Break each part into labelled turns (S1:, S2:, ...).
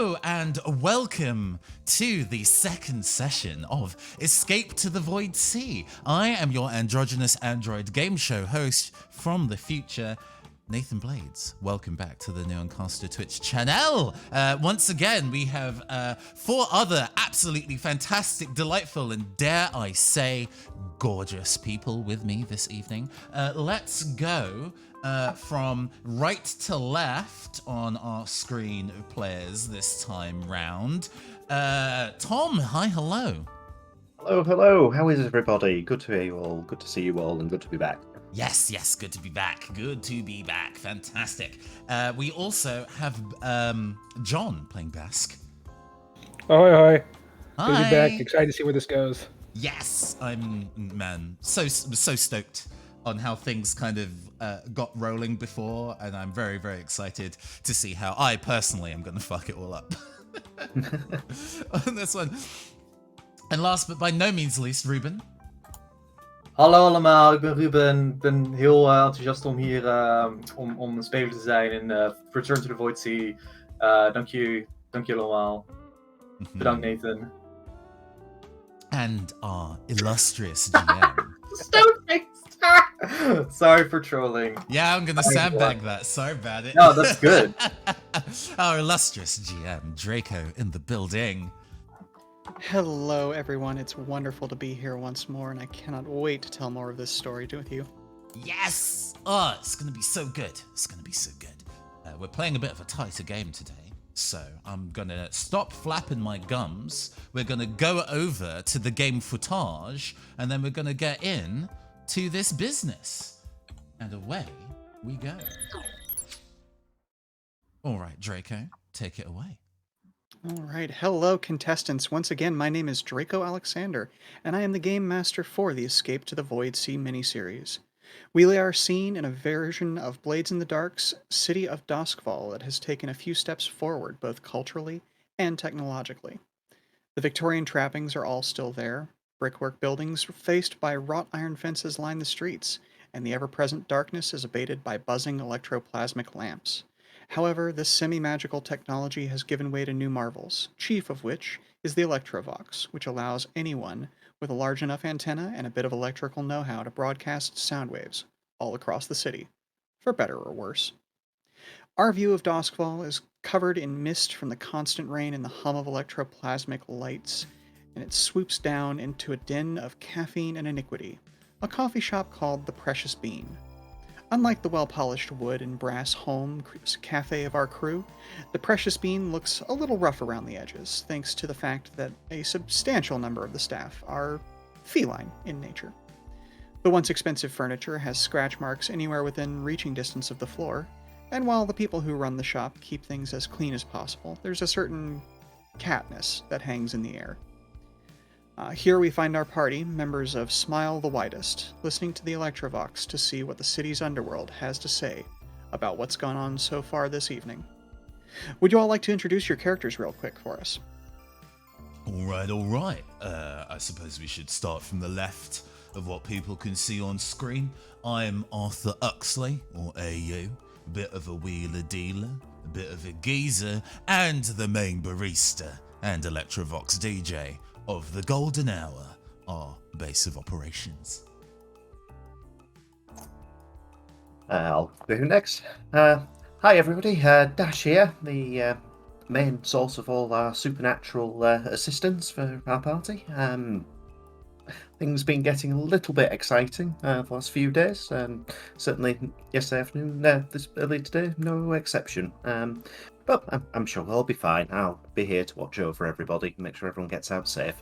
S1: Hello and welcome to the second session of Escape to the Void Sea. I am your androgynous android game show host from the future, Nathan Blades. Welcome back to the Neoncaster Twitch channel. Once again, we have 4 other absolutely fantastic, delightful, and dare I say, gorgeous people with me this evening. Let's go from right to left on our screen of players this time round. Tom, hi, hello.
S2: Hello. How is everybody? Good to hear you all. Good to see you all, and good to be back.
S1: Yes, good to be back. Good to be back. Fantastic. We also have John playing Basque.
S3: Ahoy.
S1: Hi.
S3: Good to be back. Excited to see where this goes.
S1: Yes, I'm, so stoked on how things kind of got rolling before, and I'm very, very excited to see how I personally am going to fuck it all up on this one. And last but by no means least, Ruben.
S4: Hallo allemaal, ik ben Ruben. Ik ben heel enthousiast om hier om een speler te zijn in Return to the Void Sea. Dank jullie allemaal. Bedankt Nathan.
S1: And our illustrious GM.
S4: Sorry for trolling.
S1: Yeah, I'm gonna sandbag that. Sorry about it.
S4: No, that's good.
S1: Our illustrious GM, Draco, in the building.
S5: Hello, everyone. It's wonderful to be here once more, and I cannot wait to tell more of this story with you.
S1: Yes! Oh, it's going to be so good. It's going to be so good. We're playing a bit of a tighter game today, so I'm going to stop flapping my gums. We're going to go over to the game footage, and then we're going to get in to this business. And away we go. All right, Draco, take it away.
S5: All right. Hello, contestants. Once again, my name is Draco Alexander, and I am the Game Master for the Escape to the Void Sea miniseries. We lay our scene in a version of Blades in the Dark's City of Doskvol that has taken a few steps forward, both culturally and technologically. The Victorian trappings are all still there. Brickwork buildings faced by wrought iron fences line the streets, and the ever-present darkness is abated by buzzing electroplasmic lamps. However, this semi-magical technology has given way to new marvels, chief of which is the Electrovox, which allows anyone with a large enough antenna and a bit of electrical know-how to broadcast sound waves all across the city, for better or worse. Our view of Doskvol is covered in mist from the constant rain and the hum of electroplasmic lights, and it swoops down into a den of caffeine and iniquity, a coffee shop called the Precious Bean. Unlike the well-polished wood and brass home cafe of our crew, the Precious Bean looks a little rough around the edges, thanks to the fact that a substantial number of the staff are feline in nature. The once expensive furniture has scratch marks anywhere within reaching distance of the floor, and while the people who run the shop keep things as clean as possible, there's a certain catness that hangs in the air. Here we find our party, members of Smile the Widest, listening to the Electrovox to see what the city's underworld has to say about what's gone on so far this evening. Would you all like to introduce your characters real quick for us?
S1: All right. I suppose we should start from the left of what people can see on screen. I'm Arthur Uxley, or AU, a bit of a wheeler dealer, a bit of a geezer, and the main barista and Electrovox DJ of the Golden Hour, our base of operations.
S2: I'll go next. Hi everybody, Dash here, the main source of all our supernatural assistance for our party. Things been getting a little bit exciting the last few days, certainly yesterday afternoon, this early today, no exception. But I'm sure I'll be fine. I'll be here to watch over everybody, make sure everyone gets out safe.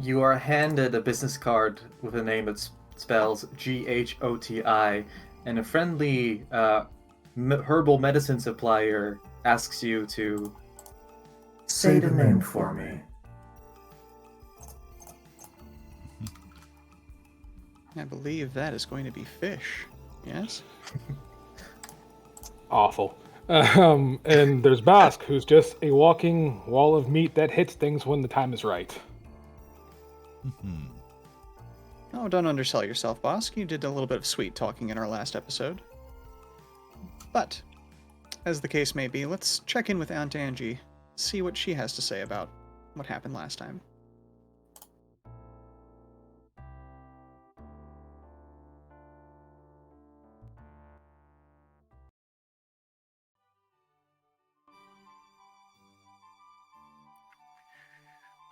S4: You are handed a business card with a name that spells GHOTI, and a friendly herbal medicine supplier asks you to say the name for me.
S5: I believe that is going to be fish, yes?
S3: Awful. And there's Basque, who's just a walking wall of meat that hits things when the time is right.
S5: Oh, don't undersell yourself, Bosk. You did a little bit of sweet talking in our last episode. But as the case may be, let's check in with Aunt Angie, see what she has to say about what happened last time.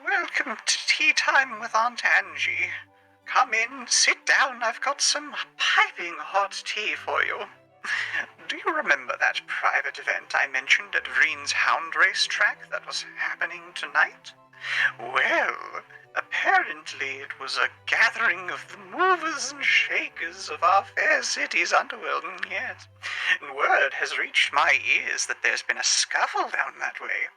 S5: Welcome to tea time with Aunt Angie. Come in, sit down, I've got some piping hot tea for you. Do you remember that private event I mentioned at Vreen's Hound Race track that was happening tonight? Well, apparently it was a gathering of the movers and shakers of our fair city's underworld, yes. And word has reached my ears that there's been a scuffle down that way.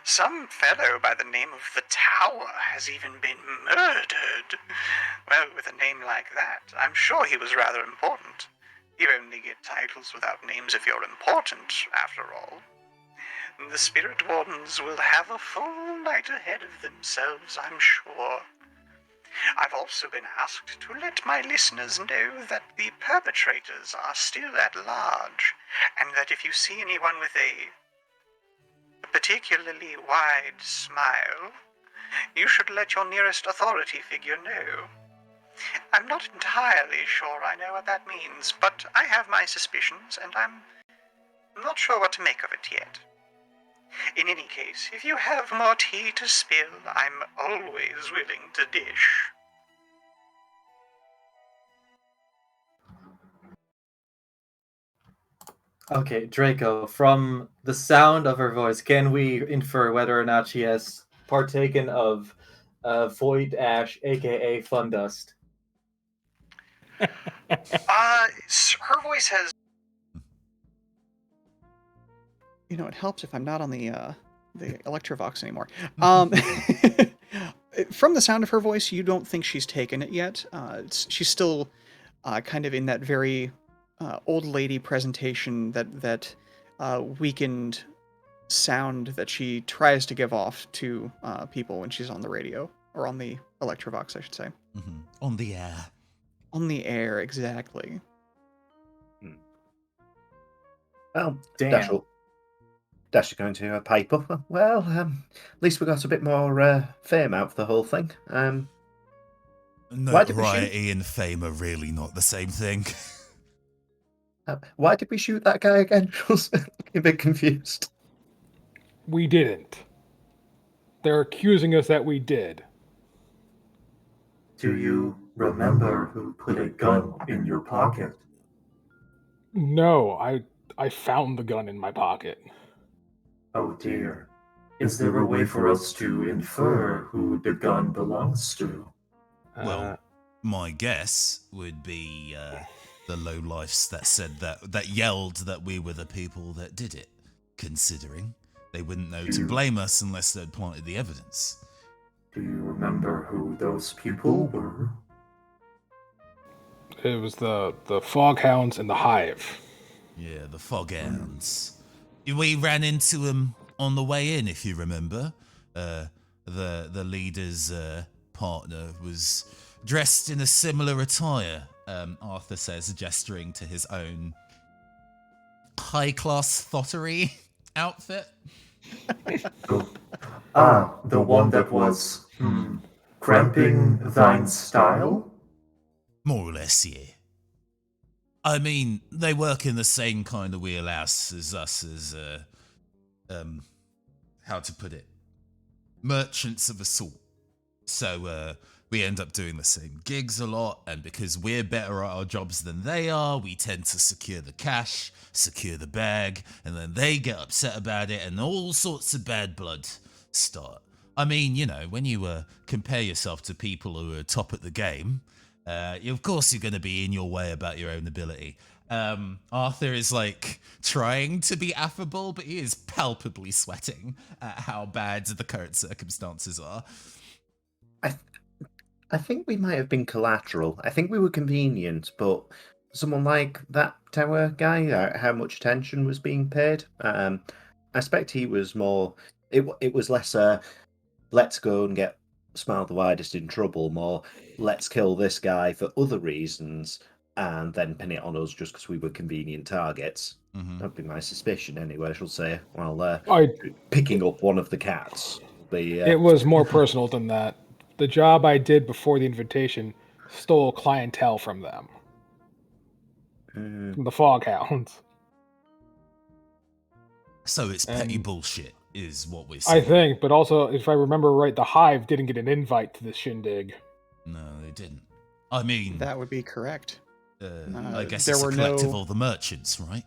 S5: Some fellow by the name of the Tower has even been murdered. Well, with a name like that, I'm sure he was rather important. You only get titles without names if you're important, after all. The Spirit Wardens will have a full night ahead of themselves, I'm sure. I've also been asked to let my listeners know that the perpetrators are still at large, and that if you see anyone with a particularly wide smile, you should let your nearest authority figure know. I'm not entirely sure I know what that means, but I have my suspicions, and I'm not sure what to make of it yet. In any case, if you have more tea to spill, I'm always willing to dish.
S4: Okay, Draco, from the sound of her voice, can we infer whether or not she has partaken of Void Ash, aka Fun Dust?
S5: Her voice has... You know, it helps if I'm not on the Electrovox anymore. From the sound of her voice, you don't think she's taken it yet. She's still kind of in that very old lady presentation, that weakened sound that she tries to give off to people when she's on the radio, or on the Electrovox, I should say.
S1: Mm-hmm. On the air.
S5: On the air, exactly.
S2: Well,
S4: Damn.
S2: Dash is going to pipe up. Well, at least we got a bit more fame out of the whole thing.
S1: Notoriety and fame are really not the same thing.
S2: Why did we shoot that guy again? I was a bit confused.
S3: We didn't. They're accusing us that we did.
S6: Do you remember who put a gun in your pocket?
S3: No, I found the gun in my pocket.
S6: Oh dear. Is there a way for us to infer who the gun belongs to?
S1: Well, my guess would be the lowlifes that said that yelled that we were the people that did it, considering they wouldn't know to blame us unless they'd planted the evidence.
S6: Do you remember who those people were?
S3: It was the Foghounds and the Hive.
S1: Yeah, the Foghounds. We ran into them on the way in, if you remember. The leader's partner was dressed in a similar attire, Arthur says, gesturing to his own high-class thottery outfit.
S6: The one that was, cramping thine style?
S1: More or less, yeah. I mean, they work in the same kind of wheelhouse as us as, how to put it, merchants of a sort. So, we end up doing the same gigs a lot, and because we're better at our jobs than they are, we tend to secure the cash, secure the bag, and then they get upset about it, and all sorts of bad blood start. I mean, you know, when you compare yourself to people who are top at the game, of course you're going to be in your way about your own ability. Arthur is like trying to be affable, but he is palpably sweating at how bad the current circumstances are.
S2: I think we might have been collateral. I think we were convenient, but someone like that Tower guy, how much attention was being paid? I expect he was more. It was less. Let's go and get Smile the Widest in trouble. More. Let's kill this guy for other reasons, and then pin it on us just because we were convenient targets.
S1: Mhm.
S2: That'd be my suspicion anyway, I shall say. While
S3: I
S2: picking up one of the cats.
S3: It was more personal than that. The job I did before the invitation stole clientele from them, from the Foghounds.
S1: So it's petty
S3: And
S1: bullshit, is what we're
S3: I
S1: saying.
S3: think, but also, if I remember right, the Hive didn't get an invite to the shindig.
S1: No, they didn't. I mean,
S5: That would be correct.
S1: I guess
S5: there
S1: it's a
S5: were
S1: collective of
S5: no-
S1: all the merchants, right?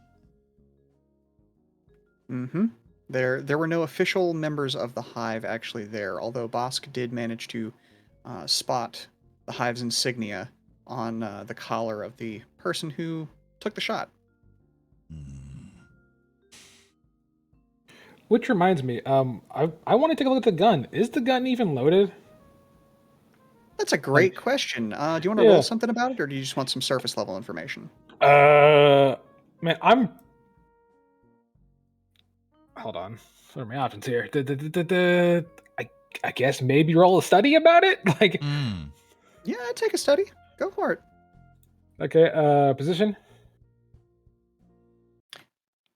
S5: Mm-hmm. There were no official members of the Hive actually there, although Bosk did manage to spot the Hive's insignia on the collar of the person who took the shot.
S1: Hmm.
S3: Which reminds me, I want to take a look at the gun. Is the gun even loaded?
S5: That's a great question. Do you want to
S3: Yeah.
S5: roll something about it, or do you just want some surface level information?
S3: Man, hold on. What are my options here? I guess maybe roll a study about it. Like,
S1: Hmm.
S5: Yeah, take a study. Go for it.
S3: okay, position.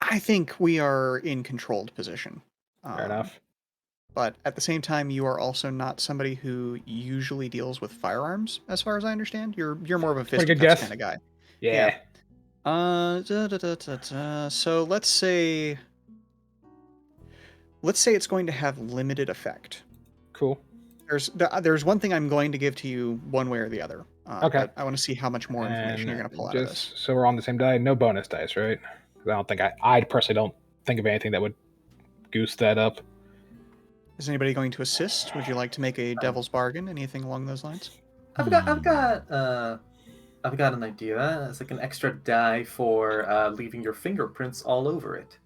S5: I think we are in controlled position.
S3: Fair enough.
S5: But at the same time, you are also not somebody who usually deals with firearms, as far as I understand. You're more of a
S3: Pretty good
S5: fisticuffs
S3: guess.
S5: kind of guy.
S3: Yeah.
S5: So let's say it's going to have limited effect.
S3: Cool.
S5: There's one thing I'm going to give to you one way or the other.
S3: Okay.
S5: But I want to see how much more information you're going to pull out of this.
S3: So we're on the same die. No bonus dice, right? 'Cause I don't think I personally don't think of anything that would goose that up.
S5: Is anybody going to assist? Would you like to make a devil's bargain? Anything along those lines?
S4: I've got an idea. It's like an extra die for leaving your fingerprints all over it.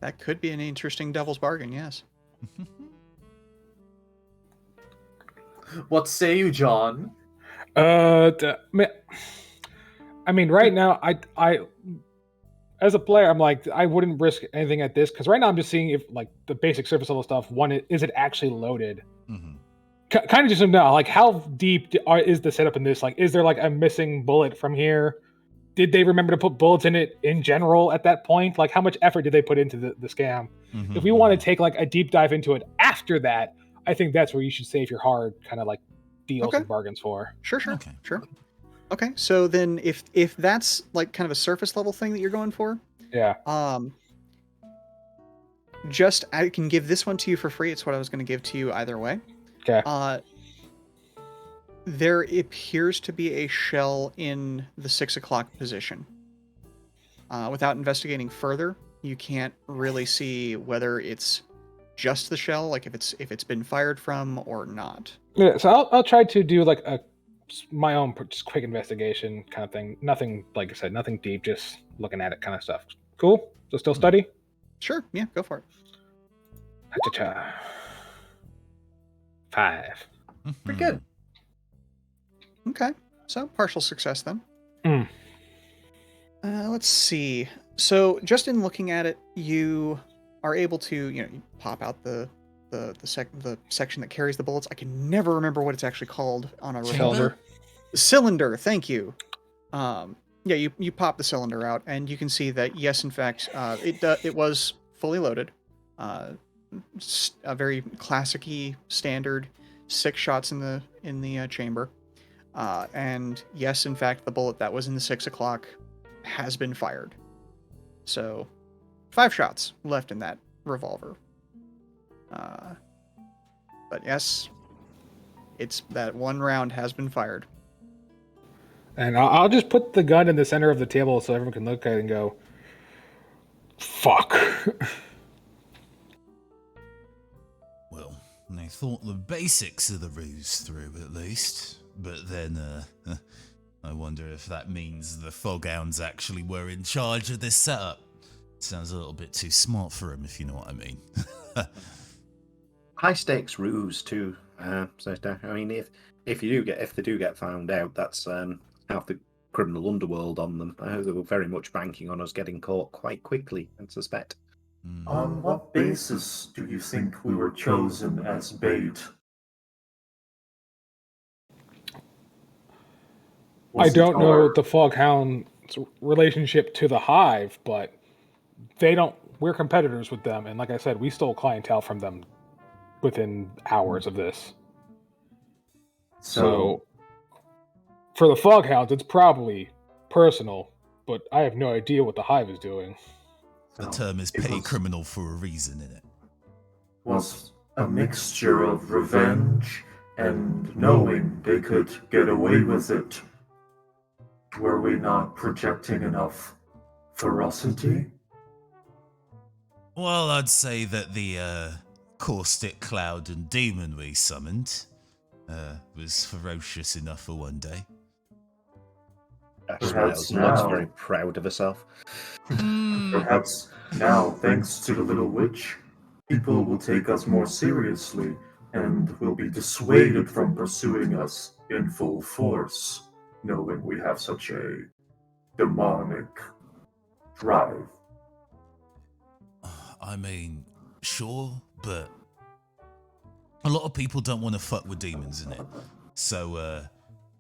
S5: That could be an interesting devil's bargain, yes.
S4: What say you, John?
S3: I mean, right now, I, as a player, I'm like, I wouldn't risk anything at this because right now I'm just seeing if like the basic surface level stuff. One, is it actually loaded?
S1: Mhm.
S3: Kind of just know, like, how deep is the setup in this? Like, is there like a missing bullet from here? Did they remember to put bullets in it in general at that point? Like, how much effort did they put into the scam?
S1: Mhm.
S3: If we want to take like a deep dive into it after that, I think that's where you should save your hard kind of like deals
S5: Okay.
S3: and bargains for.
S5: Sure.
S1: Okay.
S5: Sure. Okay, so then if that's like kind of a surface level thing that you're going for,
S3: Yeah.
S5: just I can give this one to you for free. It's what I was going to give to you either way.
S3: Okay.
S5: There appears to be a shell in the 6 o'clock position. Without investigating further, you can't really see whether it's just the shell, like if it's been fired from or not.
S3: Yeah, so I'll try to do like my own just quick investigation kind of thing. Nothing, like I said, nothing deep, just looking at it kind of stuff. Cool. So still study.
S5: Sure, yeah, go for it.
S3: Cha-cha-cha. 5.
S4: Pretty good.
S5: Okay, so partial success then.
S3: Mm.
S5: Let's see. So just in looking at it, you are able to, you pop out the section that carries the bullets. I can never remember what it's actually called on a revolver. Cylinder. Thank you. Yeah, you pop the cylinder out, and you can see that yes, in fact, it was fully loaded. A very classic-y standard 6 shots in the chamber. And yes, in fact, the bullet that was in the 6 o'clock has been fired. So 5 shots left in that revolver. But yes, it's that one round has been fired.
S3: And I'll just put the gun in the center of the table so everyone can look at it and go, fuck.
S1: Well, they thought the basics of the ruse through, at least. But then, I wonder if that means the Foghounds actually were in charge of this setup. Sounds a little bit too smart for them, if you know what I mean.
S2: High stakes ruse too. So I mean, if they do get found out, that's half the criminal underworld on them. They were very much banking on us getting caught quite quickly, I suspect.
S6: On what basis do you think we were chosen as bait?
S3: I
S6: Wasn't
S3: don't know
S6: our-
S3: the Foghound's relationship to the Hive, but they don't. We're competitors with them, and like I said, we stole clientele from them within hours of this. So for the Foghounds, it's probably personal, but I have no idea what the Hive is doing.
S1: The
S6: so
S1: term is
S6: it
S1: petty
S6: was-
S1: criminal for a reason, innit?
S6: was a mixture of revenge and knowing they could get away with it. Were we not projecting enough ferocity?
S1: Well, I'd say that the caustic cloud and demon we summoned was ferocious enough for one day.
S2: Dash
S6: Perhaps
S2: smiles and looks
S6: now.
S2: very proud of herself.
S6: Perhaps now, thanks to the little witch, people will take us more seriously and will be dissuaded from pursuing us in full force, knowing we have such a demonic drive.
S1: I mean, sure, but a lot of people don't want to fuck with demons in it. So,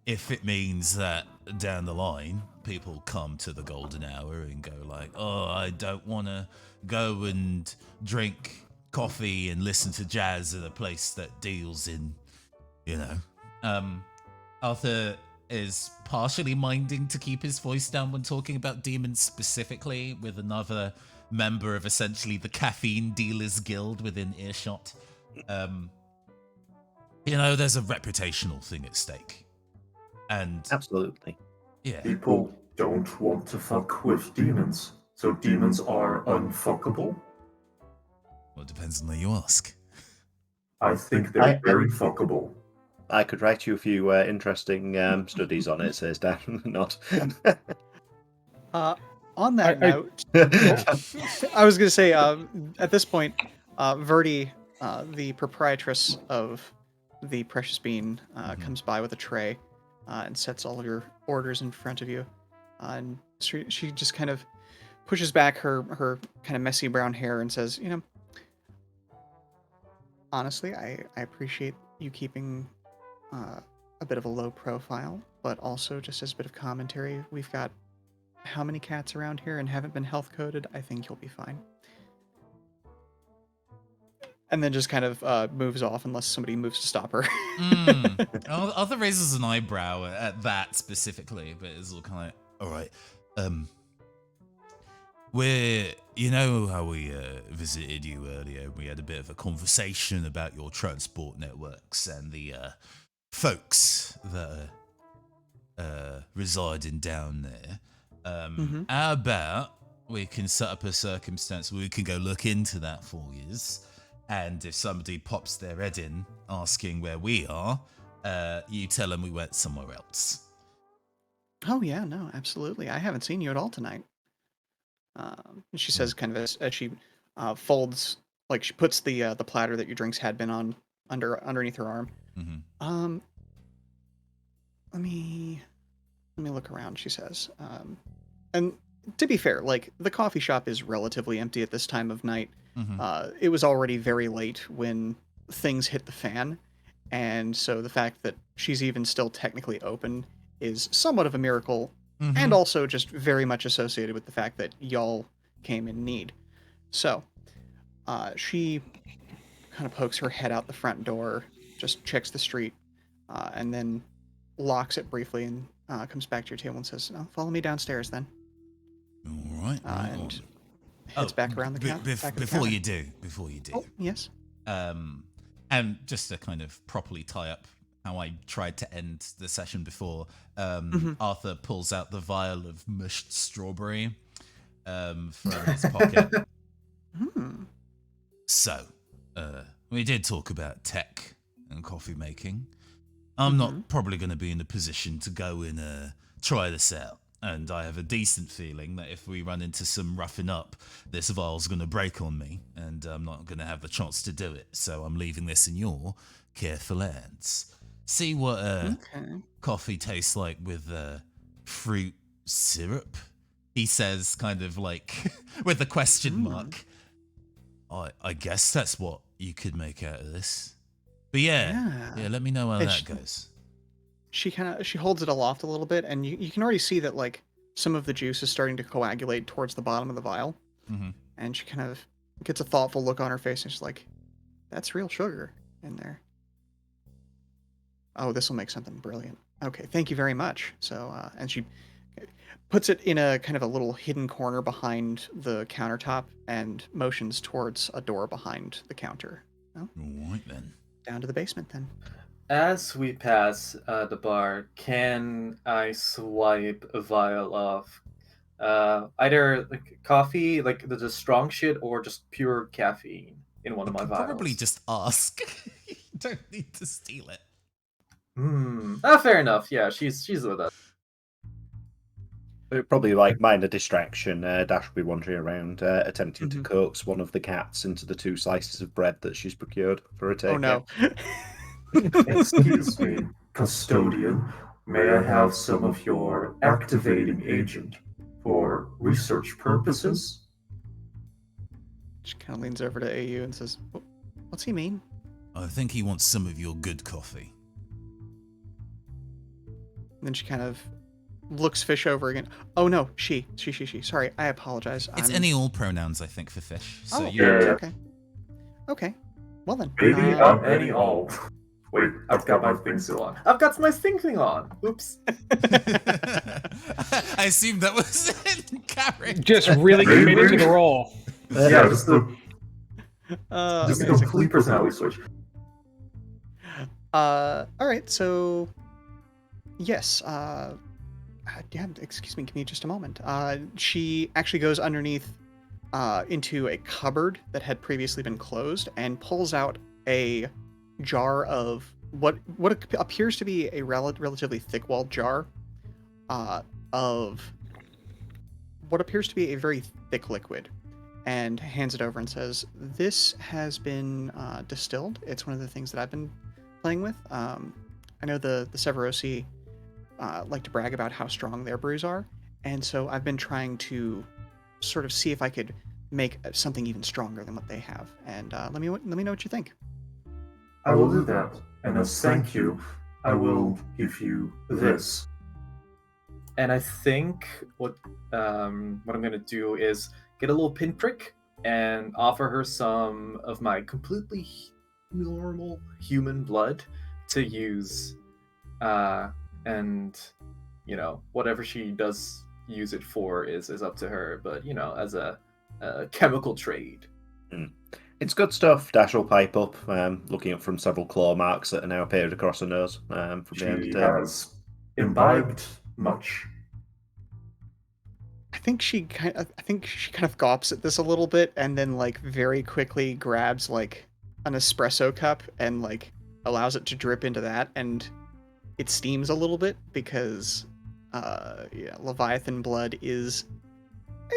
S1: if it means that down the line, people come to the golden hour and go like, oh, I don't want to go and drink coffee and listen to jazz at a place that deals in, Arthur is partially minding to keep his voice down when talking about demons specifically, with another member of essentially the caffeine dealers guild within earshot. There's a reputational thing at stake. And
S2: Absolutely.
S1: yeah,
S6: People don't want to fuck with demons, so demons are unfuckable.
S1: well, it depends on who you ask.
S6: I think they're very fuckable.
S2: I could write you a few interesting studies on it, says Dan. Not.
S5: On that
S3: I-
S5: note, I was going to say, at this point, Verdi, the proprietress of the Precious Bean, comes by with a tray and sets all of your orders in front of you. And she just kind of pushes back her kind of messy brown hair and says, honestly, I appreciate you keeping a bit of a low profile, but also just as a bit of commentary, we've got how many cats around here and haven't been health coded? I think you'll be fine. And then just kind of moves off unless somebody moves to stop her.
S1: Arthur raises an eyebrow at that specifically, but it's all kind of all right. You know how we visited you earlier? We had a bit of a conversation about your transport networks and the folks that are residing down there. How about we can set up a circumstance where we can go look into that for you, and if somebody pops their head in asking where we are, you tell them we went somewhere else.
S5: Oh yeah, no, absolutely. I haven't seen you at all tonight. She says, kind of as she folds, like she puts the platter that your drinks had been on underneath her arm.
S1: Mm-hmm.
S5: Let me look around. She says, and to be fair, like the coffee shop is relatively empty at this time of night. It was already very late when things hit the fan, and so the fact that she's even still technically open is somewhat of a miracle, and also just very much associated with the fact that y'all came in need. So, she kind of pokes her head out the front door, just checks the street, and then locks it briefly and comes back to your table and says, "Oh, follow me downstairs then."
S1: All right.
S5: And heads back around the counter.
S1: Before you do.
S5: Oh, yes.
S1: And just to kind of properly tie up how I tried to end the session before, Arthur pulls out the vial of mushed strawberry from his pocket. So, we did talk about tech and coffee making. I'm not probably going to be in a position to go and try this out. And I have a decent feeling that if we run into some roughing up, this vial's going to break on me, and I'm not going to have the chance to do it. So I'm leaving this in your careful hands. See what coffee tastes like with fruit syrup, he says, kind of like with a question mark. I guess that's what you could make out of this. But yeah, let me know how that goes.
S5: she holds it aloft a little bit, and you can already see that like some of the juice is starting to coagulate towards the bottom of the vial.
S1: Mm-hmm.
S5: And she kind of gets a thoughtful look on her face, and she's like, "That's real sugar in there. Oh, this will make something brilliant. Okay, thank you very much." So, and she puts it in a kind of a little hidden corner behind the countertop and motions towards a door behind the counter.
S1: All right then.
S5: Down to the basement then.
S4: As we pass the bar, can I swipe a vial of either like coffee, like the strong shit, or just pure caffeine in one of my vials?
S1: Probably just ask. You don't need to steal it.
S4: Fair enough. Yeah, she's with us.
S2: Probably like minor distraction. Dash will be wandering around, attempting to
S5: Mhm.
S2: coax one of the cats into the 2 slices of bread that she's procured for a take.
S5: Oh no.
S6: Excuse me, custodian. May I have some of your activating agent for research purposes?
S5: She kind of leans over to AU and says, "What's he mean?"
S1: I think he wants some of your good coffee.
S5: And then she kind of looks Fish over again. Oh no, she. Sorry, I apologize.
S1: It's
S5: I'm-
S1: any all pronouns, I think, for Fish. So
S5: Oh,
S1: you.
S6: Yeah.
S5: okay. Okay. Well then.
S6: Maybe
S5: uh,
S6: any all. Wait, I've got my thing still on.
S4: I've got my thing on. Oops.
S1: I assumed that was in character.
S3: Just really committed to the role.
S6: Yeah, just the
S5: amazing.
S6: complete personality switch.
S5: All right. So, yes. Excuse me. Give me just a moment. She actually goes underneath, into a cupboard that had previously been closed and pulls out a jar of what appears to be a relatively thick-walled jar, of what appears to be a very thick liquid, and hands it over and says, "This has been distilled. It's one of the things that I've been playing with. I know the Severosi like to brag about how strong their brews are, and so I've been trying to sort of see if I could make something even stronger than what they have. And let me know what you think."
S6: I will do that. And as thank you, I will give you this.
S4: And I think what I'm gonna do is get a little pinprick and offer her some of my completely normal human blood to use, and whatever she does use it for is up to her. But as a chemical trade.
S2: It's good stuff. Dash will pipe up, looking up from several claw marks that are now appeared across her nose. From
S6: She
S2: the end.
S6: has imbibed much.
S5: I think she kind of gawps at this a little bit, and then like very quickly grabs like an espresso cup and like allows it to drip into that, and it steams a little bit because Leviathan blood is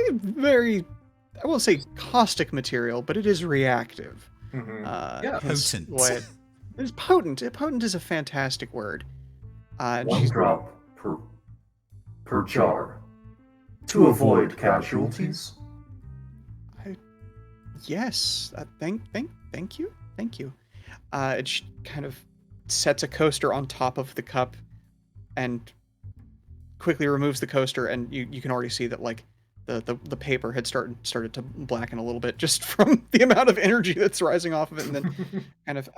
S5: a very, I won't say caustic material, but it is reactive.
S4: Yeah,
S5: hence
S1: potent.
S5: why it's potent. Potent is a fantastic word. And
S6: 1
S5: she's
S6: drop per jar. To avoid casualties.
S5: Yes. Thank you. And she kind of sets a coaster on top of the cup and quickly removes the coaster, and you can already see that like the paper had started to blacken a little bit just from the amount of energy that's rising off of it, and then kind of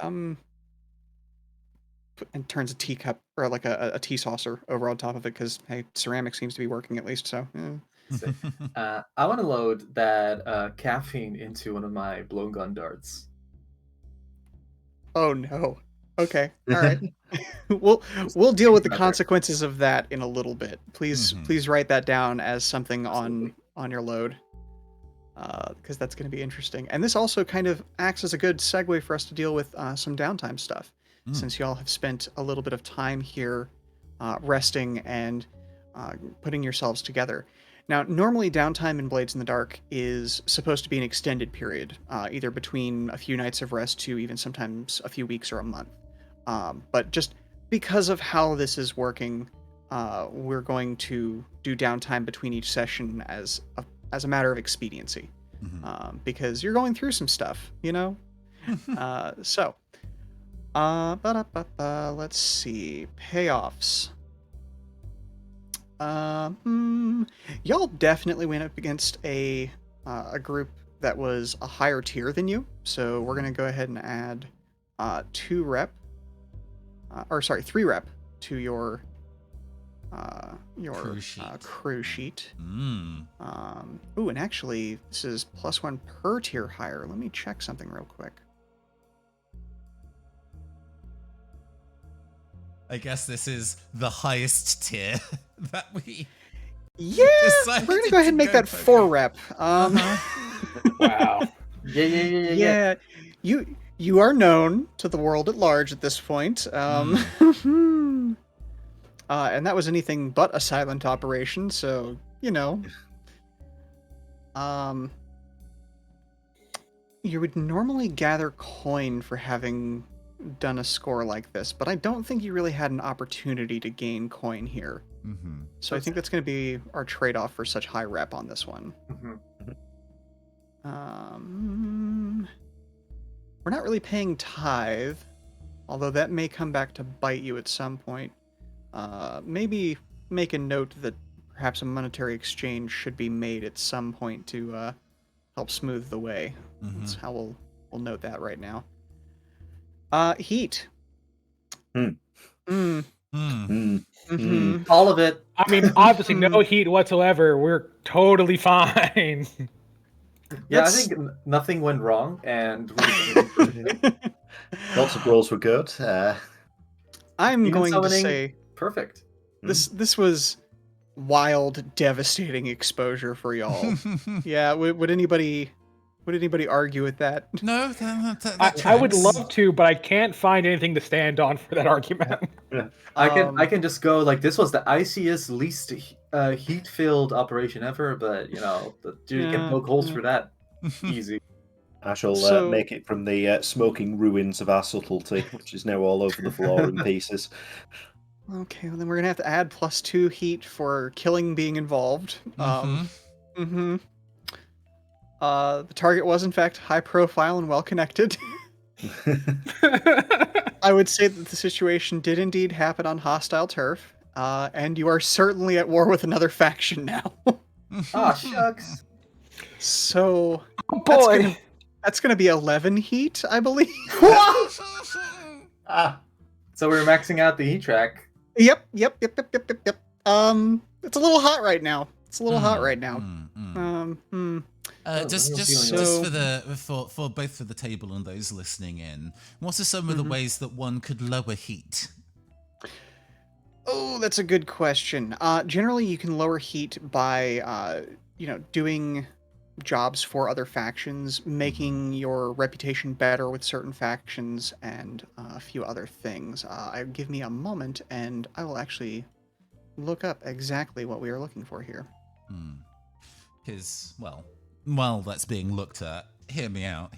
S5: and turns a teacup or like a tea saucer over on top of it, because hey, ceramic seems to be working at least. So
S4: I want to load that caffeine into one of my blown gun darts.
S5: oh no. Okay. All right. we'll deal with the consequences of that in a little bit. Please write that down as something on your load, because that's going to be interesting. And this also kind of acts as a good segue for us to deal with some downtime stuff, since y'all have spent a little bit of time here resting and putting yourselves together. Now, normally downtime in Blades in the Dark is supposed to be an extended period, either between a few nights of rest to even sometimes a few weeks or a month. But just because of how this is working, we're going to do downtime between each session as a matter of expediency, because you're going through some stuff, So Let's see. Payoffs. Y'all definitely went up against a group that was a higher tier than you, so we're gonna go ahead and add 3 rep to your crew sheet. Ooh, and actually, this is +1 per tier higher. Let me check something real quick.
S1: I guess this is the highest tier that we.
S5: Yeah,
S1: decided
S5: we're gonna go ahead and
S1: to
S5: make
S1: go
S5: that
S1: for.
S5: 4 rep.
S3: Wow.
S5: Yeah, you are known to the world at large at this point. And that was anything but a silent operation, so you know. You would normally gather coin for having done a score like this, but I don't think you really had an opportunity to gain coin here. So I think that's going to be our trade-off for such high rep on this one. We're not really paying tithe, although that may come back to bite you at some point. Maybe make a note that perhaps a monetary exchange should be made at some point to help smooth the way. That's how we'll note that right now. Heat.
S4: All of it.
S3: I mean, obviously, no heat whatsoever. We're totally fine.
S4: Yeah, I think nothing went wrong, and
S2: Lots of rolls were good.
S5: I'm
S4: Even
S5: going to
S4: summoning-
S5: say
S4: perfect.
S5: this was wild, devastating exposure for y'all. Yeah, would anybody argue with that?
S1: No, that
S3: I would
S1: tracks.
S3: love to, but I can't find anything to stand on for that argument.
S4: I can just go like this was the iciest, least heat-filled operation ever, but you know, you can poke holes for that easy.
S2: I shall
S5: So-
S2: make it from the smoking ruins of our subtlety, which is now all over the floor in pieces.
S5: Okay, well then we're gonna have to add +2 heat for killing being involved. The target was in fact high profile and well connected. I would say that the situation did indeed happen on hostile turf, and you are certainly at war with another faction now.
S4: Ah, shucks.
S5: So
S3: Oh boy!
S5: that's gonna be 11 heat, I believe.
S4: So we're maxing out the heat track.
S5: Yep. It's a little hot right now.
S1: Just
S4: real
S1: just
S4: feeling.
S1: just
S5: So-
S1: for the for both for the table and those listening in, what are some of the ways that one could lower heat?
S5: Oh, that's a good question. Generally, you can lower heat by, doing jobs for other factions, making your reputation better with certain factions, and a few other things. Give me a moment, and I will actually look up exactly what we are looking for here.
S1: Because, well, while that's being looked at, hear me out.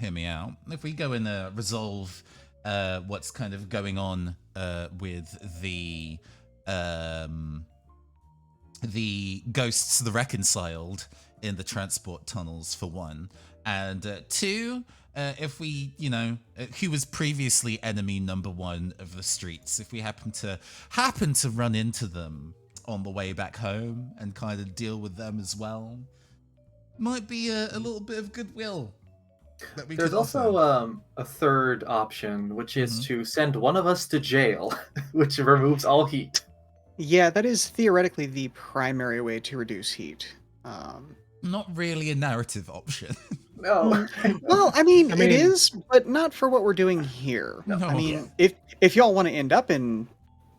S1: If we go and resolve what's kind of going on with the ghosts, the reconciled in the transport tunnels, for one, and two, if we, who was previously enemy number 1 of the streets, if we happen to run into them on the way back home and kind of deal with them as well, might be a little bit of goodwill that we
S4: There's
S1: could offer.
S4: also a third option, which is to send one of us to jail, which removes all heat.
S5: Yeah, that is theoretically the primary way to reduce heat.
S1: Not really a narrative option.
S4: No.
S5: Well, I mean,
S3: I
S5: it
S3: mean-
S5: is, but not for what we're doing here.
S1: No.
S5: I mean, if y'all want to end up in,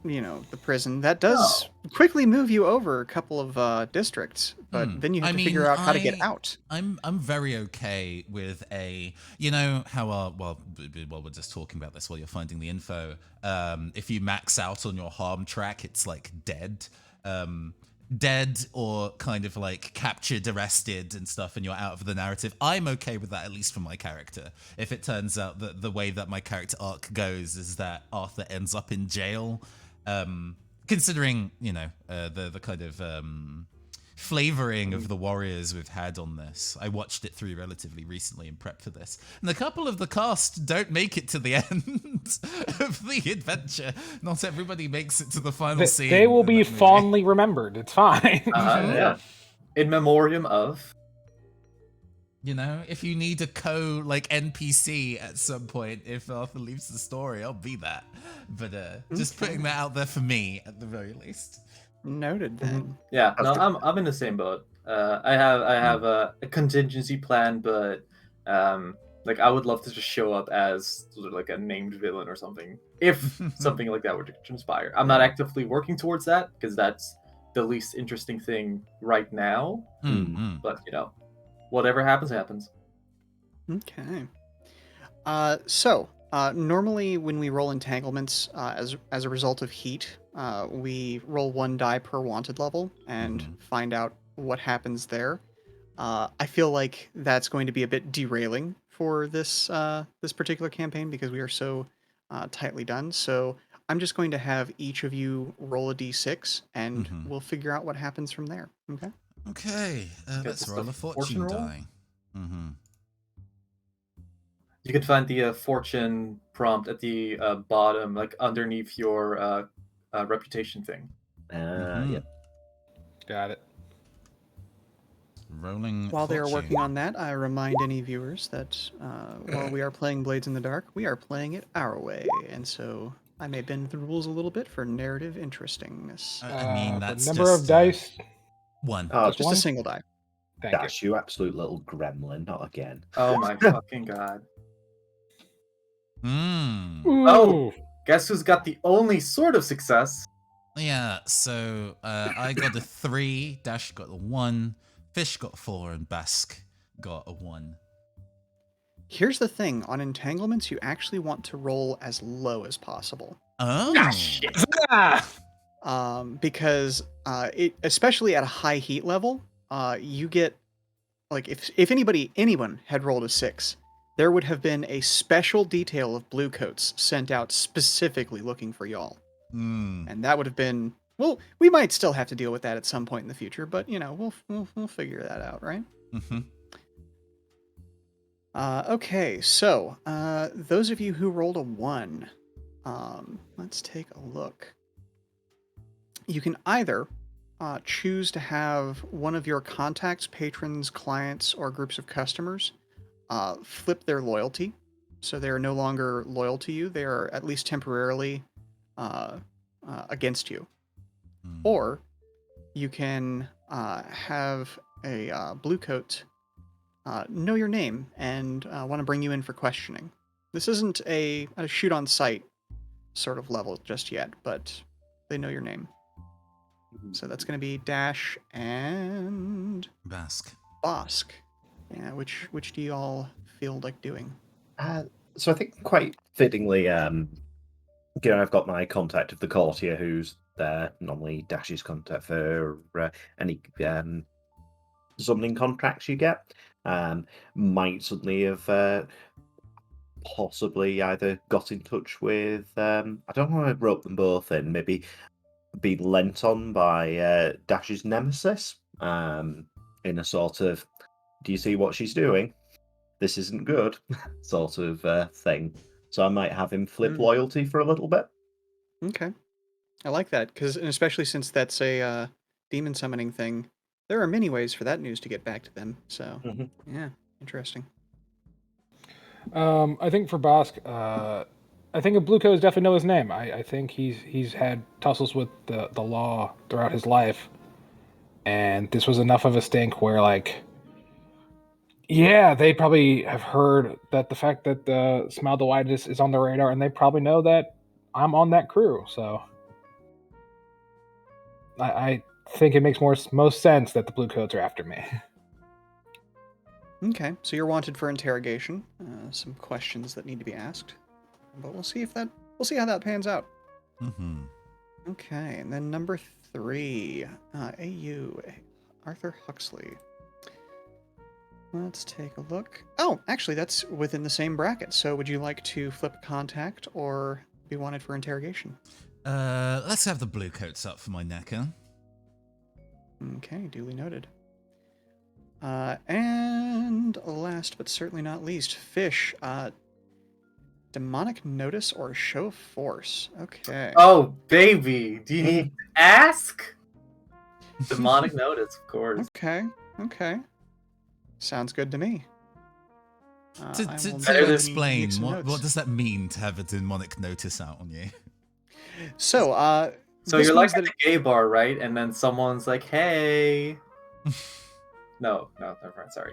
S5: the prison, that does quickly move you over a couple of districts, but then you have to figure out how to get out.
S1: I'm very okay with a, how while we're just talking about this while you're finding the info, if you max out on your harm track, it's like dead. Dead or kind of like captured, arrested and stuff, and you're out of the narrative. I'm okay with that, at least for my character. If it turns out that the way that my character arc goes is that Arthur ends up in jail, considering, the kind of flavoring of the warriors we've had on this. I watched it through relatively recently in prep for this, and a couple of the cast don't make it to the end of the adventure. Not everybody makes it to the final scene.
S3: They will
S1: in
S3: be
S1: that movie.
S3: fondly remembered. It's fine.
S4: Yeah. In memoriam of.
S1: You know, if you need a NPC at some point, if Arthur leaves the story, I'll be that. But just putting that out there for me at the very least.
S5: Noted then.
S4: Yeah, no, I'm in the same boat. I have a contingency plan, but like I would love to just show up as sort of like a named villain or something, if something like that were to transpire. I'm not actively working towards that because that's the least interesting thing right now.
S1: Mm-hmm.
S4: But whatever happens, happens.
S5: Okay. Normally when we roll entanglements, as a result of heat, we roll 1 die per wanted level and find out what happens there. I feel like that's going to be a bit derailing for this this particular campaign because we are so tightly done. So I'm just going to have each of you roll a d6, and we'll figure out what happens from there. Okay.
S1: Okay, let's
S4: just
S1: roll
S4: a
S1: a
S4: fortune
S1: fortune
S4: roll?
S1: die.
S4: You can find the fortune prompt at the bottom, like underneath your reputation thing.
S2: Yeah.
S3: Got it.
S1: Rolling.
S5: While they are
S1: fortune.
S5: working on that, I remind any viewers that while we are playing Blades in the Dark, we are playing it our way, and so I may bend the rules a little bit for narrative interestingness.
S1: I mean,
S3: The
S1: that's
S3: number
S1: just,
S3: of dice.
S1: one.
S2: Oh,
S5: Just
S3: one?
S5: a single die.
S3: Thank
S2: Dash, you absolute little gremlin, not again.
S4: Oh my fucking god!
S1: Mm.
S3: you.
S4: Oh.
S3: Ooh.
S4: Guess who's got the only sort of success?
S1: Yeah, so I got a 3, Dash got a 1, Fish got a 4, and Bask got a 1.
S5: Here's the thing: on entanglements, you actually want to roll as low as possible,
S1: Oh.
S3: Ah!
S5: because especially at a high heat level, you get like if anyone had rolled a 6, there would have been a special detail of blue coats sent out specifically looking for y'all. And that would have been, well, we might still have to deal with that at some point in the future, but we'll figure that out, right?
S1: Mm-hmm.
S5: Okay, so those of you who rolled a 1, let's take a look. You can either choose to have one of your contacts, patrons, clients, or groups of customers flip their loyalty, so they are no longer loyal to you. They are at least temporarily against you. Or you can have a blue coat know your name and want to bring you in for questioning. This isn't a shoot on sight sort of level just yet, but they know your name. So that's going to be Dash and
S1: Bask.
S5: Bosk. Yeah, which do you all feel like doing?
S2: So I think quite fittingly, I've got my contact of the courtier, who's there, normally Dash's contact for any summoning contracts you get. Might suddenly have possibly either got in touch with, I don't want to rope them both in, maybe been lent on by Dash's nemesis, in a sort of, do you see what she's doing? This isn't good sort of thing. So I might have him flip loyalty for a little bit.
S5: Okay. I like that, and especially since that's a demon summoning thing, there are many ways for that news to get back to them. So, yeah, interesting.
S3: I think for Bosk, I think Blue Coats definitely know his name. I think he's had tussles with the law throughout his life, and this was enough of a stink where, like, yeah, they probably have heard that the fact that the Smile the Widest is on the radar, and they probably know that I'm on that crew. So I think it makes most sense that the Blue Coats are after me.
S5: Okay, so you're wanted for interrogation. Some questions that need to be asked, but we'll see how that pans out.
S1: Mm-hmm.
S5: Okay, and then number 3, AU, Arthur Huxley. Let's take a look. Oh, actually, that's within the same bracket. So would you like to flip a contact or be wanted for interrogation?
S1: Let's have the blue coats up for my necker.
S5: Okay, duly noted. And last but certainly not least, Fish. Demonic Notice or Show Force. Okay.
S4: Oh, baby, do you need to ask? Demonic Notice, of course.
S5: Okay. Okay. Sounds good to me.
S1: To,
S5: I
S1: to,
S5: will
S1: to
S5: go ahead and
S1: explain,
S5: make some
S1: what
S5: notes.
S1: does that mean to have a demonic notice out on you?
S5: So,
S4: So
S5: this
S4: you're
S5: means
S4: like at a gay bar, right? And then someone's like, "Hey." No, never mind. Sorry.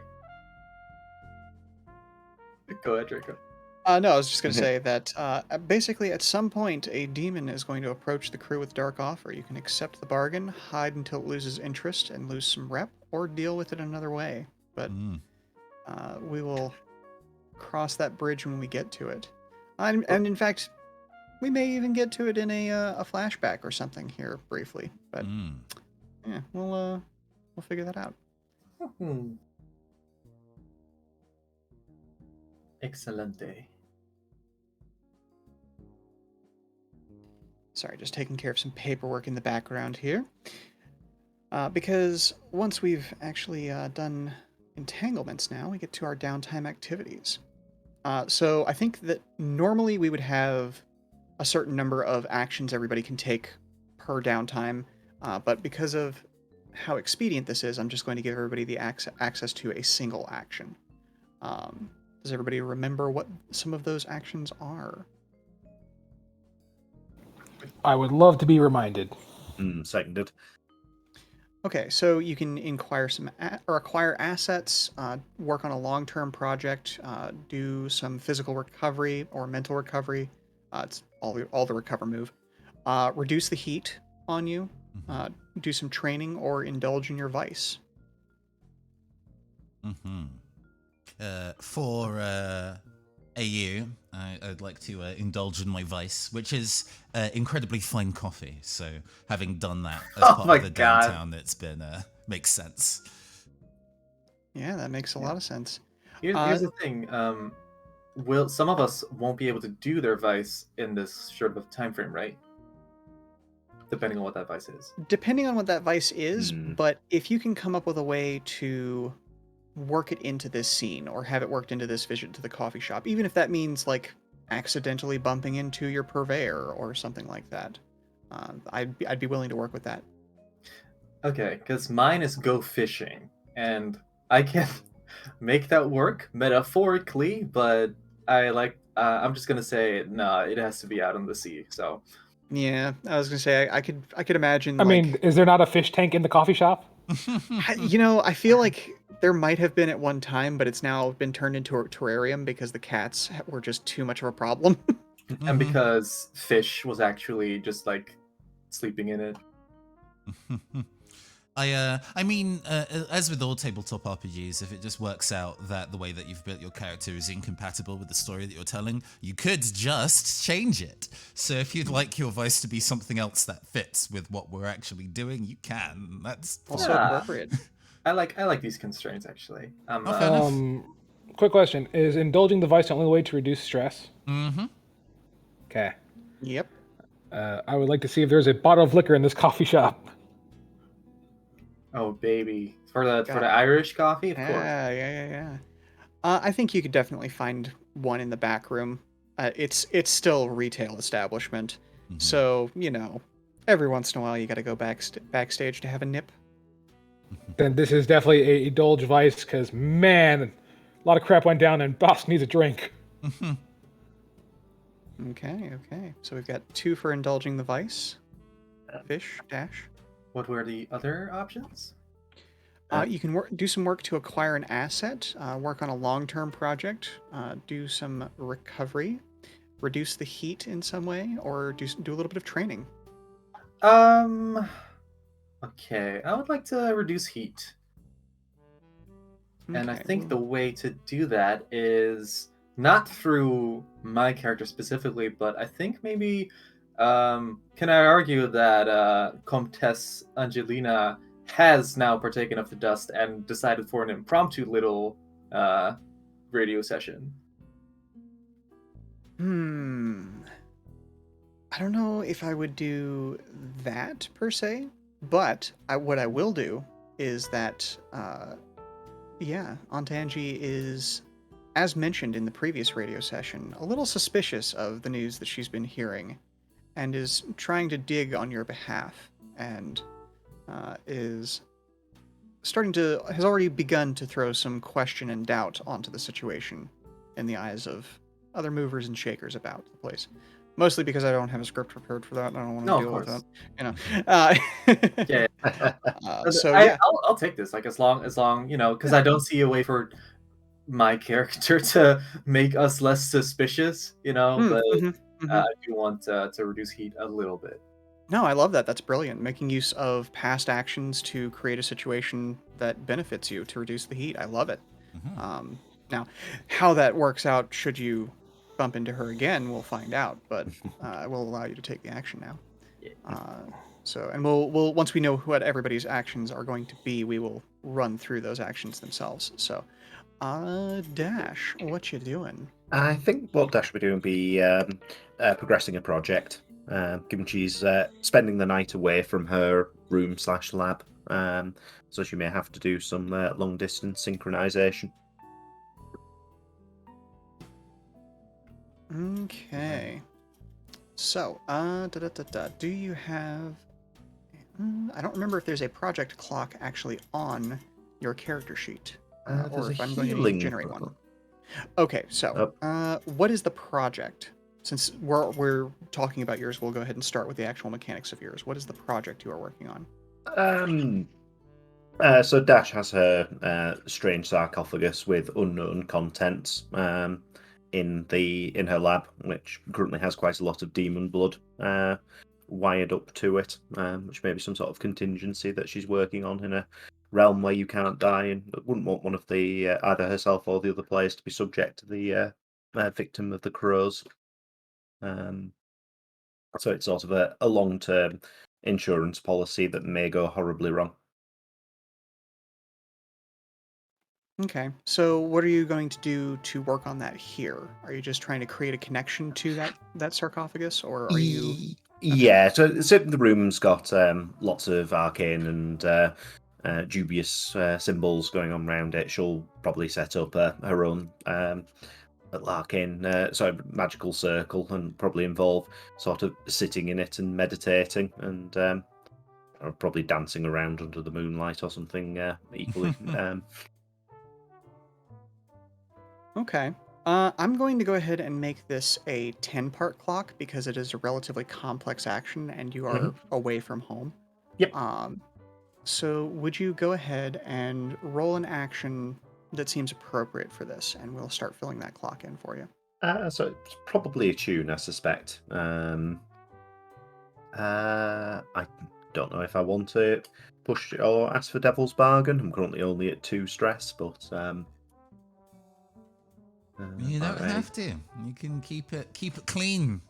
S4: Go ahead, Draco.
S5: No, I was just going to
S2: Mhm.
S5: say that basically at some point a demon is going to approach the crew with dark offer. You can accept the bargain, hide until it loses interest and lose some rep, or deal with it another way. But
S1: Mm.
S5: we will cross that bridge when we get to it. And in fact, we may even get to it in a flashback or something here briefly. But
S1: Mm.
S5: yeah, we'll figure that out.
S4: Excelente.
S5: Sorry, just taking care of some paperwork in the background here. Because once we've actually done entanglements now, we get to our downtime activities. So I think that normally we would have a certain number of actions everybody can take per downtime, but because of how expedient this is, I'm just going to give everybody the access to a single action. Does everybody remember what some of those actions are?
S3: I would love to be reminded.
S2: Seconded.
S5: Okay, so you can inquire or acquire assets, work on a long-term project, do some physical recovery or mental recovery. It's all the recover move. Reduce the heat on you. Do some training or indulge in your vice.
S1: Mm-hmm. For AU, I'd like to indulge in my vice, which is incredibly fine coffee. So having done that as
S4: Oh
S1: part
S4: my
S1: of the
S4: God.
S1: downtown, it's been makes sense.
S5: Yeah, that makes a lot of sense.
S4: Here's the thing. Will some of us won't be able to do their vice in this short of time frame, right? Depending on what that vice is.
S5: Depending on what that vice is,
S2: Hmm.
S5: but if you can come up with a way to work it into this scene or have it worked into this vision to the coffee shop, even if that means like accidentally bumping into your purveyor or something like that, I'd be willing to work with that.
S4: Okay, because mine is go fishing, and I can make that work metaphorically, but I like. I'm just gonna say no. It has to be out on the sea. So
S5: Yeah, I was gonna say I could imagine.
S3: I
S5: like,
S3: mean, is there not a fish tank in the coffee shop?
S5: I feel like there might have been at one time, but it's now been turned into a terrarium because the cats were just too much of a problem.
S4: and because fish was actually just like sleeping in it.
S1: I mean, as with all tabletop RPGs, if it just works out that the way that you've built your character is incompatible with the story that you're telling, you could just change it. So if you'd like your voice to be something else that fits with what we're actually doing, you can. That's
S5: Also
S4: Yeah.
S5: appropriate.
S4: I like these constraints actually.
S1: Oh, fair enough.
S3: Quick question: is indulging the vice the only way to reduce stress?
S1: Mm-hmm.
S3: Okay.
S5: Yep.
S3: I would like to see if there's a bottle of liquor in this coffee shop.
S4: Oh baby, for the
S5: God.
S4: Irish coffee, of course.
S5: Yeah. I think you could definitely find one in the back room. It's still a retail establishment, so every once in a while you got to go backstage to have a nip.
S3: Then this is definitely a indulge vice, because man, a lot of crap went down and boss needs a drink.
S5: Okay. So we've got 2 for indulging the vice. Fish dash.
S4: What were the other options?
S5: You can do some work to acquire an asset, work on a long-term project, do some recovery, reduce the heat in some way, or do a little bit of training.
S4: Okay, I would like to reduce heat. And I
S5: Okay,
S4: think the
S5: well,
S4: way to do that is not through my character specifically, but I think maybe can I argue that Comtesse Angelina has now partaken of the dust and decided for an impromptu little radio session?
S5: I don't know if I would do that per se, But what I will do is that, Antanji is, as mentioned in the previous radio session, a little suspicious of the news that she's been hearing, and is trying to dig on your behalf, and is has already begun to throw some question and doubt onto the situation in the eyes of other movers and shakers about the place. Mostly because I don't have a script prepared for that, and I don't want to
S4: No, of
S5: deal with
S4: course.
S5: that.
S4: Yeah.
S5: So yeah,
S4: I'll take this. Like as long because I don't see a way for my character to make us less suspicious. But I do want to reduce heat a little bit.
S5: No, I love that. That's brilliant. Making use of past actions to create a situation that benefits you to reduce the heat. I love it. Now, how that works out, should you bump into her again, we'll find out. But I will allow you to take the action now. And we'll once we know what everybody's actions are going to be, we will run through those actions themselves. So, Dash, what you doing?
S2: I think what Dash will be doing will be progressing a project. Given she's spending the night away from her room/lab, so she may have to do some long distance synchronization.
S5: Okay. So, do you have? I don't remember if there's a project clock actually on your character sheet, or if I'm going to need to generate one. Okay, so what is the project? Since we're talking about yours, we'll go ahead and start with the actual mechanics of yours. What is the project you are working on?
S2: So Dash has her strange sarcophagus with unknown contents in her lab, which currently has quite a lot of demon blood wired up to it, which may be some sort of contingency that she's working on in a realm where you can't die, and wouldn't want one of the either herself or the other players to be subject to the victim of the crows. So it's sort of a long-term insurance policy that may go horribly wrong.
S5: Okay, so what are you going to do to work on that here? Are you just trying to create a connection to that sarcophagus, or are you?
S2: Yeah, so the room's got lots of arcane and dubious symbols going on around it. She'll probably set up her own arcane, magical circle, and probably involve sort of sitting in it and meditating, and or probably dancing around under the moonlight or something equally.
S5: Okay. I'm going to go ahead and make this a 10-part clock because it is a relatively complex action and you are away from home.
S2: Yep.
S5: So would you go ahead and roll an action that seems appropriate for this, and we'll start filling that clock in for you.
S2: So it's probably a tune, I suspect. I don't know if I want to push it or ask for Devil's Bargain. I'm currently only at 2 stress, but
S1: you don't have to. You can keep it clean.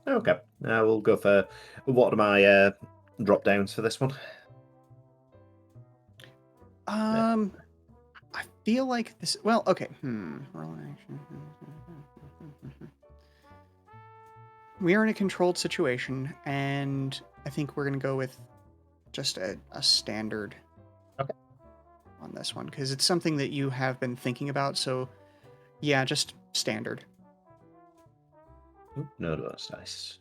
S2: Okay. We'll go for what are my drop downs for this one?
S5: I feel like this. Well, okay. Roll an action. We are in a controlled situation, and I think we're going to go with just a standard on this one, because it's something that you have been thinking about. So, yeah, just standard.
S2: No, that's nice.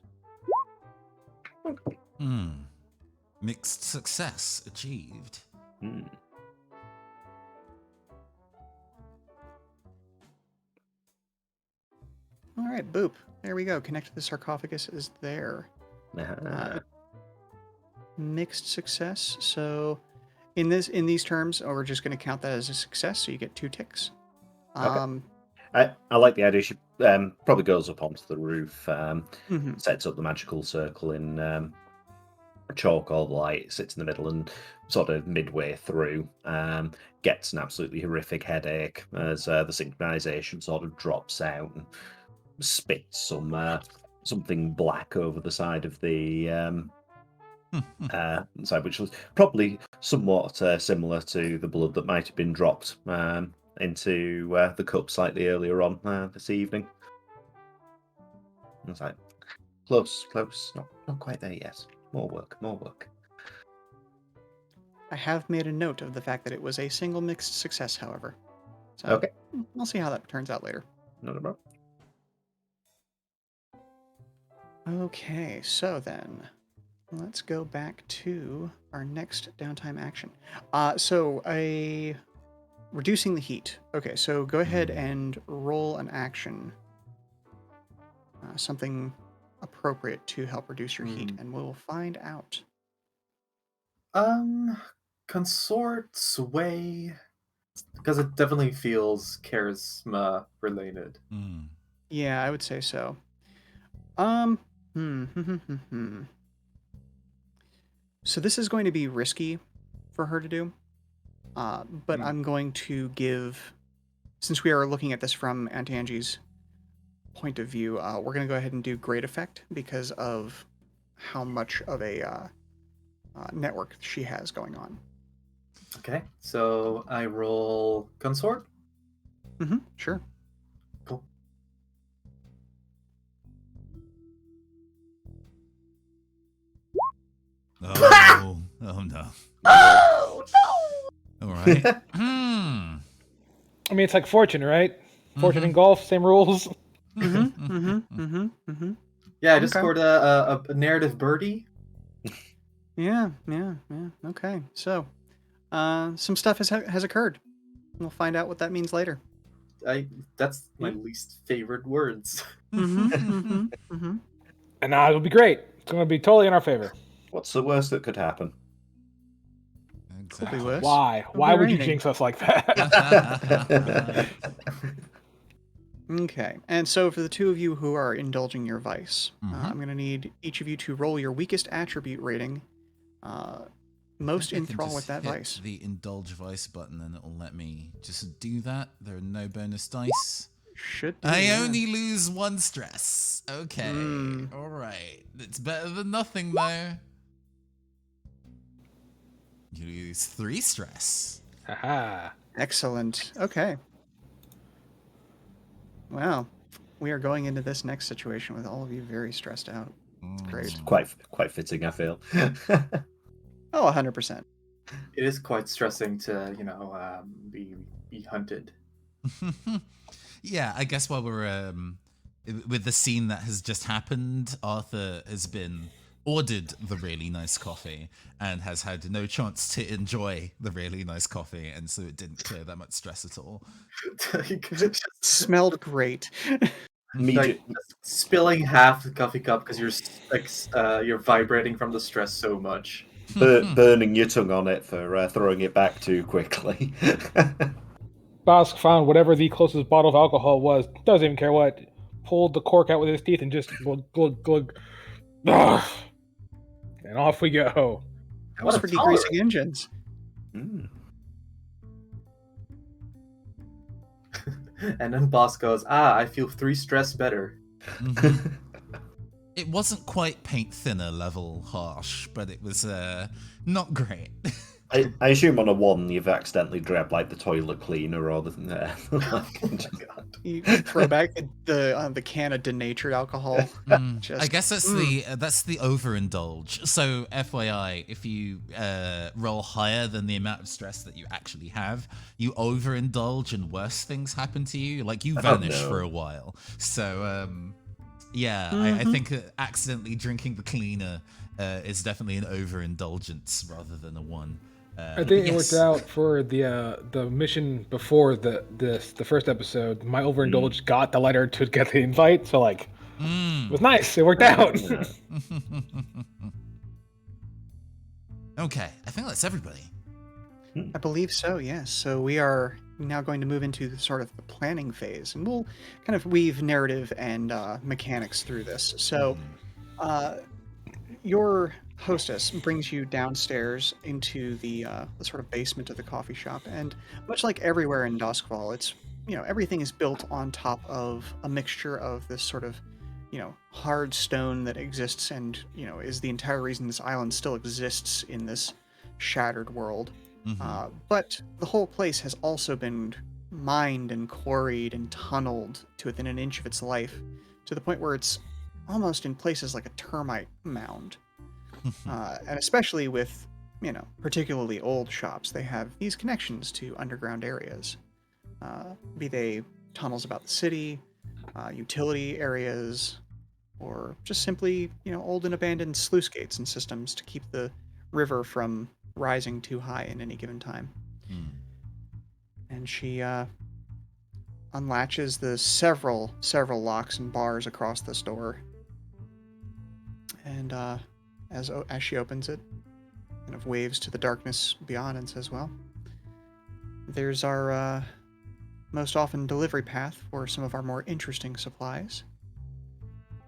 S1: Mixed success achieved.
S5: All right, boop. There we go. Connect to the sarcophagus is there. Mixed success. So, in these terms, we're just going to count that as a success. So you get 2 ticks.
S2: Okay. I like the idea. She probably goes up onto the roof, sets up the magical circle in chalk or light, sits in the middle, and sort of midway through gets an absolutely horrific headache as the synchronization sort of drops out and spits something black over the side of the side, which was probably somewhat similar to the blood that might have been dropped into the cup slightly earlier on this evening. It's like close, not quite there yet. More work, more work.
S5: I have made a note of the fact that it was a single mixed success, however. So
S2: Okay.
S5: we'll see how that turns out later.
S2: Not a problem.
S5: Okay, so then let's go back to our next downtime action. Reducing the heat. Okay, so go ahead and roll an action. Something appropriate to help reduce your heat, and we'll find out.
S4: Consort, sway, because it definitely feels charisma related.
S1: Mm.
S5: Yeah, I would say so. So this is going to be risky for her to do, but I'm going to give, since we are looking at this from Antangie's point of view, we're going to go ahead and do great effect because of how much of a network she has going on.
S4: Okay, so I roll consort.
S5: Sure.
S4: Cool.
S1: Oh, oh no.
S4: Oh no!
S1: All right. Hmm.
S3: I mean, it's like Fortune, right? Fortune in golf, same rules.
S4: Yeah, I just
S5: Okay.
S4: scored a narrative birdie.
S5: Yeah. Okay, so some stuff has occurred. We'll find out what that means later.
S4: That's my least favorite words.
S3: And now it'll be great. It's going to be totally in our favor.
S2: What's the worst that could happen?
S5: Could be
S1: Exactly.
S5: worse.
S3: Why?
S5: Could
S3: Why
S5: be
S3: would you
S5: raining.
S3: jinx us like that?
S5: Okay, and so for the two of you who are indulging your vice, I'm going to need each of you to roll your weakest attribute rating, most
S1: I can
S5: enthrall
S1: just
S5: with that
S1: hit
S5: vice.
S1: the indulge vice button and it'll let me just do that. There are no bonus dice.
S5: Should do,
S1: I
S5: yeah.
S1: only lose 1 stress. Okay. All right. It's better than nothing though. You lose 3 stress.
S3: Haha.
S5: Excellent. Okay. Well, we are going into this next situation with all of you very stressed out. It's great.
S2: Quite fitting, I feel.
S5: Oh, 100%.
S4: It is quite stressing to, be hunted.
S1: Yeah, I guess while we're with the scene that has just happened, Arthur has been ordered the really nice coffee and has had no chance to enjoy the really nice coffee, and so it didn't clear that much stress at all.
S5: Smelled great.
S4: Like, spilling half the coffee cup because you're vibrating from the stress so much.
S2: Burning your tongue on it for throwing it back too quickly.
S3: Bosk found whatever the closest bottle of alcohol was. Doesn't even care what. Pulled the cork out with his teeth and just glug, glug, glug. Ugh. And off we go.
S5: That was for degreasing engines.
S4: And then Boss goes, I feel 3 stress better.
S1: Mhm. It wasn't quite paint thinner level harsh, but it was not great.
S2: I assume on a 1 you've accidentally grabbed like the toilet cleaner or the.
S4: Oh my God.
S5: You throw back the can of denatured alcohol.
S1: I guess that's the overindulge. So FYI, if you roll higher than the amount of stress that you actually have, you overindulge and worse things happen to you. Like you vanish for a while. So I think accidentally drinking the cleaner is definitely an overindulgence rather than a 1.
S3: I think it worked out for the mission before the first episode. My overindulge got the letter to get the invite, so it was nice. It worked out.
S1: Okay, I think that's everybody.
S5: I believe so, yes. So we are now going to move into sort of the planning phase, and we'll kind of weave narrative and mechanics through this. So your hostess brings you downstairs into the sort of basement of the coffee shop, and much like everywhere in Duskfall, it's everything is built on top of a mixture of this sort of hard stone that exists and is the entire reason this island still exists in this shattered world. But the whole place has also been mined and quarried and tunneled to within an inch of its life, to the point where it's almost in places like a termite mound. And especially with, particularly old shops, they have these connections to underground areas, be they tunnels about the city, utility areas, or just simply, old and abandoned sluice gates and systems to keep the river from rising too high in any given time. And she unlatches the several locks and bars across this door. And as she opens it, kind of waves to the darkness beyond and says, well, there's our most often delivery path for some of our more interesting supplies.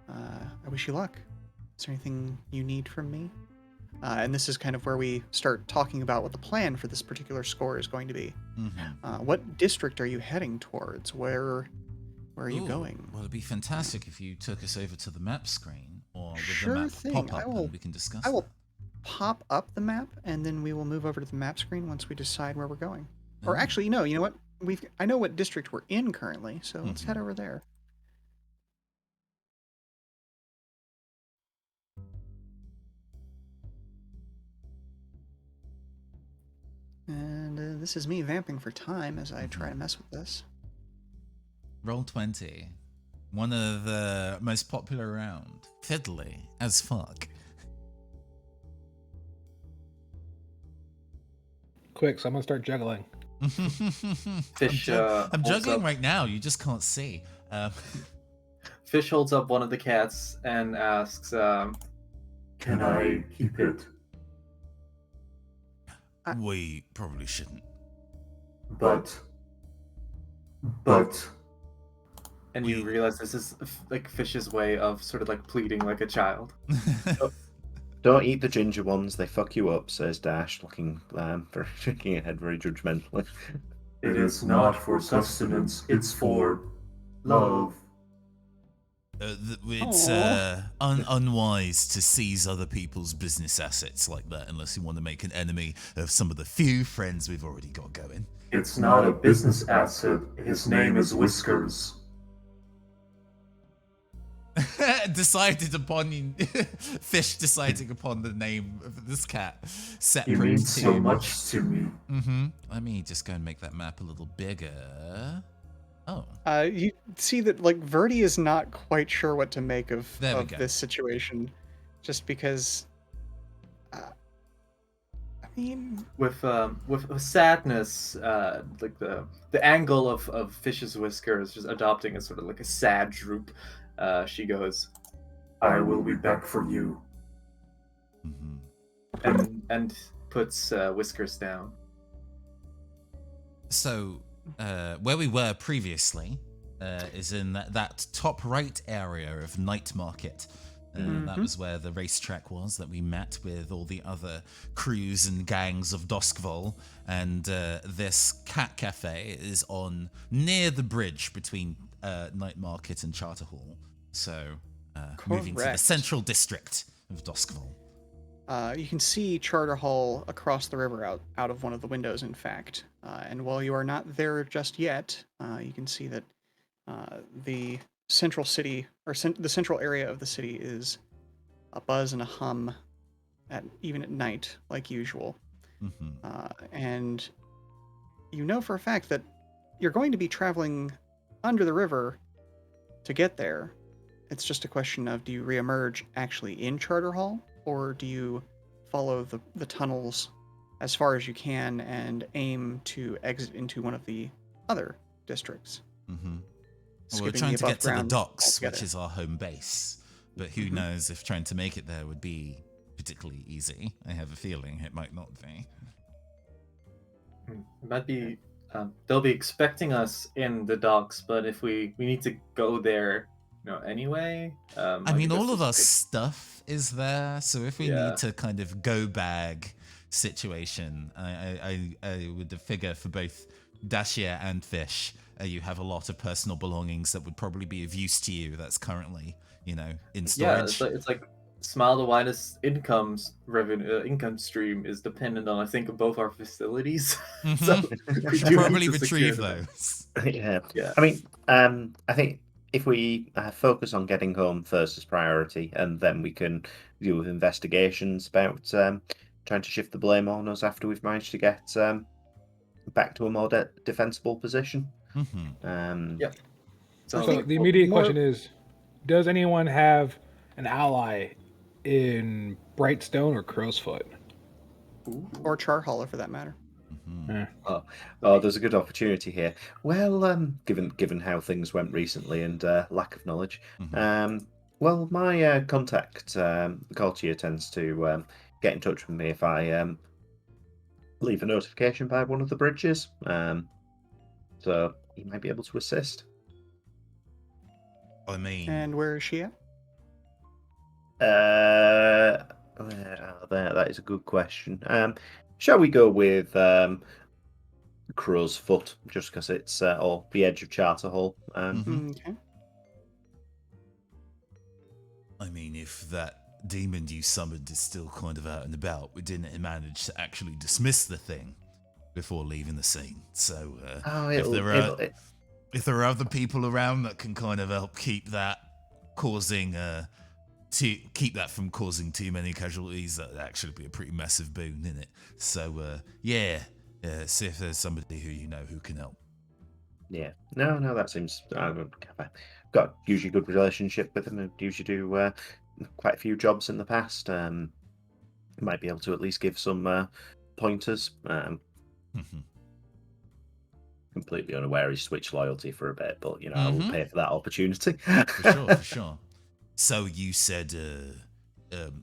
S5: I wish you luck. Is there anything you need from me? And this is kind of where we start talking about what the plan for this particular score is going to be. What district are you heading towards? Where are you going?
S1: Well, it'd be fantastic if you took us over to the map screen, or with
S5: Sure
S1: the map
S5: thing.
S1: pop up, and we can discuss
S5: I will
S1: that.
S5: pop up the map, and then we will move over to the map screen once we decide where we're going. Or
S1: Oh.
S5: actually, no, you know what? I know what district we're in currently, so let's head over there. And this is me vamping for time as I try to mess with this.
S1: Roll 20. One of the most popular around. Fiddly as fuck.
S3: Quick, so I'm gonna start juggling.
S4: Fish,
S1: I'm
S4: holds
S1: juggling
S4: up-
S1: right now, you just can't see.
S4: Fish holds up one of the cats and asks,
S6: Can I keep it?
S1: We probably shouldn't.
S6: But
S4: and you realize this is like Fish's way of sort of like pleading like a child.
S2: Don't eat the ginger ones, they fuck you up, says Dash, looking shaking ahead very judgmentally.
S6: it is not for sustenance, it's for love.
S1: It's unwise to seize other people's business assets like that unless you want to make an enemy of some of the few friends we've already got going.
S6: It's not a business asset, his name is Whiskers.
S1: Fish deciding upon the name of this cat
S6: He
S1: separate
S6: means so
S1: to.
S6: much to me.
S1: Let me just go and make that map a little bigger. Oh,
S5: You see that Verdi is not quite sure what to make of
S1: There we go.
S5: this situation, just because. I mean,
S4: With sadness, like the angle of Fish's whiskers just adopting a sort of like a sad droop. She goes,
S6: I will be back for you.
S4: and puts Whiskers down.
S1: so where we were previously is in that top right area of Night Market. That was where the racetrack was that we met with all the other crews and gangs of Doskvol, and this cat cafe is on near the bridge between Night Market and Charter Hall. So moving to the
S5: Correct.
S1: central district of Doskvol.
S5: you can see Charter Hall across the river out of one of the windows, in fact. And while you are not there just yet, you can see that the central city, or the central area of the city, is a buzz and a hum, even at night, like usual. And you know for a fact that you're going to be traveling under the river to get there. It's just a question of, do you reemerge actually in Charter Hall, or do you follow the tunnels as far as you can and aim to exit into one of the other districts?
S1: Well, we're
S5: Skipping
S1: trying to
S5: above
S1: get to the
S5: ground
S1: docks,
S5: altogether.
S1: which is our home base. But who knows if trying to make it there would be particularly easy. I have a feeling it might not be.
S4: It might be. They'll be expecting us in the docks, but if we need to go there, anyway.
S1: I mean, all of our stuff is there, so if we
S4: Yeah.
S1: need to kind of go bag situation, I would figure for both Dashia and Fish, you have a lot of personal belongings that would probably be of use to you that's currently, in
S4: Yeah,
S1: storage.
S4: it's like Smile the Widest income stream is dependent on, I think, both our facilities. So we do need
S1: Probably
S4: to secure
S1: retrieve
S4: them.
S1: those.
S2: Yeah.
S4: Yeah.
S2: I mean, I think if we focus on getting home first as priority, and then we can deal with investigations about trying to shift the blame on us after we've managed to get back to a more defensible position.
S1: Mm-hmm.
S4: Yep.
S3: So
S4: Sounds
S3: the
S4: like-
S3: immediate
S5: more-
S3: question is, does anyone have an ally in Brightstone or Crowsfoot?
S5: Or Charholler, for that matter.
S1: Mm-hmm.
S2: Oh, there's a good opportunity here. Well, given how things went recently and lack of knowledge,
S1: Mhm.
S2: well, my contact, Gaultier, tends to get in touch with me if I leave a notification by one of the bridges. So he might be able to assist.
S1: I mean,
S5: And where is she at?
S2: That is a good question. Shall we go with Crow's Foot, just because it's or the edge of Charter Hall?
S1: Mhm.
S5: Okay.
S1: I mean, if that demon you summoned is still kind of out and about, we didn't manage to actually dismiss the thing before leaving the scene. So,
S2: Oh,
S1: if there are other people around that can kind of help keep that from causing too many casualties, that'd actually be a pretty massive boon, isn't it? So, see if there's somebody who you know who can help.
S2: Yeah, no, that seems. I've got usually good relationship with them. I usually do quite a few jobs in the past. Might be able to at least give some pointers.
S1: Mhm.
S2: Completely unaware he switched loyalty for a bit, but I will
S1: Mhm.
S2: pay for that opportunity.
S1: For sure. So you said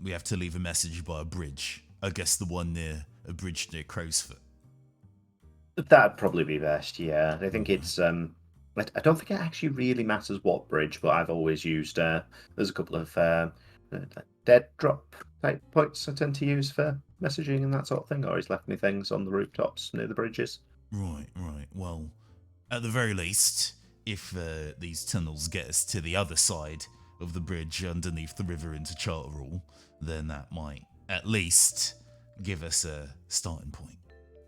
S1: we have to leave a message by a bridge. I guess the one near a bridge near Crowsfoot.
S2: That'd probably be best. Yeah, I think it's. I don't think it actually really matters what bridge, but I've always used. There's a couple of dead drop type points I tend to use for messaging and that sort of thing. I always left me things on the rooftops near the bridges.
S1: Right. Well, at the very least, if these tunnels get us to the other side of the bridge underneath the river into Charter Hall, then that might at least give us a starting point.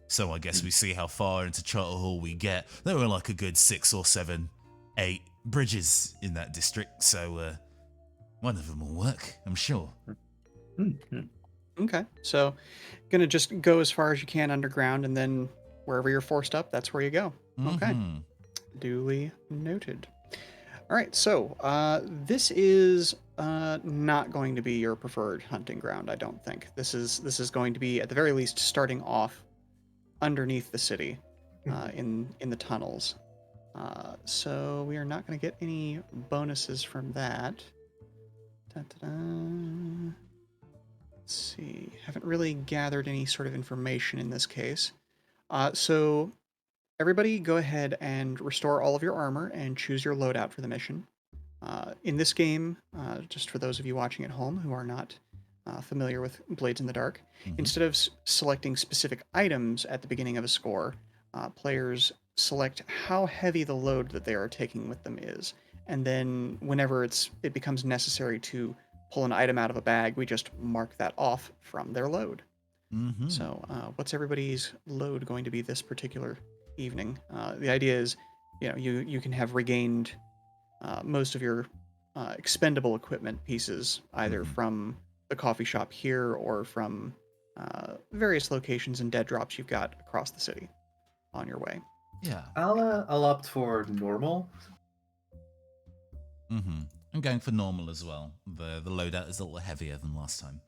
S1: So I guess we see how far into Charter Hall we get. There were like a good 6 or 7, 8 bridges in that district, so one of them will work, I'm sure.
S2: Mhm.
S5: Okay. So, gonna just go as far as you can underground, and then wherever you're forced up, that's where you go. Okay.
S1: Mhm.
S5: Duly noted. All right. So, this is not going to be your preferred hunting ground. I don't think. This is going to be at the very least starting off underneath the city, in the tunnels. So we are not going to get any bonuses from that. Da-da-da. Let's see. Haven't really gathered any sort of information in this case. So everybody go ahead and restore all of your armor and choose your loadout for the mission. In this game, just for those of you watching at home who are not familiar with Blades in the Dark, instead of selecting specific items at the beginning of a score, players select how heavy the load that they are taking with them is. And then whenever it becomes necessary to pull an item out of a bag, we just mark that off from their load.
S1: Mhm.
S5: So what's everybody's load going to be this particular evening? The idea is, you can have regained most of your expendable equipment pieces, either from the coffee shop here or from various locations and dead drops you've got across the city on your way.
S1: Yeah.
S4: I'll opt for normal.
S1: I'm going for normal as well. The loadout is a little heavier than last time.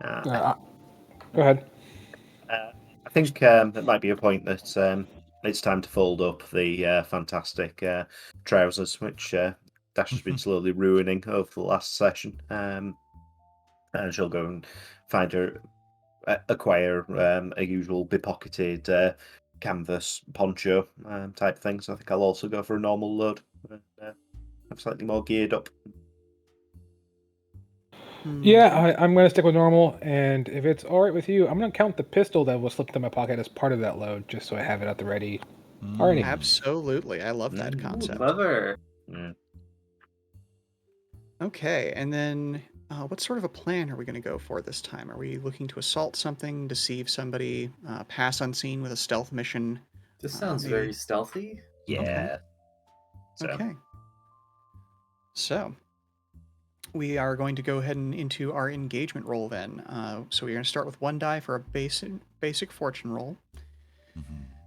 S2: Uh,
S3: Go ahead.
S2: I think it might be a point that it's time to fold up the fantastic trousers, which Dash has been slowly ruining over the last session. And she'll go and find her, acquire a usual be-pocketed canvas poncho type thing. So I think I'll also go for a normal load. I'm slightly more geared up.
S3: Yeah, I'm going to stick with normal, and if it's all right with you, I'm going to count the pistol that was slipped in my pocket as part of that load, just so I have it at the ready. Alrighty.
S5: Absolutely. I love that concept.
S4: Clever.
S2: Yeah.
S5: Okay, and then what sort of a plan are we going to go for this time? Are we looking to assault something, deceive somebody, pass unseen with a stealth mission?
S4: This sounds
S5: maybe-
S4: very stealthy.
S2: Yeah. So,
S5: Okay. So, we are going to go ahead and into our engagement roll then. So we're going to start with 1 die for a basic fortune roll.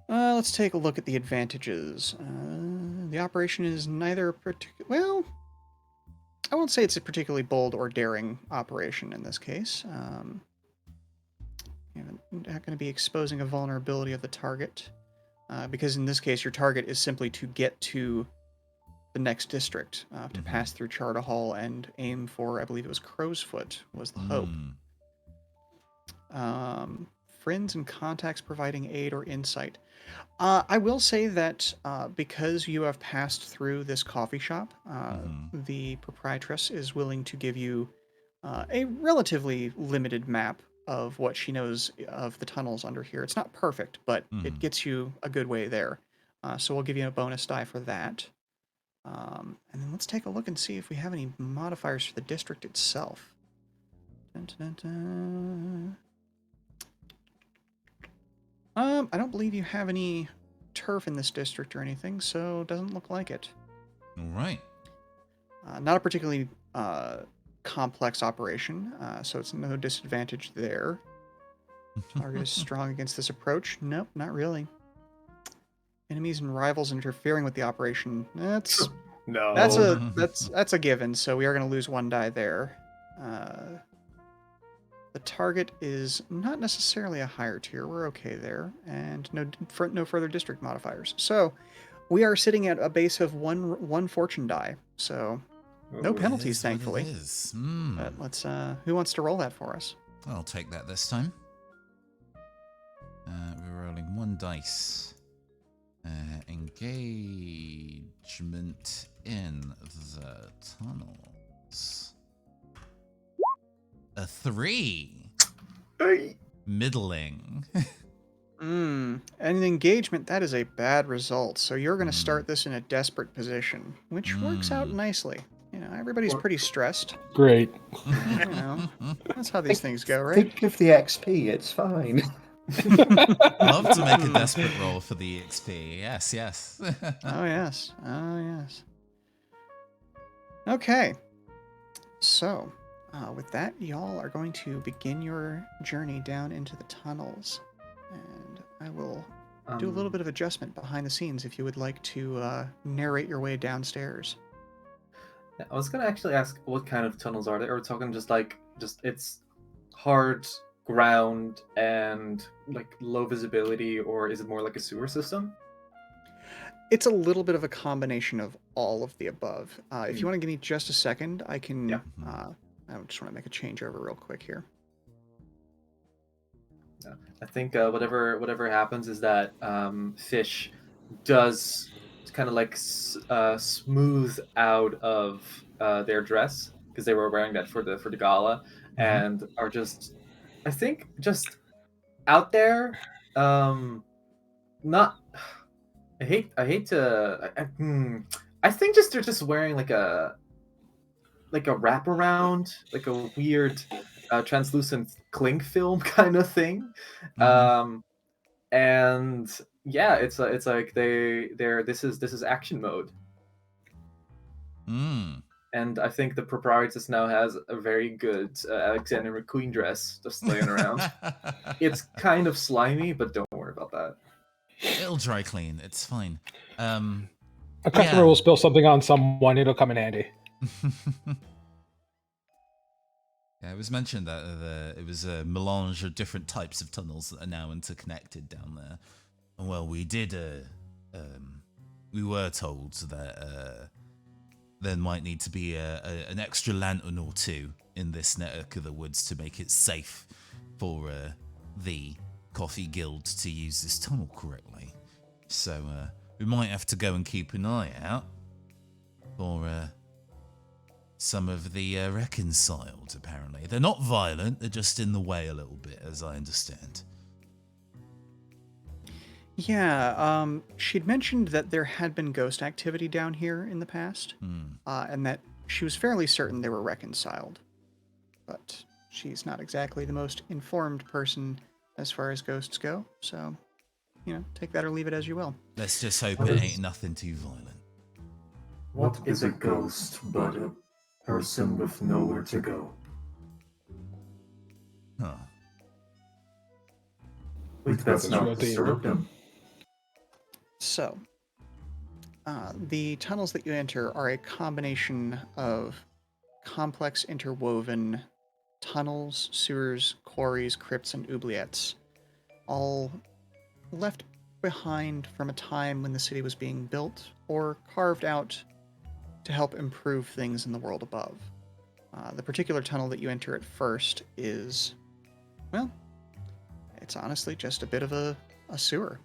S5: Let's take a look at the advantages. The operation is neither well, I won't say it's a particularly bold or daring operation in this case. You're not going to be exposing a vulnerability of the target, because in this case your target is simply to get to the next district, to pass through Charter Hall and aim for, I believe it was Crow's Foot was the hope. Friends and contacts providing aid or insight. I will say that because you have passed through this coffee shop, the proprietress is willing to give you a relatively limited map of what she knows of the tunnels under here. It's not perfect, but it gets you a good way there. So we'll give you a bonus die for that. And then let's take a look and see if we have any modifiers for the district itself. Dun, dun, dun, dun. I don't believe you have any turf in this district or anything, so it doesn't look like it.
S1: All right.
S5: Not a particularly complex operation, so it's no disadvantage there. Target is strong against this approach. Nope, not really. Enemies and rivals interfering with the operation. That's a given. So we are going to lose 1 die there. The target is not necessarily a higher tier. We're okay there, and no further district modifiers. So we are sitting at a base of one fortune die. So no penalties, thankfully.
S1: It is.
S5: But let's. Who wants to roll that for us?
S1: I'll take that this time. We're rolling 1 dice. Engagement in the tunnels. A 3. Middling.
S5: An engagement, that is a bad result. So you're going to start this in a desperate position, which works out nicely. You know, everybody's pretty stressed.
S3: Great.
S5: You know, that's how these things go, right?
S2: think of the XP, it's fine.
S1: Love to make a desperate roll for the XP. Yes, yes.
S5: Oh, yes. Oh, yes. Okay. So, with that, y'all are going to begin your journey down into the tunnels. And I will do a little bit of adjustment behind the scenes if you would like to narrate your way downstairs.
S4: I was gonna actually ask what kind of tunnels are they? Are we talking just it's hard ground and like low visibility, or is it more like a sewer system?
S5: It's a little bit of a combination of all of the above. If you want to give me just a second, I can.
S4: Yeah.
S5: I just want to make a changeover real quick here.
S4: Yeah. I think whatever happens is that Fish does kind of like smooth out of their dress, because they were wearing that for the gala, and are just, I think, just out there. Not. I hate to. I think they're just wearing like a wraparound, like a weird translucent cling film kind of thing. And yeah, it's like this is action mode. And I think the proprietress now has a very good Alexander McQueen dress just laying around. It's kind of slimy, but don't worry about that.
S1: It'll dry clean. It's fine.
S3: A customer will spill something on someone. It'll come in handy.
S1: Yeah, it was mentioned that it was a melange of different types of tunnels that are now interconnected down there. Well, we were told that there might need to be an extra lantern or 2 in this neck of the woods to make it safe for the Coffee Guild to use this tunnel correctly. So we might have to go and keep an eye out for some of the reconciled, apparently. They're not violent, they're just in the way a little bit, as I understand.
S5: Yeah, she'd mentioned that there had been ghost activity down here in the past, and that she was fairly certain they were reconciled. But she's not exactly the most informed person as far as ghosts go, so, take that or leave it as you will.
S1: Let's just hope it ain't nothing too violent.
S6: What is a ghost but a person with nowhere to go?
S1: Huh.
S6: Wait, that's
S3: That's
S6: not
S3: real
S6: the
S3: deep.
S6: Seraphim.
S5: So, the tunnels that you enter are a combination of complex interwoven tunnels, sewers, quarries, crypts, and oubliettes, all left behind from a time when the city was being built or carved out to help improve things in the world above. The particular tunnel that you enter at first is, well, it's honestly just a bit of a sewer.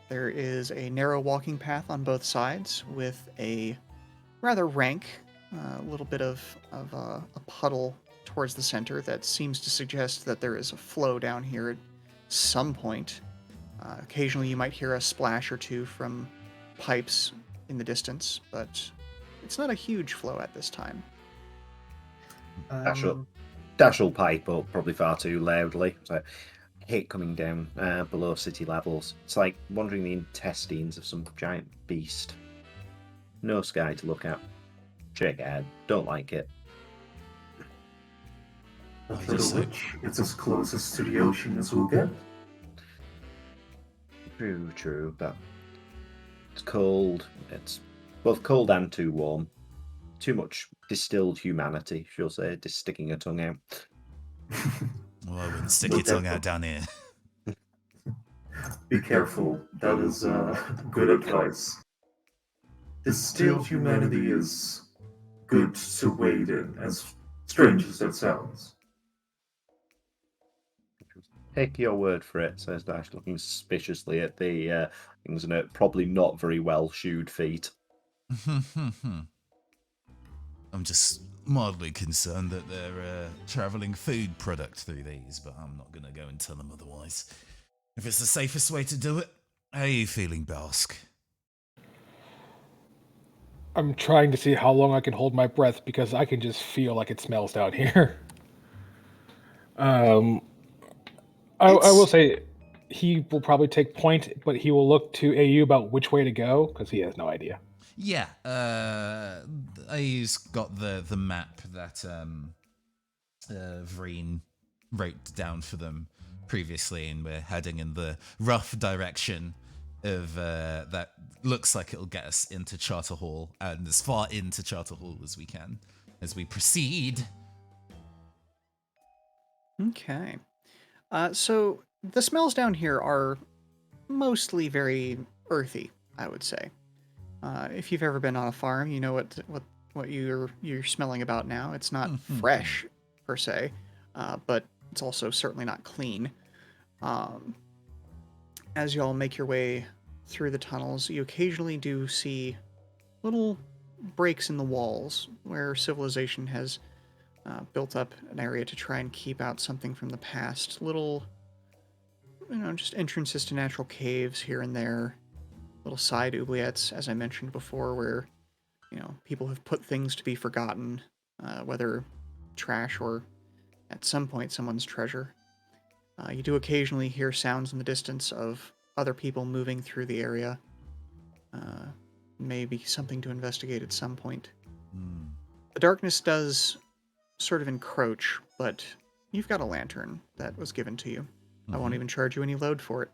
S5: There is a narrow walking path on both sides with a rather rank, little bit of a puddle towards the center that seems to suggest that there is a flow down here at some point. Occasionally you might hear a splash or two from pipes in the distance, but it's not a huge flow at this time.
S2: Dash will pipe up probably far too loudly. So I hate coming down below city levels. It's like wandering the intestines of some giant beast. No sky to look at. Shake head. Don't like it.
S6: But
S1: I
S6: for
S1: just
S6: the witch, it's as closest to the ocean as we'll get.
S2: True, but it's cold. It's both cold and too warm. Too much distilled humanity, she'll say, just sticking her tongue out.
S1: Well, I wouldn't stick
S6: Be
S1: your tongue
S6: careful.
S1: out down here.
S6: Be careful. That is good advice. Distilled humanity is good to wade in, as strange as that sounds.
S2: Take your word for it, says Dash, looking suspiciously at the things in it. Probably not very well shoed feet.
S1: I'm just mildly concerned that they're traveling food product through these, but I'm not going to go and tell them otherwise. If it's the safest way to do it, how are you feeling, Bask?
S3: I'm trying to see how long I can hold my breath because I can just feel like it smells down here. I will say he will probably take point, but he will look to AU about which way to go because he has no idea.
S1: Yeah, I've got the map that Vreen wrote down for them previously, and we're heading in the rough direction of that looks like it'll get us into Charter Hall, and as far into Charter Hall as we can as we proceed.
S5: Okay. So the smells down here are mostly very earthy, I would say. If you've ever been on a farm, you know what you're smelling about now. It's not fresh per se, but it's also certainly not clean. As y'all make your way through the tunnels, you occasionally do see little breaks in the walls where civilization has built up an area to try and keep out something from the past. Little, just entrances to natural caves here and there. Little side oubliettes, as I mentioned before, where, people have put things to be forgotten, whether trash or at some point someone's treasure. You do occasionally hear sounds in the distance of other people moving through the area. Maybe something to investigate at some point. The darkness does sort of encroach, but you've got a lantern that was given to you. I won't even charge you any load for it.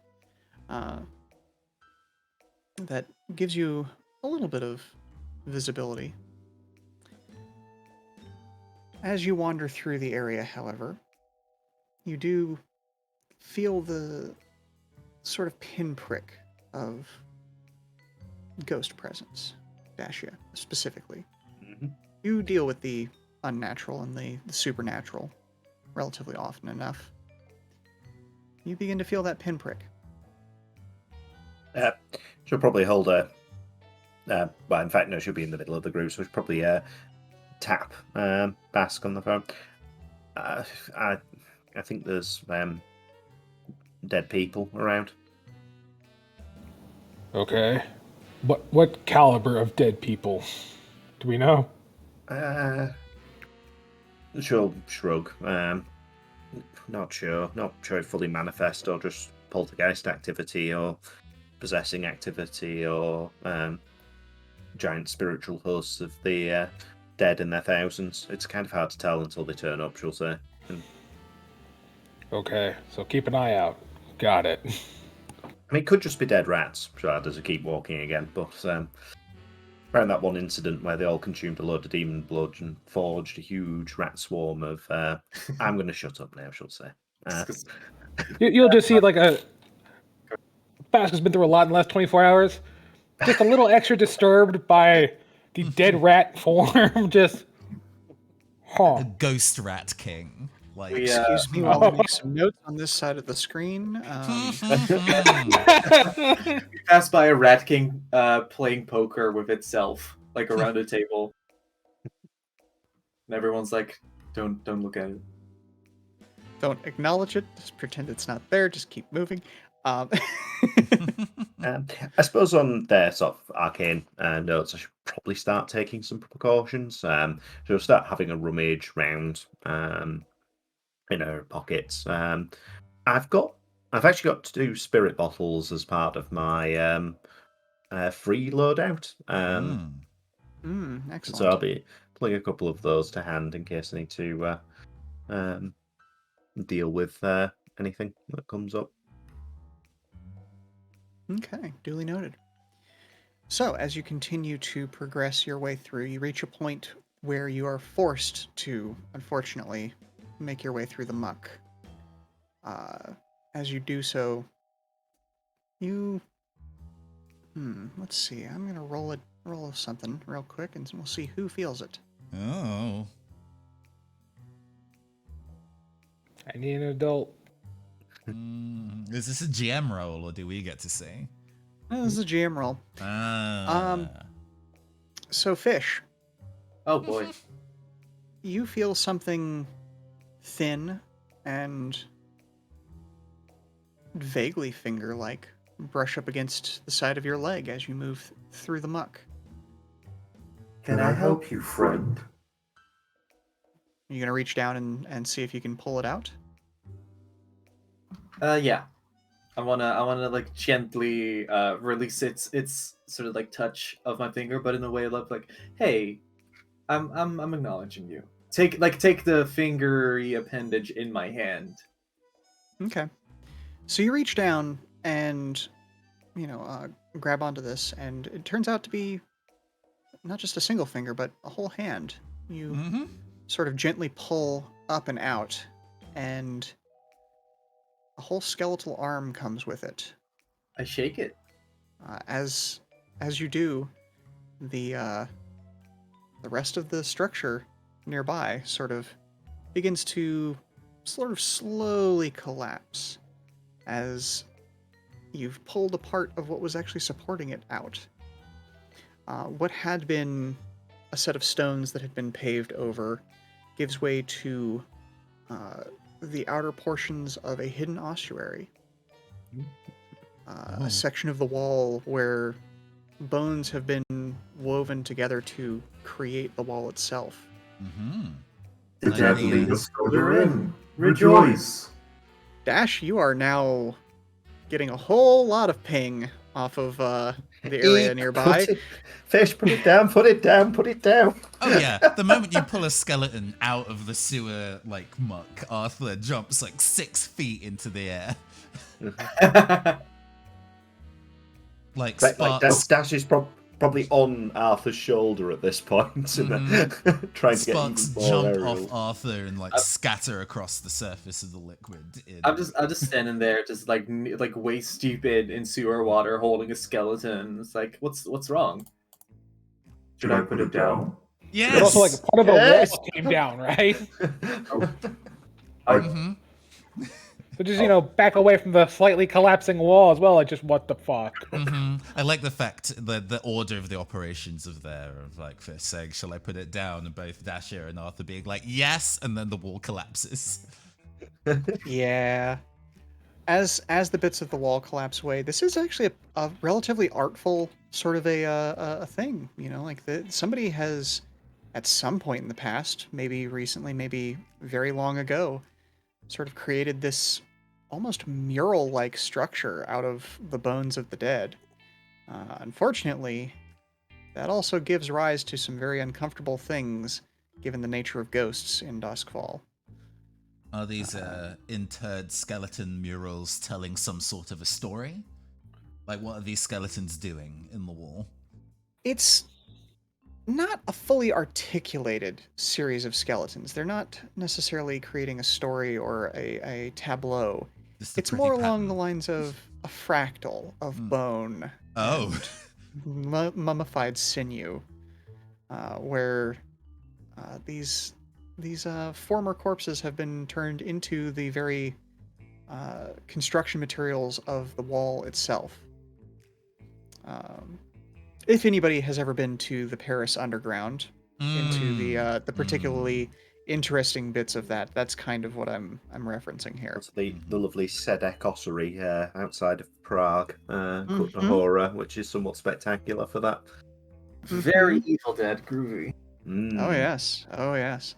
S5: That gives you a little bit of visibility. As you wander through the area, however, you do feel the sort of pinprick of ghost presence, Dashia, specifically. You deal with the unnatural and the supernatural relatively often enough. You begin to feel that pinprick.
S2: She'll probably hold a. Well, in fact, no, she'll be in the middle of the group, so she'll probably tap Bask on the phone. I think there's dead people around.
S3: Okay. What caliber of dead people? Do we know?
S2: She'll shrug. Not sure. Not sure if fully manifest or just poltergeist activity or possessing activity or giant spiritual hosts of the dead in their thousands. It's kind of hard to tell until they turn up, shall say.
S3: Okay, so keep an eye out. Got it.
S2: I mean, it could just be dead rats, so as I keep walking again, but around that one incident where they all consumed a load of demon blood and forged a huge rat swarm of... I'm going to shut up now, shall say.
S3: You'll just see like a Basker's been through a lot in the last 24 hours. Just a little extra disturbed by the dead rat form. Just,
S1: A ghost rat king. Like,
S4: We,
S5: Excuse me while I make some notes on this side of the screen.
S4: we passed by a rat king playing poker with itself, like around a table. And everyone's like, don't look at it.
S5: Don't acknowledge it. Just pretend it's not there. Just keep moving.
S2: I suppose on their sort of arcane notes, I should probably start taking some precautions. So start having a rummage round in her pockets. I've actually got 2 spirit bottles as part of my free loadout.
S5: Excellent.
S2: So I'll be pulling a couple of those to hand in case I need to deal with anything that comes up.
S5: Okay, duly noted. So, as you continue to progress your way through, you reach a point where you are forced to, unfortunately, make your way through the muck. As you do so, you... let's see. I'm going to roll something real quick, and we'll see who feels it.
S1: oh.
S3: I need an adult.
S1: Is this a GM roll, or do we get to see?
S5: This is a GM roll. So, Fish,
S4: Oh boy.
S5: you feel something thin and vaguely finger-like brush up against the side of your leg as you move through the muck.
S6: Can I help you, friend?
S5: Are you going to reach down and see if you can pull it out?
S4: Yeah. I wanna like gently release its sort of like touch of my finger, but in a way of like, hey, I'm acknowledging you. Take the fingery appendage in my hand.
S5: Okay. So you reach down and, grab onto this, and it turns out to be not just a single finger, but a whole hand. You sort of gently pull up and out, and a whole skeletal arm comes with it.
S4: I shake it.
S5: As you do, the rest of the structure nearby sort of begins to sort of slowly collapse as you've pulled a part of what was actually supporting it out. What had been a set of stones that had been paved over gives way to the outer portions of a hidden ossuary. A section of the wall where bones have been woven together to create the wall itself.
S6: The deadly was further in. Rejoice!
S5: Dash, you are now getting a whole lot of ping off of the area nearby.
S2: Fish, put it down, put it down, put it down.
S1: Oh yeah, the moment you pull a skeleton out of the sewer like muck, Arthur jumps like 6 feet into the air. Like Sparks,
S2: Dash is probably on Arthur's shoulder at this point, trying to get
S1: Sparks
S2: even more
S1: jump
S2: aerial.
S1: off Arthur and like scatter across the surface of the liquid.
S4: I'm just standing there, just like way stupid in sewer water, holding a skeleton. It's like, what's wrong?
S6: Should I put it down?
S1: Yes.
S3: But also, like, part of the
S2: Yes!
S3: wall came down, right?
S6: I
S3: So just, back away from the slightly collapsing wall as well. Like, just what the fuck?
S1: I like the fact the order of the operations of like Fish saying, "Shall I put it down?" and both Dasher and Arthur being like, "Yes," and then the wall collapses.
S5: Yeah. As the bits of the wall collapse away, this is actually a relatively artful sort of a thing. Somebody has, at some point in the past, maybe recently, maybe very long ago, sort of created this almost mural-like structure out of the bones of the dead. Unfortunately, that also gives rise to some very uncomfortable things, given the nature of ghosts in Duskfall.
S1: Are these interred skeleton murals telling some sort of a story? Like, what are these skeletons doing in the wall?
S5: It's not a fully articulated series of skeletons. They're not necessarily creating a story or a tableau.
S1: Just a
S5: It's
S1: pretty
S5: more along
S1: pattern.
S5: the lines of a fractal of bone
S1: Oh.
S5: and mummified sinew, where these former corpses have been turned into the very construction materials of the wall itself. If anybody has ever been to the Paris Underground, into the particularly interesting bits of that, that's kind of what I'm referencing here.
S2: That's the lovely Sedek ossuary outside of Prague,
S5: Mhm.
S2: Kutnahora, which is somewhat spectacular for that.
S4: Very Evil Dead groovy.
S2: Mm.
S5: Oh yes, oh yes.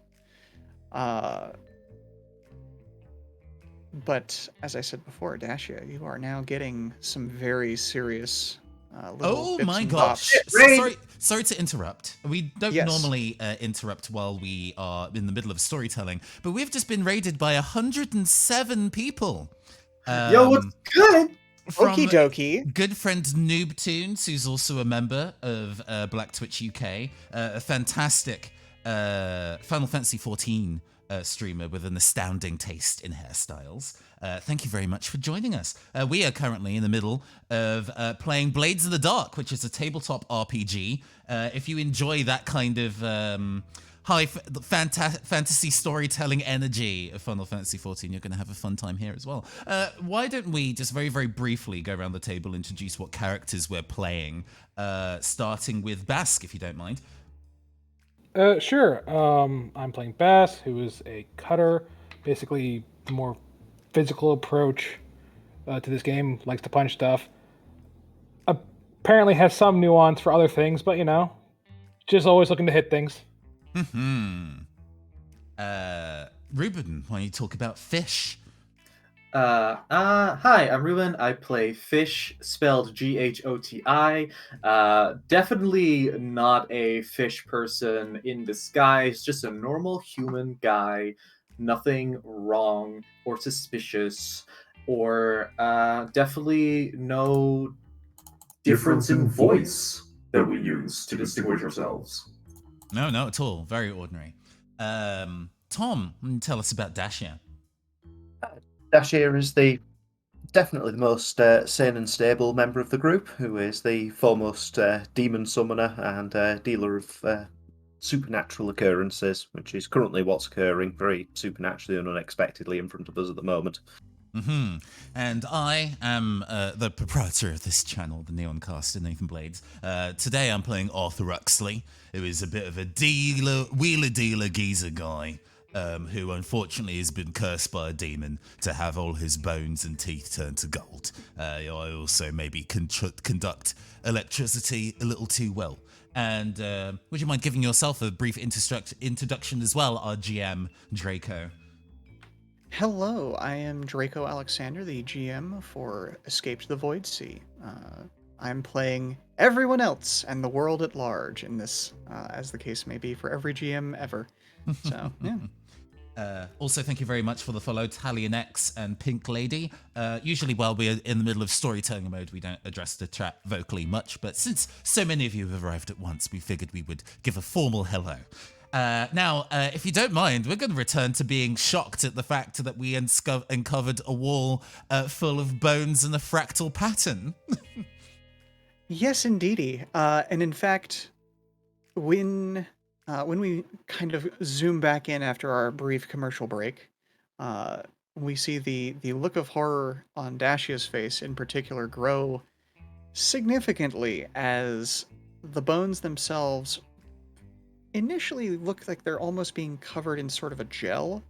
S5: But as I said before, Dashia, you are now getting some very serious little
S1: Oh
S5: bits
S1: my
S5: and
S1: gosh!
S5: bops.
S1: Sorry to interrupt. We don't
S5: Yes.
S1: normally interrupt while we are in the middle of storytelling, but we've just been raided by 107 people.
S4: Yo, what's good?
S1: From
S5: Okie dokie.
S1: good friend Noobtoons, who's also a member of Black Twitch UK, a fantastic Final Fantasy XIV streamer with an astounding taste in hairstyles. Thank you very much for joining us. We are currently in the middle of playing Blades in the Dark, which is a tabletop RPG. If you enjoy that kind of high fantasy storytelling energy of Final Fantasy XIV, you're going to have a fun time here as well. Why don't we just very, very briefly go around the table, introduce what characters we're playing, starting with Bask, if you don't mind.
S3: Sure. I'm playing Bass, who is a cutter, basically the more physical approach to this game, likes to punch stuff. Apparently has some nuance for other things, but just always looking to hit things.
S1: Ruben, why don't you talk about Fish?
S4: Hi, I'm Ruben. I play Fish, spelled Ghoti. Definitely not a fish person in disguise, just a normal human guy. Nothing wrong or suspicious, or definitely no
S6: Difference in voice that we use to distinguish ourselves.
S1: No, not at all. Very ordinary. Tom, tell us about Dashia.
S2: Dashir is definitely the most sane and stable member of the group, who is the foremost demon summoner and dealer of supernatural occurrences, which is currently what's occurring very supernaturally and unexpectedly in front of us at the moment.
S1: And I am the proprietor of this channel, the Neoncaster, Nathan Blades. Today I'm playing Arthur Uxley, who is a bit of a wheeler dealer geezer guy, who unfortunately has been cursed by a demon to have all his bones and teeth turned to gold. I also maybe conduct electricity a little too well. And would you mind giving yourself a brief introduction as well, our GM, Draco?
S5: Hello, I am Draco Alexander, the GM for Escape to the Void Sea. I'm playing everyone else and the world at large in this, as the case may be for every GM ever. So, yeah.
S1: Also, thank you very much for the follow, Talionx and Pink Lady. Usually while we're in the middle of storytelling mode, we don't address the chat vocally much, but since so many of you have arrived at once, we figured we would give a formal hello. Now, if you don't mind, we're going to return to being shocked at the fact that we uncovered a wall full of bones and a fractal pattern.
S5: Yes, indeedy. And in fact, when we kind of zoom back in after our brief commercial break, we see the look of horror on Dashia's face in particular grow significantly as the bones themselves initially look like they're almost being covered in sort of a gel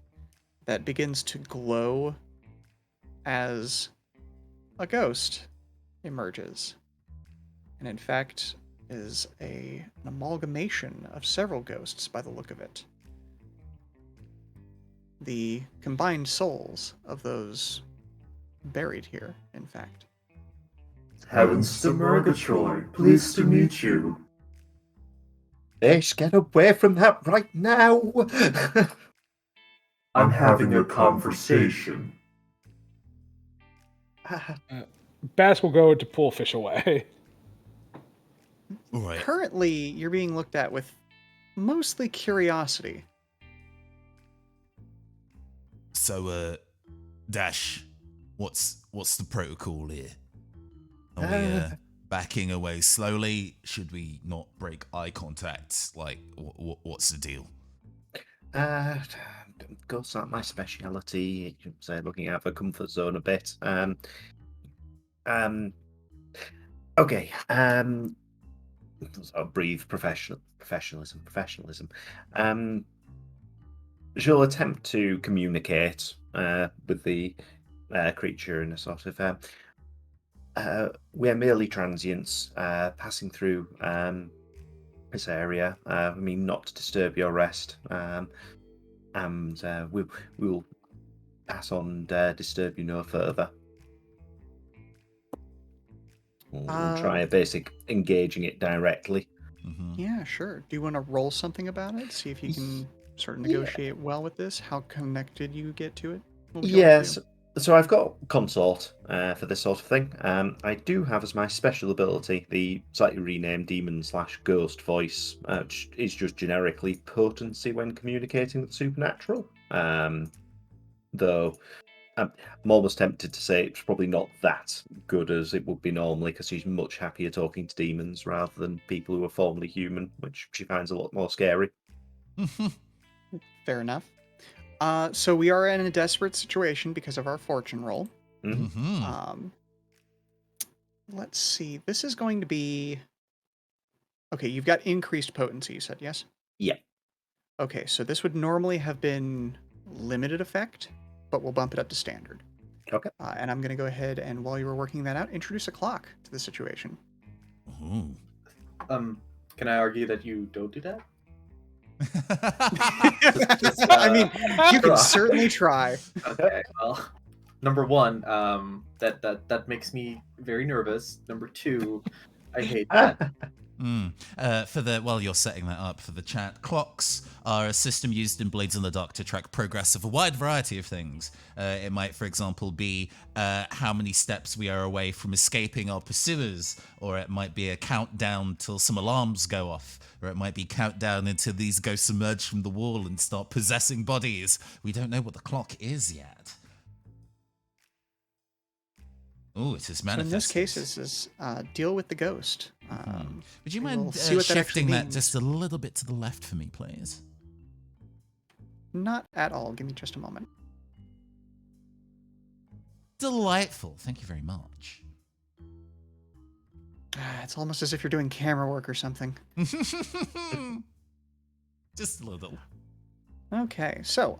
S5: that begins to glow as a ghost emerges. And in fact, is an amalgamation of several ghosts by the look of it. The combined souls of those buried here, in fact.
S6: Heavens to Murgatroyd, pleased to meet you.
S2: Ish, get away from that right now!
S6: I'm having a conversation.
S3: Bass will go to pull fish away.
S1: All right.
S5: Currently, you're being looked at with mostly curiosity.
S1: So, Dash, what's the protocol here? Are we backing away slowly? Should we not break eye contact? Like, what's the deal?
S2: Of course, not my speciality. You say looking out of a comfort zone a bit. Okay. I'll breathe professionalism. She'll attempt to communicate with the creature in a sort of. We're merely transients passing through this area. I mean, not to disturb your rest. And we'll pass on and disturb you no further. We'll try a basic engaging it directly.
S1: Mm-hmm.
S5: Yeah, sure. Do you want to roll something about it? See if you can sort of negotiate well with this? How connected you get to it? What would you like to
S2: Yes.
S5: do?
S2: So I've got consort for this sort of thing. I do have as my special ability the slightly renamed demon/ghost voice, which is just generically potency when communicating with supernatural. Though I'm almost tempted to say it's probably not that good as it would be normally, because she's much happier talking to demons rather than people who are formerly human, which she finds a lot more scary.
S5: Fair enough. So we are in a desperate situation because of our fortune roll.
S1: Mm-hmm.
S5: Let's see. This is going to be... Okay, you've got increased potency, you said, yes?
S2: Yeah.
S5: Okay, so this would normally have been limited effect, but we'll bump it up to standard.
S2: Okay.
S5: And I'm going to go ahead and, while you were working that out, introduce a clock to the situation.
S1: Ooh.
S4: Can I argue that you don't do that?
S5: I mean, you can certainly try.
S4: Okay, well, number one, that makes me very nervous. Number two, I hate that.
S1: While you're setting that up for the chat, clocks are a system used in Blades in the Dark to track progress of a wide variety of things. It might, for example, be how many steps we are away from escaping our pursuers, or it might be a countdown till some alarms go off, or it might be countdown until these ghosts emerge from the wall and start possessing bodies. We don't know what the clock is yet. Oh, it is
S5: So
S1: manifested.
S5: in this case, this is deal with the ghost.
S1: Would you
S5: we will
S1: mind
S5: see what that actually
S1: shifting that
S5: means.
S1: just a little bit to the left for me, please?
S5: Not at all. Give me just a moment.
S1: Delightful. Thank you very much.
S5: It's almost as if you're doing camera work or something.
S1: Just a little.
S5: Okay, so,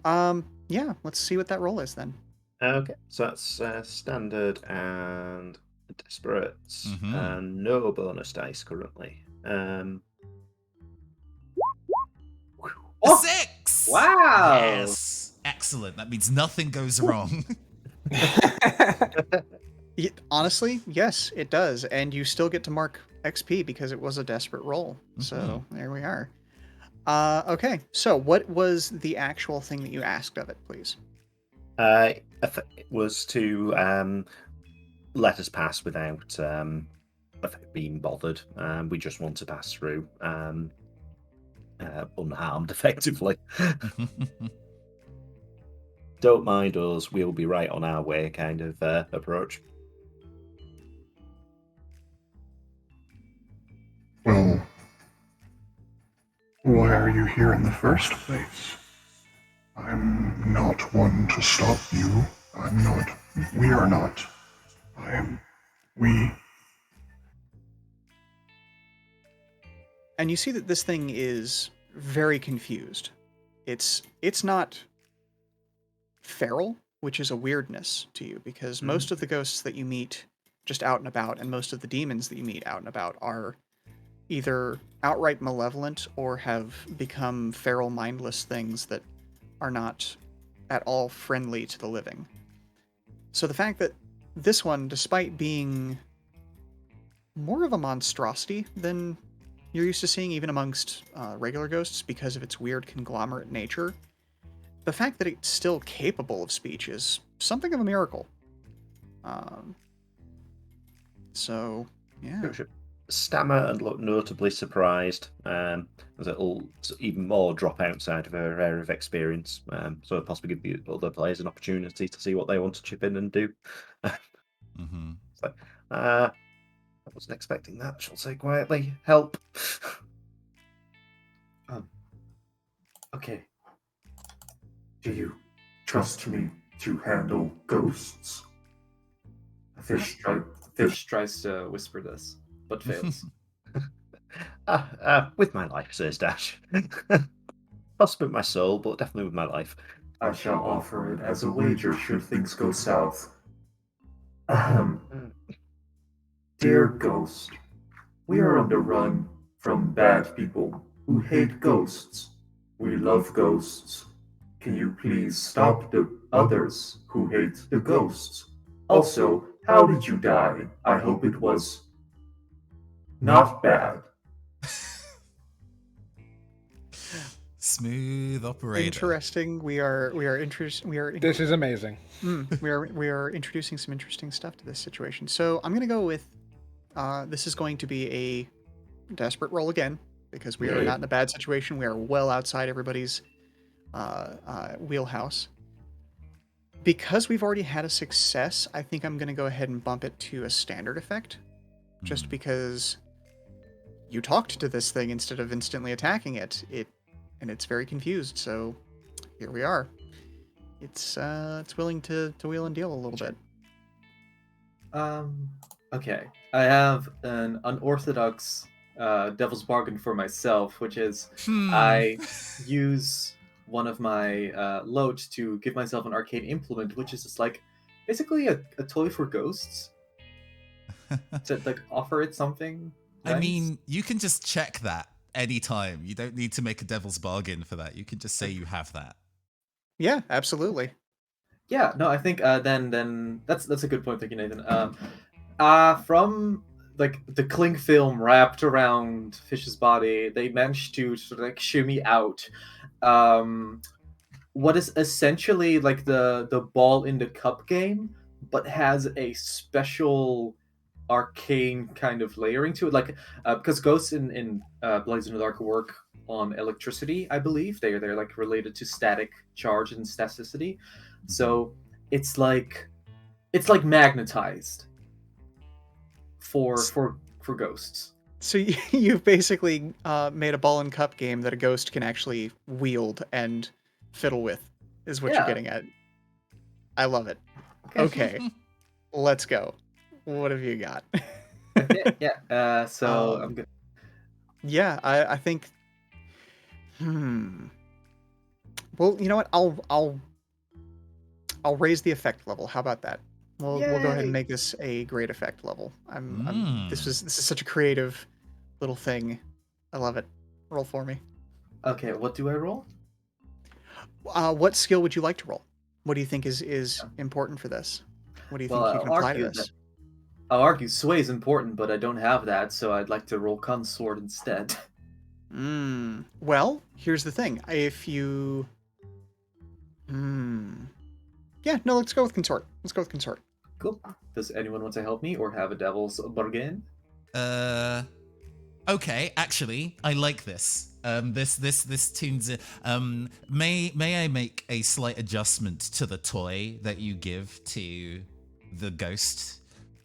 S5: yeah, let's see what that roll is then.
S2: Okay, so that's standard and desperate,
S1: Mhm.
S2: and no bonus dice currently.
S4: Oh!
S1: 6!
S4: Wow!
S1: Yes! Excellent. That means nothing goes wrong.
S5: Honestly, yes, it does. And you still get to mark XP because it was a desperate roll. So there we are. Okay, so what was the actual thing that you asked of it, please?
S2: It was to let us pass without being bothered. We just want to pass through unharmed, effectively. Don't mind us, we'll be right on our way kind of approach.
S6: Well, why are you here in the first place? I'm not one to stop you. I'm not. We are not. We.
S5: And you see that this thing is very confused. It's not feral, which is a weirdness to you, because most of the ghosts that you meet just out and about, and most of the demons that you meet out and about, are either outright malevolent or have become feral, mindless things that are not at all friendly to the living. So the fact that this one, despite being more of a monstrosity than you're used to seeing even amongst regular ghosts because of its weird conglomerate nature. The fact that it's still capable of speech is something of a miracle. So, yeah.
S2: Stammer and look notably surprised, as it'll even more drop outside of her area of experience. So it'll possibly give the other players an opportunity to see what they want to chip in and do.
S1: Mm-hmm.
S2: So, I wasn't expecting that. She'll say quietly, "Help."
S6: Okay. Do you trust me to handle ghosts? Fish
S4: tries to whisper this, but fails.
S2: With my life, says Dash. Possibly with my soul, but definitely with my life.
S6: I shall offer it as a wager should things go south. Ahem. Dear Ghost, we are on the run from bad people who hate ghosts. We love ghosts. Can you please stop the others who hate the ghosts? Also, how did you die? I hope it was not bad.
S1: Smooth operator.
S5: Interesting. We are
S3: This is amazing.
S5: we are introducing some interesting stuff to this situation. So I'm gonna go with this is going to be a desperate roll again because we are not in a bad situation. We are well outside everybody's wheelhouse. Because we've already had a success, I think I'm gonna go ahead and bump it to a standard effect, just because you talked to this thing instead of instantly attacking it. And it's very confused. So here we are. It's willing to wheel and deal a little bit.
S4: Okay. I have an unorthodox devil's bargain for myself, which is I use one of my load to give myself an arcane implement, which is just like basically a toy for ghosts. To like offer it something. Nice.
S1: I mean, you can just check that anytime. You don't need to make a devil's bargain for that. You can just say you have that.
S5: Yeah, absolutely.
S4: Yeah, no, I think then that's a good point. Thank you, Nathan. From like the cling film wrapped around Fish's body, they managed to sort of like shimmy out what is essentially like the ball in the cup game, but has a special arcane kind of layering to it, like because ghosts in Blades in the Dark work on electricity, I believe. They're like related to static charge and staticity, so it's like magnetized for ghosts.
S5: So you've basically made a ball and cup game that a ghost can actually wield and fiddle with, is what you're getting at. I love it. Okay, let's go. What have you got?
S4: Yeah. So I'm good.
S5: Yeah, I think. Well, you know what? I'll raise the effect level. How about that? We'll go ahead and make this a great effect level. This is such a creative little thing. I love it. Roll for me.
S4: Okay, what do I roll?
S5: What skill would you like to roll? What do you think is important for this? What do you think you can apply to this?
S4: I'll argue sway is important, but I don't have that, so I'd like to roll consort instead.
S5: Well, here's the thing. If you... Yeah, no, let's go with consort.
S4: Cool. Does anyone want to help me or have a devil's bargain?
S1: Okay, actually, I like this. This tunes it. May I make a slight adjustment to the toy that you give to the ghost?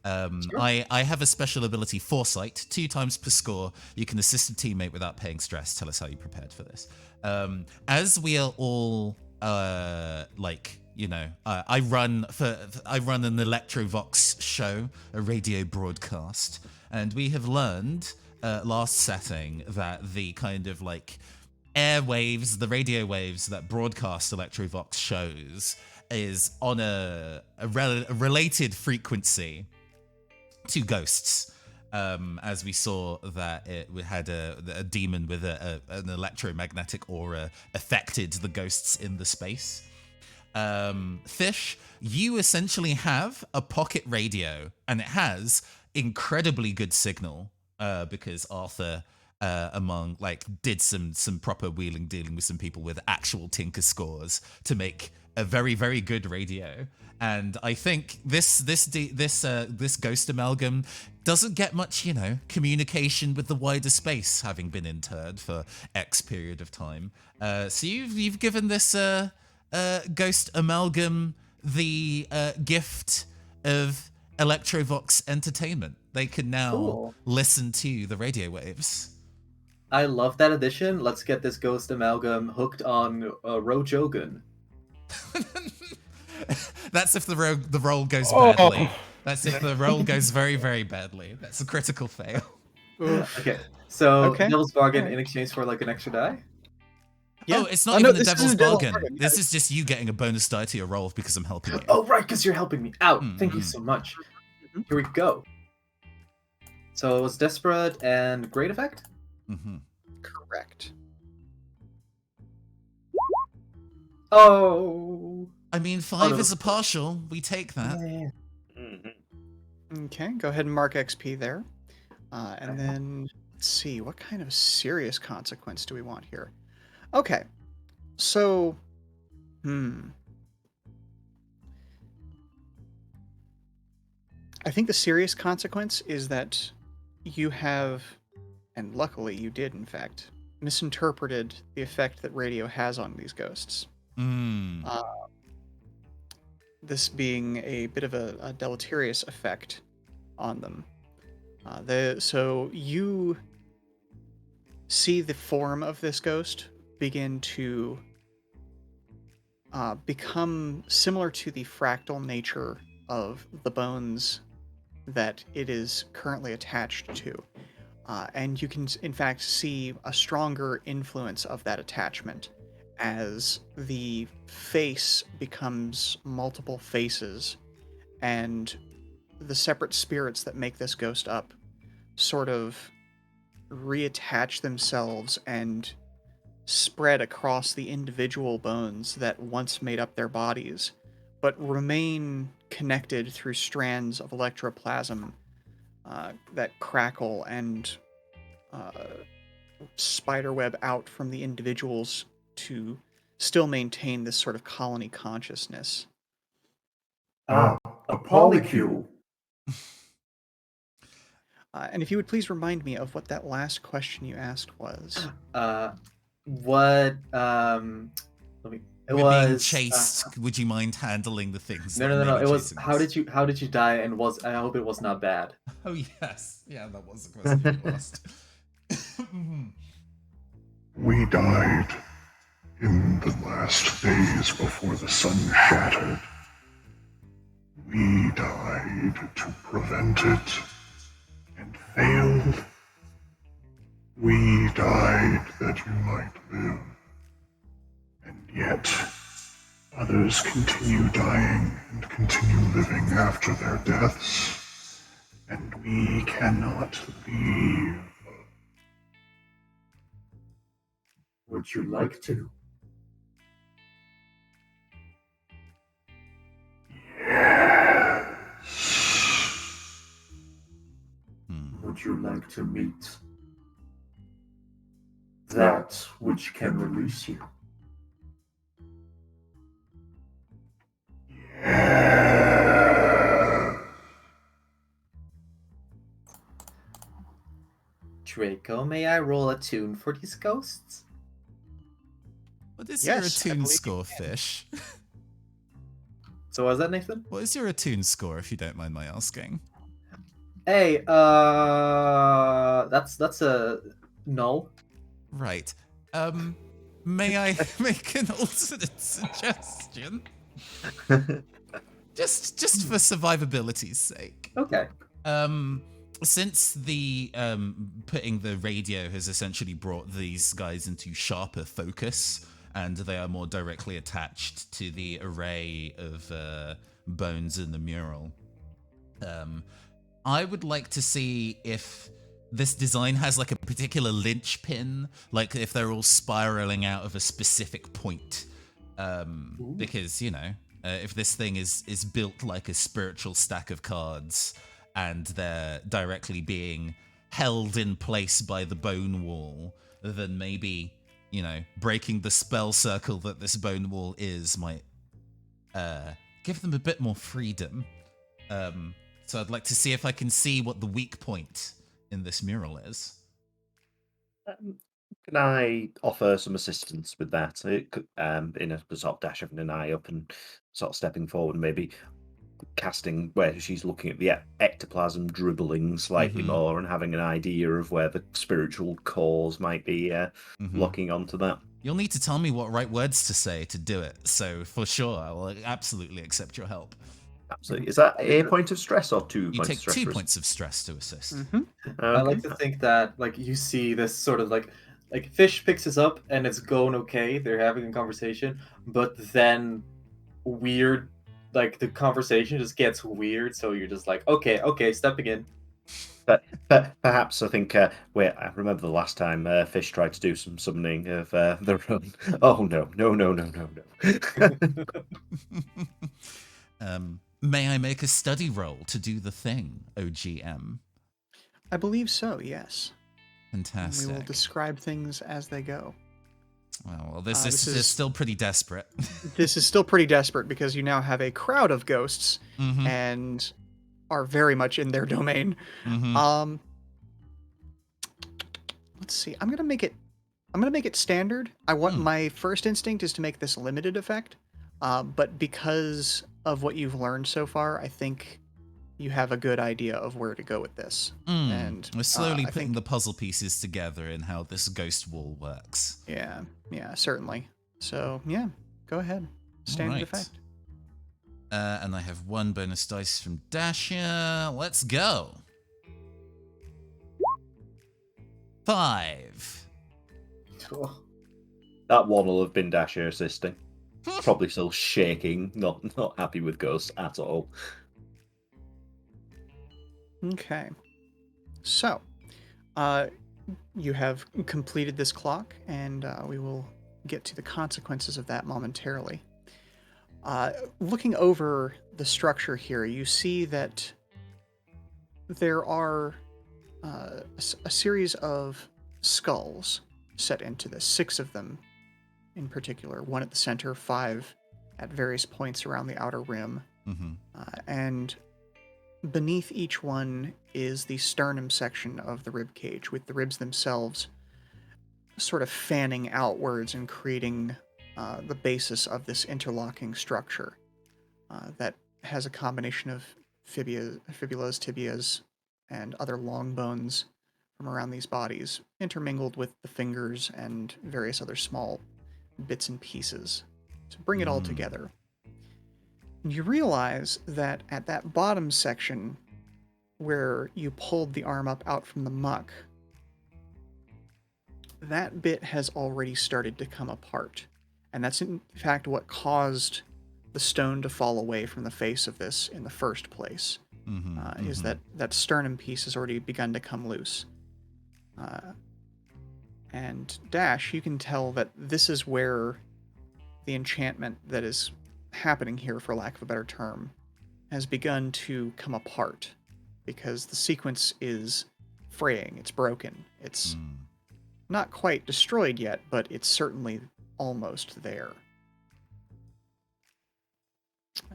S1: Sure. I have a special ability, Foresight. 2 times per score, you can assist a teammate without paying stress. Tell us how you prepared for this. As we are all I run an Electrovox show, a radio broadcast, and we have learned last setting that the kind of like airwaves, the radio waves that broadcast Electrovox shows is on a related frequency to ghosts, as we saw that it had a demon with an electromagnetic aura affected the ghosts in the space. Fish, you essentially have a pocket radio, and it has incredibly good signal because Arthur among like did some proper wheeling dealing with some people with actual tinker scores to make a very, very good radio. And I think this Ghost Amalgam doesn't get much, communication with the wider space, having been interred for X period of time. So you've given this Ghost Amalgam the gift of Electrovox entertainment. They can now
S4: Cool.
S1: listen to the radio waves.
S4: I love that addition. Let's get this Ghost Amalgam hooked on Rojogun.
S1: That's if the roll goes
S3: Oh.
S1: badly. That's if the roll goes very, very badly. That's a critical fail.
S5: Oof.
S4: Okay, so
S5: Okay.
S4: Devil's Bargain
S5: Alright.
S4: in exchange for like an extra die?
S5: Yeah.
S1: Oh, it's not
S5: Oh,
S1: even
S5: no,
S1: the
S5: this
S1: devil's
S5: isn't Devil's
S1: bargain.
S5: Bargain.
S1: This is just you getting a bonus die to your roll because I'm helping you.
S4: Oh, right, because you're helping me out. Thank you
S1: Mhm.
S4: so much.
S5: Mhm.
S4: Here we go. So it was Desperate and Great Effect?
S1: Hmm.
S5: Correct.
S4: Oh.
S1: I mean, 5
S4: no.
S1: is a partial. We take that.
S4: Yeah.
S2: Mhm.
S5: Okay, go ahead and mark XP there. And then, let's see, what kind of serious consequence do we want here? Okay, so, I think the serious consequence is that you have, and luckily you did, in fact, misinterpreted the effect that radio has on these ghosts.
S1: Mm.
S5: This being a bit of a deleterious effect on them. So you see the form of this ghost begin to become similar to the fractal nature of the bones that it is currently attached to. And you can, in fact, see a stronger influence of that attachment as the face becomes multiple faces, and the separate spirits that make this ghost up sort of reattach themselves and spread across the individual bones that once made up their bodies, but remain connected through strands of electroplasm that crackle and spiderweb out from the individuals to still maintain this sort of colony consciousness.
S6: Ah, a polycule.
S5: And if you would please remind me of what that last question you asked was.
S4: What, let me, it
S1: We're
S4: was...
S1: being chased. Would you mind handling the things?
S4: No,
S1: that
S4: no, no,
S1: may
S4: no.
S1: be
S4: It was
S1: chasing
S4: how
S1: us?
S4: did you die, and I hope it was not bad.
S1: Oh yes, yeah, that was the question you asked. Mhm.
S7: We died in the last phase before the sun shattered. We died to prevent it and failed. We died that you might live. And yet, others continue dying and continue living after their deaths. And we cannot leave.
S6: Would you like to?
S1: Hmm.
S6: Would you like to meet that which can release you?
S4: Draco, may I roll a tune for these ghosts?
S1: What is
S5: Yes, I
S1: your attune
S5: believe you
S1: score,
S5: can.
S1: Fish?
S4: So was that Nathan?
S1: What is your attune score, if you don't mind my asking?
S4: Hey, that's a null.
S1: Right. May I make an alternate suggestion? Just for survivability's sake.
S4: Okay.
S1: Since the putting the radio has essentially brought these guys into sharper focus, and they are more directly attached to the array of bones in the mural, I would like to see if this design has like a particular linchpin, like if they're all spiraling out of a specific point. Because, if this thing is built like a spiritual stack of cards and they're directly being held in place by the bone wall, then maybe, breaking the spell circle that this bone wall is might give them a bit more freedom. So I'd like to see if I can see what the weak point in this mural is.
S2: Can I offer some assistance with that? In a sort of dash of an eye up and sort of stepping forward, maybe casting where she's looking at the ectoplasm, dribbling slightly more and having an idea of where the spiritual cores might be locking onto that.
S1: You'll need to tell me what right words to say to do it. So for sure, I will absolutely accept your help.
S2: Absolutely. Is that a point of stress or 2
S1: You
S2: points
S1: take
S2: of stress?
S1: 2 points of stress to assist.
S4: I like to think that you see this sort of like Fish picks us up and it's going okay. They're having a conversation, but then weird, the conversation just gets weird. So you're just like, okay, stepping in.
S2: But perhaps I think I remember the last time Fish tried to do some summoning of their own. Oh no.
S1: May I make a study roll to do the thing, OGM?
S5: I believe so, yes.
S1: Fantastic.
S5: We will describe things as they go.
S1: Well, this is still pretty desperate.
S5: This is still pretty desperate because you now have a crowd of ghosts and are very much in their domain. Let's see. I'm gonna make it standard. I want my first instinct is to make this limited effect, but because of what you've learned so far, I think you have a good idea of where to go with this. And
S1: we're slowly putting the puzzle pieces together in how this ghost wall works.
S5: Yeah, certainly. So yeah, go ahead. Standard effect.
S1: And I have 1 bonus dice from Dashia. Let's go. 5.
S2: That one will have been Dasher assisting. Probably still shaking, not happy with ghosts at all.
S5: Okay. So, you have completed this clock, and we will get to the consequences of that momentarily. Looking over the structure here, you see that there are a series of skulls set into this, 6 of them in particular, 1 at the center, 5 at various points around the outer rim. And beneath each one is the sternum section of the rib cage, with the ribs themselves sort of fanning outwards and creating the basis of this interlocking structure that has a combination of fibulas, tibias, and other long bones from around these bodies, intermingled with the fingers and various other small bits and pieces to bring it all together. And you realize that at that bottom section where you pulled the arm up out from the muck, that bit has already started to come apart. And that's in fact what caused the stone to fall away from the face of this in the first place. Is that sternum piece has already begun to come loose. And Dash, you can tell that this is where the enchantment that is happening here, for lack of a better term, has begun to come apart, because the sequence is fraying, it's broken. It's not quite destroyed yet, but it's certainly almost there.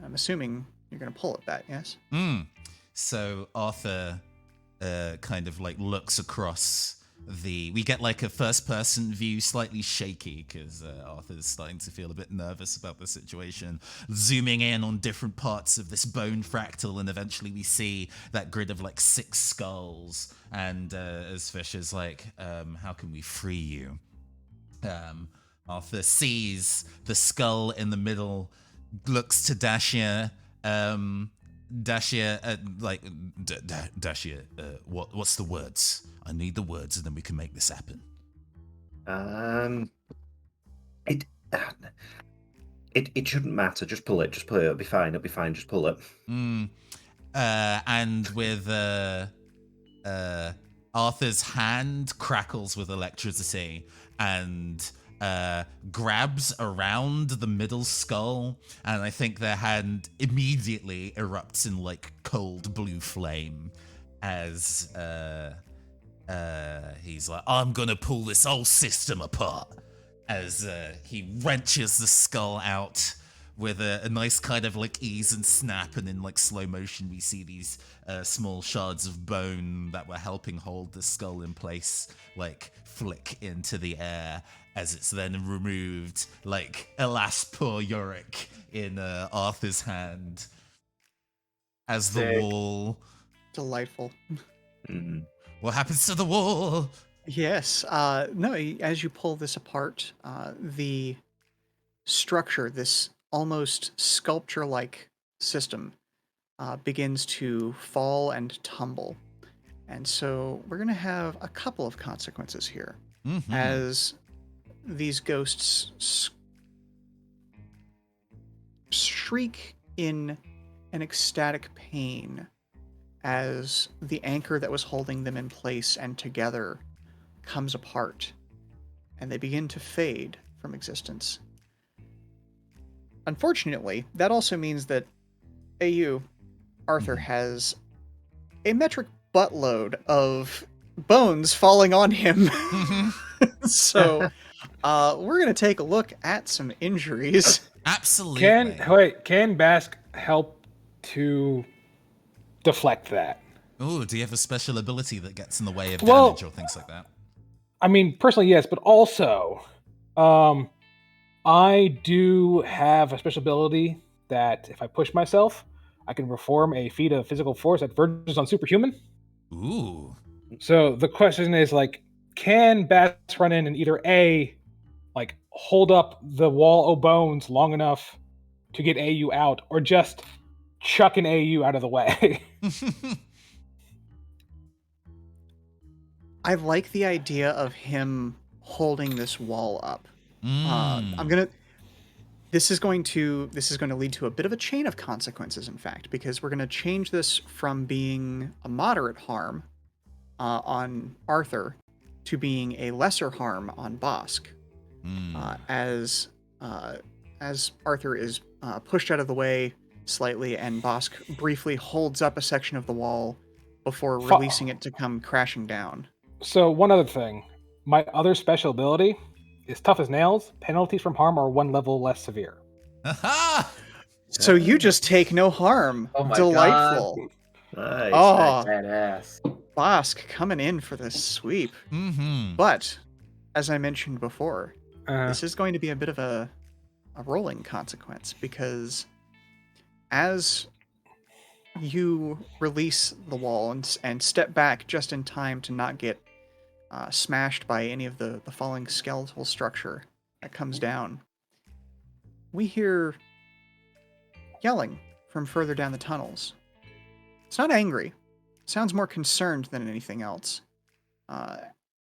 S5: I'm assuming you're going to pull at that, yes?
S1: So Arthur kind of looks across we get a first person view, slightly shaky because Arthur's starting to feel a bit nervous about the situation, zooming in on different parts of this bone fractal, and eventually we see that grid of 6 skulls, and as Fish is how can we free you? Arthur sees the skull in the middle, looks to Dashia, Dashia, what's the words? I need the words, and then we can make this happen.
S2: It shouldn't matter. Just pull it. Just pull it. It'll be fine. Just pull it.
S1: And with Arthur's hand crackles with electricity and grabs around the middle skull, and I think their hand immediately erupts in cold blue flame as He's like, I'm gonna pull this whole system apart, as he wrenches the skull out with a nice kind of like ease and snap, and in like slow motion we see these small shards of bone that were helping hold the skull in place like flick into the air as it's then removed like alas poor Yorick in Arthur's hand as the
S4: Sick.
S1: wall.
S5: Delightful.
S2: Mm.
S1: What happens to the wall?
S5: Yes. No, as you pull this apart, the structure, this almost sculpture-like system, begins to fall and tumble. And so we're going to have a couple of consequences here.
S1: Mhm.
S5: As these ghosts shriek in an ecstatic pain as the anchor that was holding them in place and together comes apart, and they begin to fade from existence. Unfortunately, that also means that Arthur has a metric buttload of bones falling on him. So we're going to take a look at some injuries.
S1: Absolutely.
S3: Can Bask help to deflect that?
S1: Oh, do you have a special ability that gets in the way of
S3: Well-
S1: damage or things like that?
S3: I mean, personally, yes, but also, I do have a special ability that if I push myself, I can perform a feat of physical force that verges on superhuman.
S1: Ooh.
S3: So the question is, like, can Bass run in and either A, like, hold up the wall of bones long enough to get AU out, or just chuck an AU out of the way?
S5: I like the idea of him holding this wall up.
S1: Mm.
S5: This is going to lead to a bit of a chain of consequences, in fact, because we're going to change this from being a moderate harm on Arthur to being a lesser harm on Bosk. As Arthur is pushed out of the way slightly, and Bosk briefly holds up a section of the wall before releasing it to come crashing down.
S3: So one other thing, my other special ability is tough as nails. Penalties from harm are 1 level less severe.
S1: Aha!
S5: So you just take no harm.
S4: Oh my
S5: Delightful.
S2: Nice.
S5: Oh,
S4: Badass.
S5: Bosk coming in for this sweep.
S1: Mm-hmm.
S5: But, as I mentioned before,
S3: Uh,
S5: this is going to be a bit of a rolling consequence, because as you release the wall and step back just in time to not get smashed by any of the falling skeletal structure that comes down, we hear yelling from further down the tunnels. It's not angry. It sounds more concerned than anything else.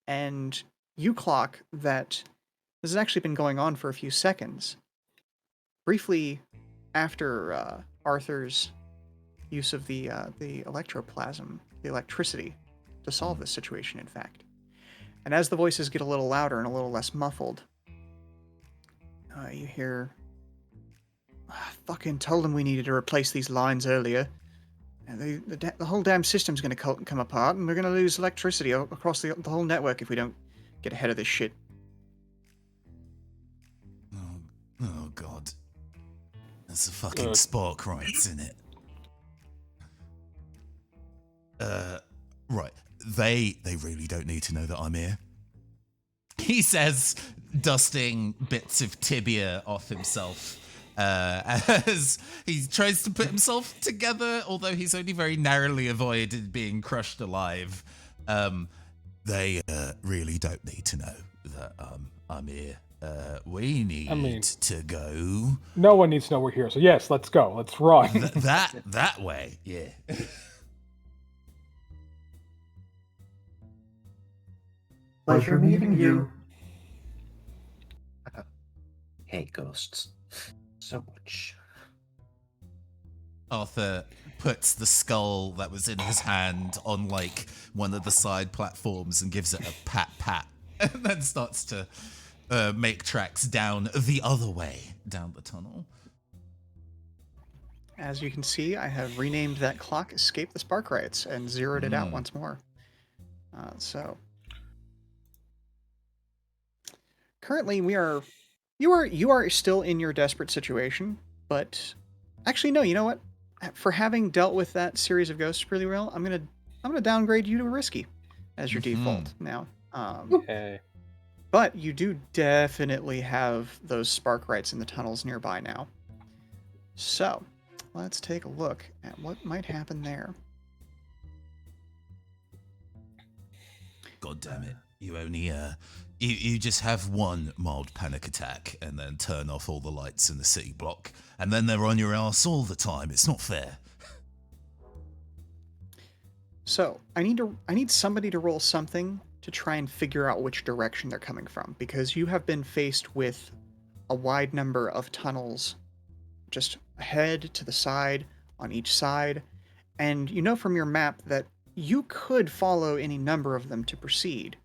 S5: And you clock that this has actually been going on for a few seconds. Briefly after Arthur's use of the electroplasm, the electricity, to solve this situation, in fact. And as the voices get a little louder and a little less muffled, you hear, "I fucking told them we needed to replace these lines earlier. And the whole damn system's going to come apart, and we're going to lose electricity across the whole network if we don't get ahead of this shit."
S1: Oh God. There's a fucking spark rights in it. Right. They really don't need to know that I'm here. He says, dusting bits of tibia off himself. As he tries to put himself together, although he's only very narrowly avoided being crushed alive. They really don't need to know that I'm here. We need to go
S3: no one needs to know we're here, so yes, let's go. Let's run.
S1: that way. Yeah.
S6: Pleasure meeting you.
S2: Hey, ghosts. So much.
S1: Arthur puts the skull that was in his hand on like one of the side platforms and gives it a pat, and then starts to make tracks down the other way down the tunnel.
S5: As you can see, I have renamed that clock Escape the Spark Rights and zeroed it out once more. So currently, you are still in your desperate situation, but actually, no. You know what? For having dealt with that series of ghosts really well, I'm gonna downgrade you to risky as your default now.
S3: Okay.
S5: But you do definitely have those spark rights in the tunnels nearby now. So let's take a look at what might happen there.
S1: God damn it. You only, you just have one mild panic attack and then turn off all the lights in the city block. And then they're on your ass all the time. It's not fair.
S5: So I need somebody to roll something to try and figure out which direction they're coming from, because you have been faced with a wide number of tunnels just ahead, to the side, on each side, and you know from your map that you could follow any number of them to proceed,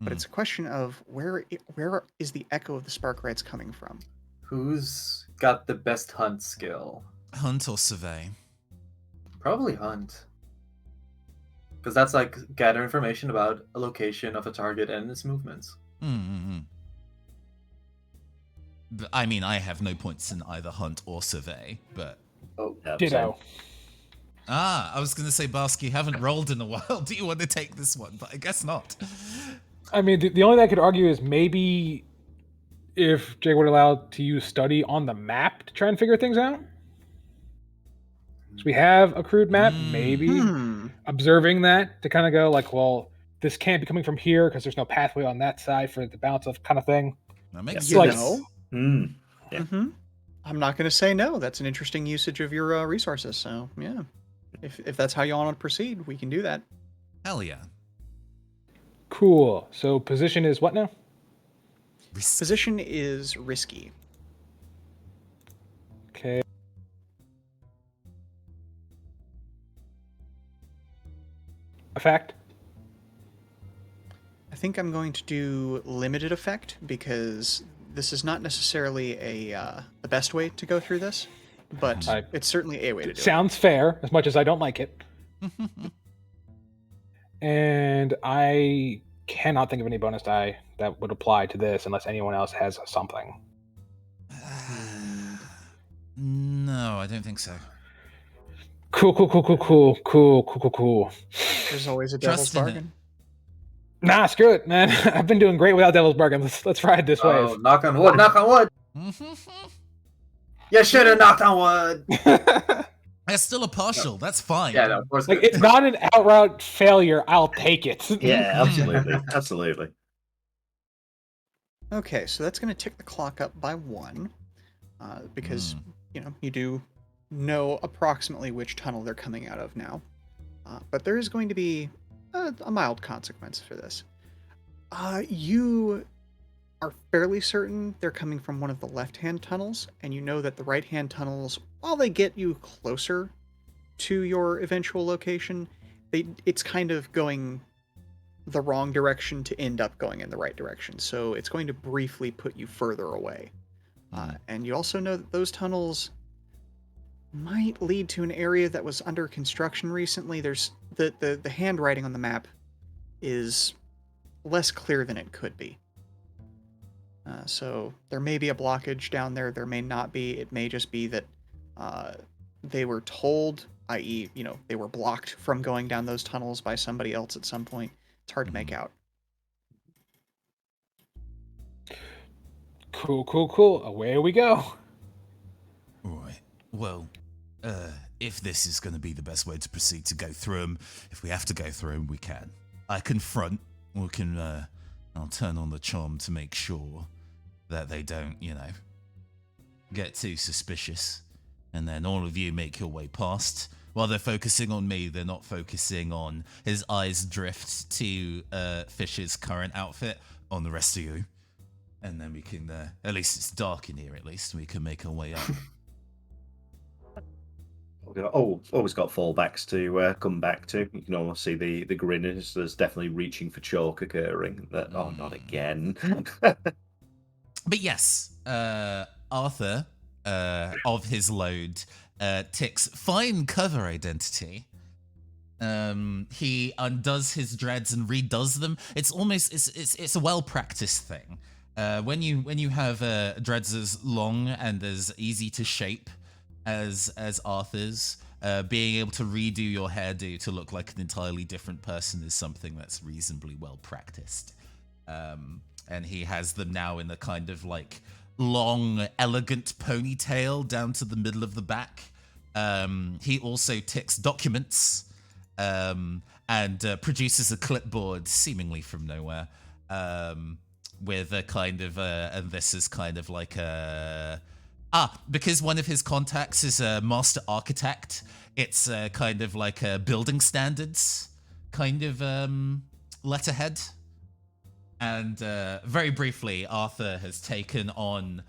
S5: but it's a question of where is the echo of the spark rights coming from?
S4: Who's got the best hunt skill?
S1: Hunt or survey?
S4: Probably hunt. Because that's like gather information about a location of a target and its movements.
S1: I mean, I have no points in either hunt or survey, but...
S4: Oh,
S3: Ditto.
S1: I was going to say, Barsky, you haven't rolled in a while. Do you want to take this one? But I guess not.
S3: I mean, the only thing I could argue is maybe if Jake would allow to use study on the map to try and figure things out. So we have a crude map, maybe observing that to kind of go like, well, this can't be coming from here because there's no pathway on that side for the bounce of kind of thing.
S1: That makes
S5: You
S1: sense.
S5: know?
S2: Yeah.
S5: I'm not going to say no. That's an interesting usage of your resources. So yeah, if that's how you want to proceed, we can do that.
S1: Hell yeah.
S3: Cool. So position is what now?
S5: Position is risky.
S3: Okay. Effect.
S5: I think I'm going to do limited effect because this is not necessarily the best way to go through this, but it's certainly a way to do it.
S3: Sounds fair, as much as I don't like it. And I cannot think of any bonus die that would apply to this unless anyone else has something.
S1: No, I don't think so.
S3: Cool.
S5: There's always a devil's
S1: Trust in it.
S5: bargain.
S3: Nah, screw it, man. I've been doing great without Devil's Bargain. Let's ride this
S4: Oh,
S3: wave.
S4: knock on wood, knock on wood! You should have knocked on wood!
S1: It's still a partial. That's fine.
S4: Yeah, no, of course.
S3: Like, it's not an outright failure. I'll take it.
S2: Yeah, absolutely. Absolutely.
S5: Okay, so that's going to tick the clock up by 1, because you do know approximately which tunnel they're coming out of now. But there is going to be a mild consequence for this. You are fairly certain they're coming from one of the left-hand tunnels, and you know that the right-hand tunnels, while they get you closer to your eventual location, it's kind of going the wrong direction to end up going in the right direction. So it's going to briefly put you further away. And you also know that those tunnels might lead to an area that was under construction recently. There's the handwriting on the map is less clear than it could be. So there may be a blockage down there. There may not be. It may just be that they were told, i.e., they were blocked from going down those tunnels by somebody else at some point. It's hard to make out.
S3: Cool. Away we go.
S1: Right. Well, if this is going to be the best way to proceed to go through them, if we have to go through them, we can. I can front. We can. I'll turn on the charm to make sure that they don't, get too suspicious. And then all of you make your way past. While they're focusing on me, they're not focusing on his eyes drift to Fish's current outfit on the rest of you. And then we can, at least it's dark in here at least, we can make our way up.
S2: Always got fallbacks to come back to. You can almost see the grin is there's definitely reaching for chalk occurring. That not again.
S1: But yes, Arthur, of his load, ticks fine cover identity He undoes his dreads and redoes them. It's almost it's a well practiced thing. When you have dreads as long and as easy to shape as Arthur's, being able to redo your hairdo to look like an entirely different person is something that's reasonably well practiced. And he has them now in a kind of like long, elegant ponytail down to the middle of the back. He also ticks documents and produces a clipboard seemingly from nowhere with a kind of, and this is kind of like a... because one of his contacts is a master architect, it's kind of like a building standards kind of letterhead. And very briefly, Arthur has taken on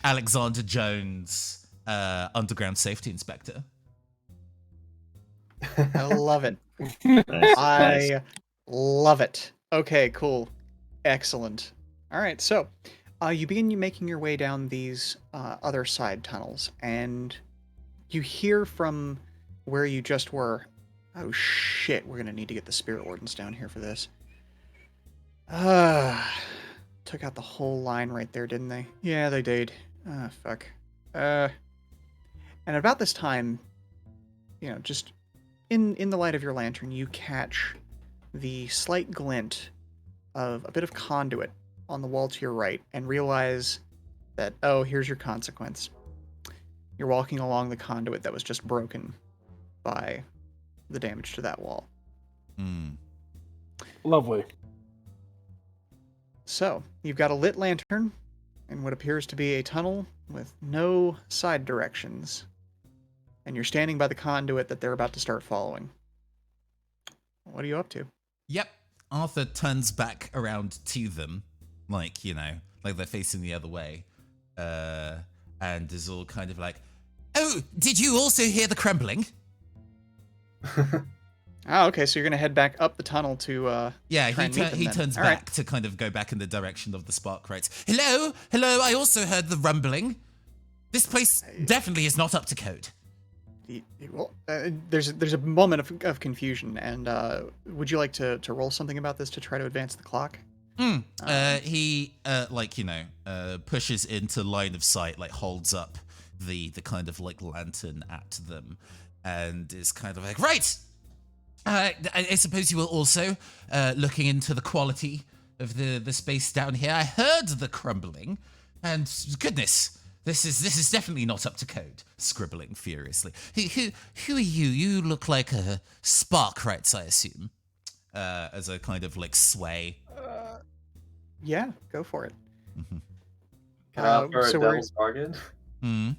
S1: Alexander Jones, underground safety inspector.
S5: I love it.
S2: Nice.
S5: I love it. Okay, cool. Excellent. All right, so you begin making your way down these other side tunnels, and you hear from where you just were. Oh shit, we're gonna need to get the spirit wardens down here for this. Took out the whole line right there, didn't they? Yeah, they did. Fuck. And about this time, you know, just in the light of your lantern, you catch the slight glint of a bit of conduit on the wall to your right and realize that, oh, here's your consequence. You're walking along the conduit that was just broken by the damage to that wall.
S3: Lovely.
S5: So, you've got a lit lantern in what appears to be a tunnel with no side directions. And you're standing by the conduit that they're about to start following. What are you up to?
S1: Yep. Arthur turns back around to them, like, you know, like they're facing the other way, and is all kind of like, "Oh, did you also hear the crumbling?"
S5: Oh, okay, so you're going to head back up the tunnel to,
S1: Yeah,
S5: try and meet them
S1: he
S5: then.
S1: turns
S5: All
S1: back
S5: right.
S1: to kind of go back in the direction of the spark rights. Hello? Hello, I also heard the rumbling. This place definitely is not up to code.
S5: Well, there's a moment of confusion, and would you like to roll something about this to try to advance the clock?
S1: He, like, you know, pushes into line of sight, like holds up the kind of like lantern at them, and is kind of like, right! I suppose you were also looking into the quality of the space down here. I heard the crumbling, and goodness, this is definitely not up to code. Scribbling furiously. Who are you? You look like a spark rights, I assume. As a kind of like sway.
S5: Yeah, go for it.
S4: Can I offer
S5: so
S4: a
S5: we're-
S4: devil's bargain?
S1: I'm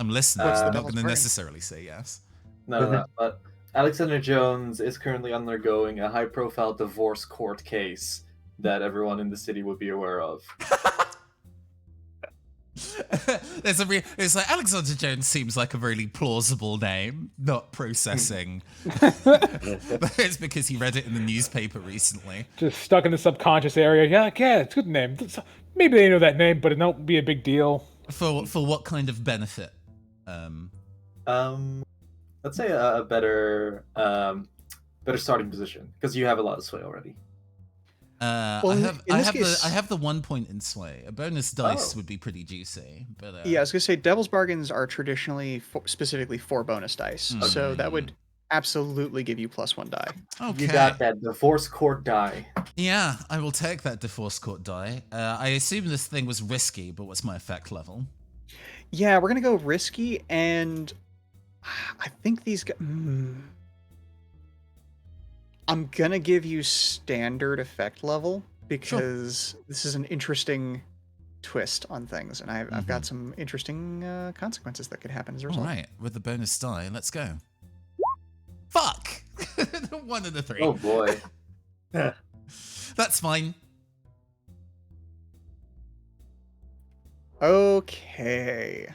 S1: listening.
S5: What's the
S1: I'm not
S5: devil's
S1: going to
S5: bargain?
S1: necessarily say yes.
S4: No. But Alexander Jones is currently undergoing a high-profile divorce court case that everyone in the city would be aware of.
S1: It's like Alexander Jones seems like a really plausible name, not processing. It's because he read it in the newspaper recently.
S3: Just stuck in the subconscious area. Yeah, it's a good name. Maybe they know that name, but it won't be a big deal.
S1: For what kind of benefit?
S4: Let's say a better starting position because you have a lot of sway already.
S5: Well,
S1: I
S5: in
S1: have
S5: this case-
S1: I have the 1 point in sway. A bonus dice
S4: Oh.
S1: would be pretty juicy, but
S5: Yeah, I was gonna say devil's bargains are traditionally specifically for bonus dice, so that would absolutely give you +1 die.
S1: okay.
S4: You got that divorce court die.
S1: Yeah, I will take that divorce court die. I assume this thing was risky, but what's my effect level?
S5: Yeah, we're gonna go risky, and I think these guys. I'm gonna give you standard effect level because this is an interesting twist on things, and I've got some interesting consequences that could happen as a
S1: All
S5: result.
S1: right, with the bonus die, let's go. Fuck! 1 and a 3.
S4: Oh boy.
S1: That's fine.
S5: Okay.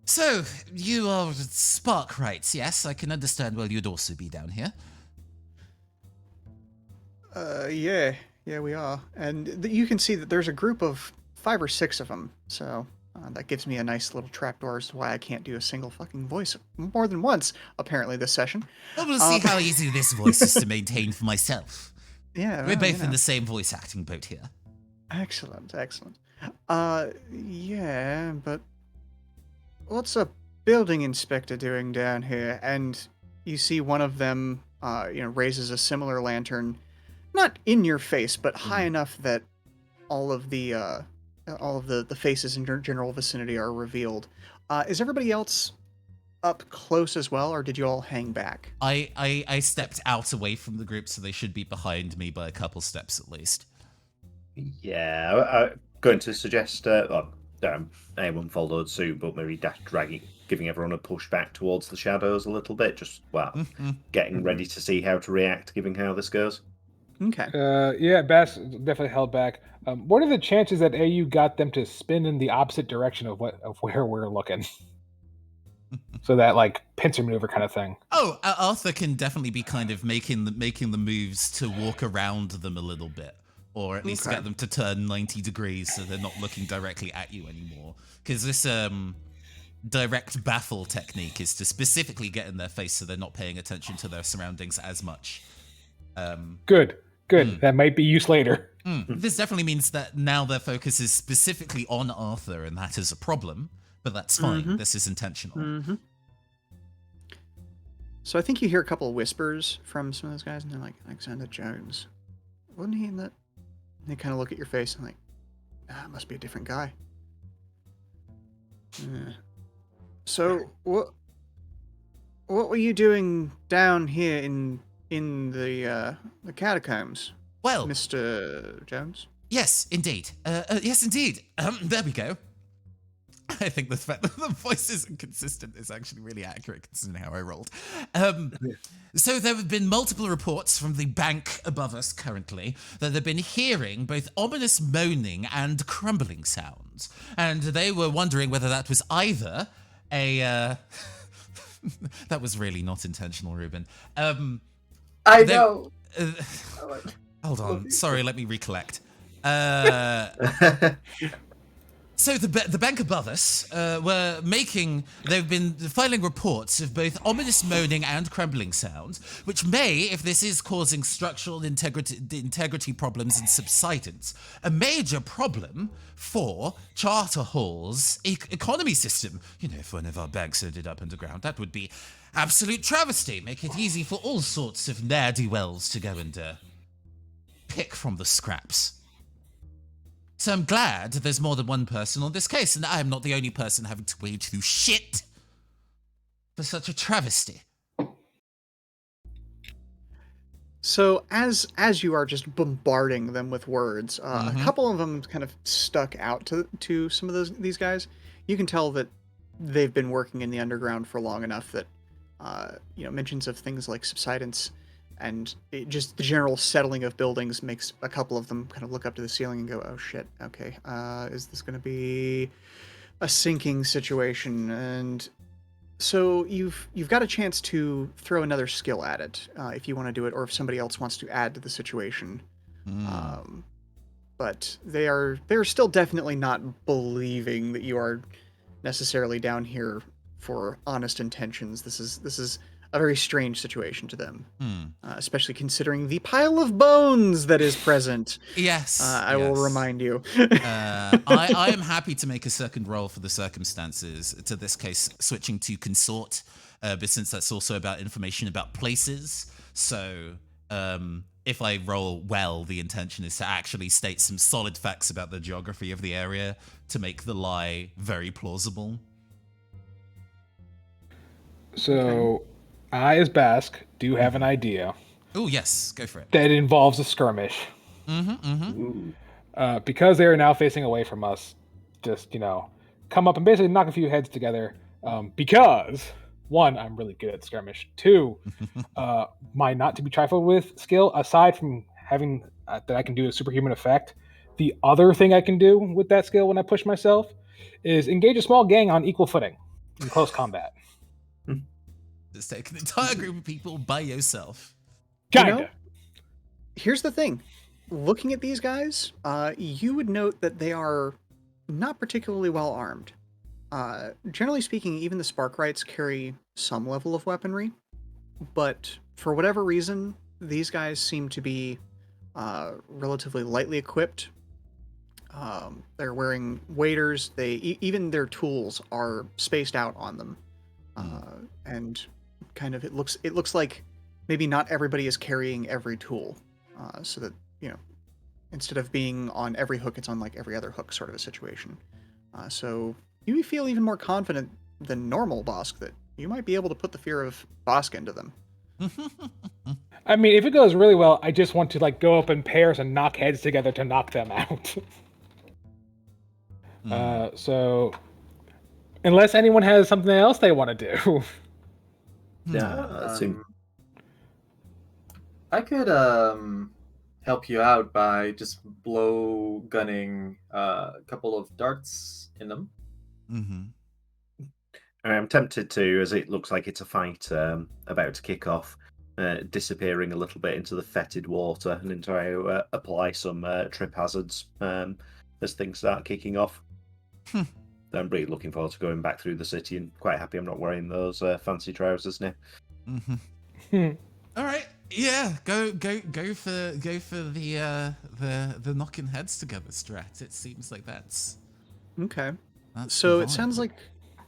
S1: So, you are spark rights, yes? I can understand why you'd also be down here.
S5: Yeah, we are, and you can see that there's a group of 5 or 6 of them. So That gives me a nice little trapdoor as to why I can't do a single fucking voice more than once, apparently, this session.
S1: Well, we'll see how easy this voice is to maintain for myself.
S5: Yeah,
S1: We're
S5: well,
S1: both in the same voice acting boat here.
S5: Excellent, excellent. Yeah, but what's a building inspector doing down here? And you see one of them, raises a similar lantern, not in your face, but high enough that all of the faces in your general vicinity are revealed. Is everybody else up close as well, or did you all hang back?
S1: I stepped out away from the group, so they should be behind me by a couple steps at least.
S2: Yeah, I'm going to suggest anyone followed suit, but maybe giving everyone a push back towards the shadows a little bit, just, getting ready to see how to react, given how this goes.
S5: Okay.
S3: Yeah, Bass definitely held back. What are the chances that AU got them to spin in the opposite direction of where we're looking? So that like pincer maneuver kind of thing.
S1: Oh, Arthur can definitely be kind of making the moves to walk around them a little bit, or at least get them to turn 90 degrees so they're not looking directly at you anymore. Because this direct baffle technique is to specifically get in their face so they're not paying attention to their surroundings as much.
S3: Good. That might be used later.
S1: This definitely means that now their focus is specifically on Arthur, and that is a problem. But that's fine. This is intentional.
S5: So I think you hear a couple of whispers from some of those guys, and they're like, Alexander Jones. Wasn't he in that? And they kind of look at your face and like, it must be a different guy. So what were you doing down here in the catacombs,
S1: Well,
S5: Mr. Jones?
S1: yes, indeed. Yes, indeed. There we go. I think the fact that the voice isn't consistent is actually really accurate considering how I rolled. So there have been multiple reports from the bank above us currently that they've been hearing both ominous moaning and crumbling sounds. And they were wondering whether that was either a... that was really not intentional, Ruben.
S4: I know.
S1: Hold on. Sorry, let me recollect. So the bank above us they've been filing reports of both ominous moaning and crumbling sounds, which may, if this is causing structural integrity problems in subsidence, a major problem for Charter Hall's economy system. You know, if one of our banks ended up underground, that would be absolute travesty. Make it easy for all sorts of ne'er-do-wells to go and pick from the scraps. So I'm glad there's more than one person on this case, and I'm not the only person having to wade through shit for such a travesty.
S5: So as you are just bombarding them with words, a couple of them kind of stuck out to some of these guys. You can tell that they've been working in the underground for long enough that mentions of things like subsidence and just the general settling of buildings makes a couple of them kind of look up to the ceiling and go, oh shit, okay, is this going to be a sinking situation? And so you've got a chance to throw another skill at it if you want to do it, or if somebody else wants to add to the situation. But they're still definitely not believing that you are necessarily down here for honest intentions. This is a very strange situation to them, especially considering the pile of bones that is present.
S1: Yes.
S5: I will remind you.
S1: I am happy to make a second roll for the circumstances. To this case, switching to consort, but since that's also about information about places. So if I roll well, the intention is to actually state some solid facts about the geography of the area to make the lie very plausible.
S3: So... I, as Bask, do have an idea.
S1: Oh, yes. Go for it.
S3: That involves a skirmish. Because they are now facing away from us, just, come up and basically knock a few heads together. Because, one, I'm really good at skirmish. Two, my not to be trifled with skill, aside from having that I can do a superhuman effect, the other thing I can do with that skill when I push myself is engage a small gang on equal footing in close combat.
S1: Just take an entire group of people by yourself.
S3: Kinda.
S5: Here's the thing. Looking at these guys, you would note that they are not particularly well armed. Generally speaking, even the Sparkrights carry some level of weaponry, but for whatever reason, these guys seem to be relatively lightly equipped. They're wearing waders. Even their tools are spaced out on them, and kind of it looks like maybe not everybody is carrying every tool, so that instead of being on every hook, it's on like every other hook sort of a situation. So you feel even more confident than normal Bosk that you might be able to put the fear of Bosk into them.
S3: I mean, if it goes really well, I just want to like go up in pairs and knock heads together to knock them out. So, unless anyone has something else they want to do.
S2: Yeah,
S4: I could help you out by just blow gunning a couple of darts in them.
S2: I'm tempted to, as it looks like it's a fight about to kick off, disappearing a little bit into the fetid water and try to apply some trip hazards as things start kicking off. I'm really looking forward to going back through the city and quite happy I'm not wearing those fancy trousers now.
S1: All right, yeah, go for the knocking heads together strat. It seems like that's
S5: Okay.
S1: that's
S5: So
S1: the
S5: it sounds
S1: vibe.
S5: like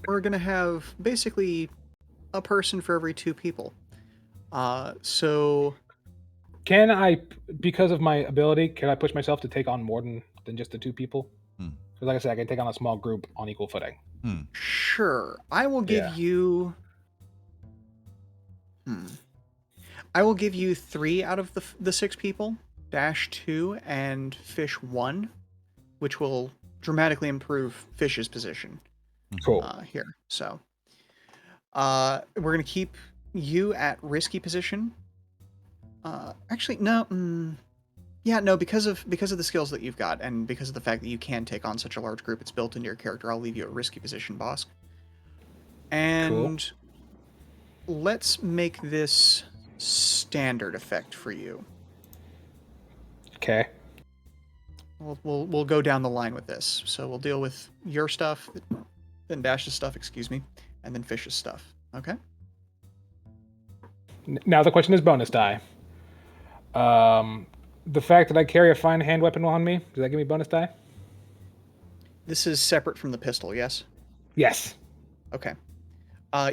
S5: we're gonna have basically a person for every two people. So
S3: Can I, because of my ability, can I push myself to take on more than just the two people? Because like I said, I can take on a small group on equal footing.
S5: sure, I will give
S3: Yeah.
S5: you. I will give you 3 out of the 6 people, Dash 2 and Fish 1, which will dramatically improve Fish's position.
S3: Cool.
S5: Here. So we're gonna keep you at risky position. Actually, no. Yeah, no. Because of the skills that you've got, and because of the fact that you can take on such a large group, it's built into your character. I'll leave you at risky position, Bosk. And let's make this standard effect for you.
S3: Okay.
S5: We'll go down the line with this. So we'll deal with your stuff, then Dash's stuff, excuse me, and then Fish's stuff. Okay.
S3: Now the question is bonus die. The fact that I carry a fine hand weapon on me, does that give me bonus die?
S5: This is separate from the pistol, yes?
S3: Yes.
S5: Okay.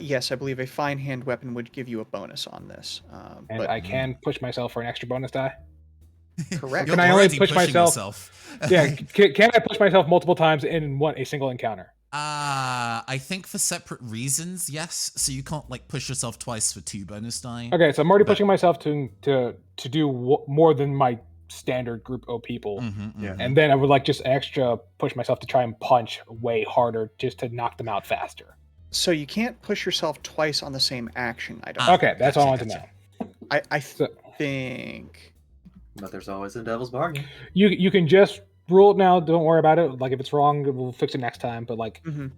S5: Yes, I believe a fine hand weapon would give you a bonus on this.
S3: And
S5: But
S3: I can push myself for an extra bonus die.
S5: correct.
S1: You're
S3: Can I only
S1: already
S3: push
S1: pushing
S3: myself?
S1: yourself.
S3: Yeah. Can I push myself multiple times in a single encounter?
S1: I think for separate reasons, yes. So you can't like push yourself twice for 2 bonus die.
S3: Okay, so I'm already
S1: But-
S3: pushing myself to do more than my standard group O people,
S6: Yeah.
S3: and then I would like just extra push myself to try and punch way harder just to knock them out faster.
S5: So you can't push yourself twice on the same action, I don't
S3: Okay, that's all I want to
S1: gotcha.
S3: know.
S5: I
S3: So-
S5: think...
S4: But there's always a devil's bargain.
S3: You can just rule it now. Don't worry about it. Like if it's wrong, we'll fix it next time. But like
S5: Mhm.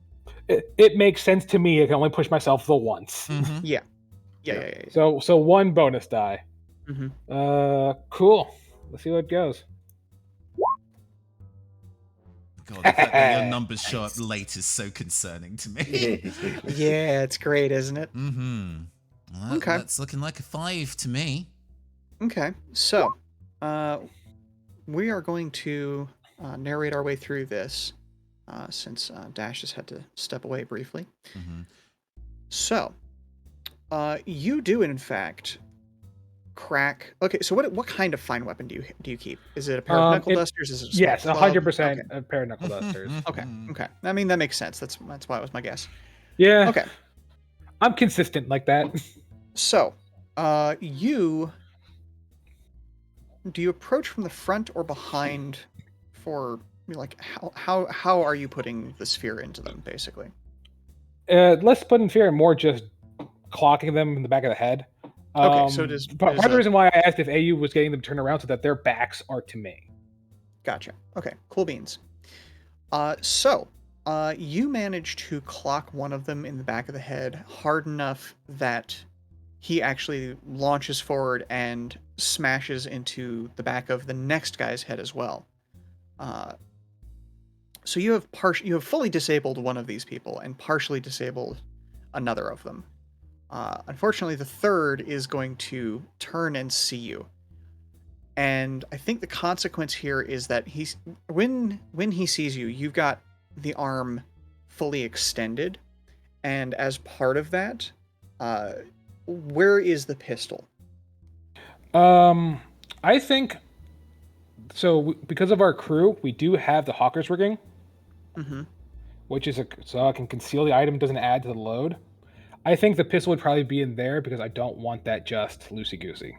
S3: it makes sense to me. I can only push myself the once.
S5: Yeah.
S3: So 1 bonus die.
S5: Mhm.
S3: Cool. Let's see how it goes.
S1: God, the fact that your numbers show up late is so concerning to me.
S5: Yeah, it's great, isn't it?
S1: Well,
S5: Okay.
S1: that's looking like a 5 to me.
S5: Okay, so we are going to narrate our way through this since Dash has had to step away briefly. So, you do in fact crack. Okay, so what kind of fine weapon do you keep? Is it a pair of knuckle dusters? Is it a small
S3: Yes,
S5: club?
S3: 100%
S5: Okay.
S3: a pair of knuckle dusters.
S5: Okay. I mean that makes sense. That's why it was my guess.
S3: Yeah.
S5: Okay.
S3: I'm consistent like that.
S5: So, do you approach from the front or behind for like how are you putting the sphere into them basically?
S3: Less put in fear and more just clocking them in the back of the head.
S5: Okay, so it is-
S3: Part
S5: there's
S3: of the
S5: a-
S3: reason why I asked if AU was getting them to turn around so that their backs are to me.
S5: Gotcha. Okay, cool beans. So you manage to clock one of them in the back of the head hard enough that he actually launches forward and smashes into the back of the next guy's head as well. So you have fully disabled one of these people and partially disabled another of them. Unfortunately, the third is going to turn and see you. And I think the consequence here is that when he sees you, you've got the arm fully extended, and as part of that, where is the pistol?
S3: I think so. Because of our crew, we do have the Hawker's rigging,
S5: Mm-hmm.
S3: which is so I can conceal the item, doesn't add to the load. I think the pistol would probably be in there because I don't want that just loosey goosey.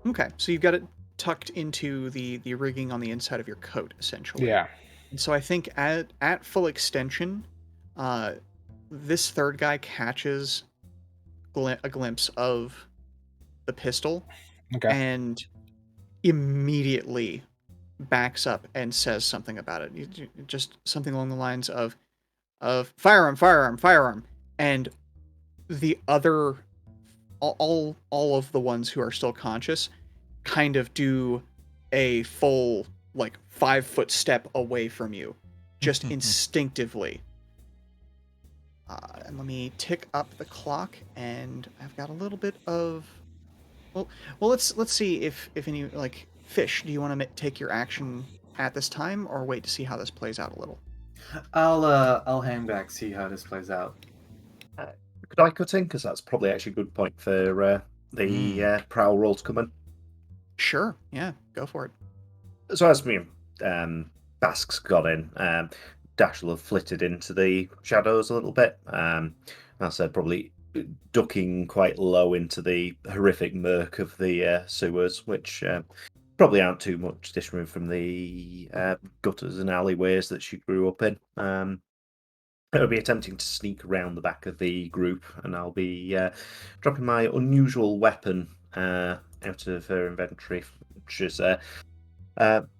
S5: Okay, so you've got it tucked into the rigging on the inside of your coat, essentially.
S3: Yeah.
S5: And so I think at full extension, this third guy catches a glimpse of the pistol
S3: Okay.
S5: and immediately backs up and says something about it. Just something along the lines of firearm, firearm, firearm. And the other, all of the ones who are still conscious kind of do a full, like, 5-foot step away from you, just instinctively. And let me tick up the clock, and I've got a little bit of... Well, let's see if any, like, Fish, do you want to take your action at this time, or wait to see how this plays out a little?
S4: I'll hang back, see how this plays out.
S2: Could I cut in? Because that's probably actually a good point for the prowl roll to come in.
S5: Sure, yeah, go for it.
S2: So as Bask's got in, Dash will have flitted into the shadows a little bit. I said probably ducking quite low into the horrific murk of the sewers, which probably aren't too much distant from the gutters and alleyways that she grew up in. I'll be attempting to sneak around the back of the group, and I'll be dropping my unusual weapon out of her inventory, which is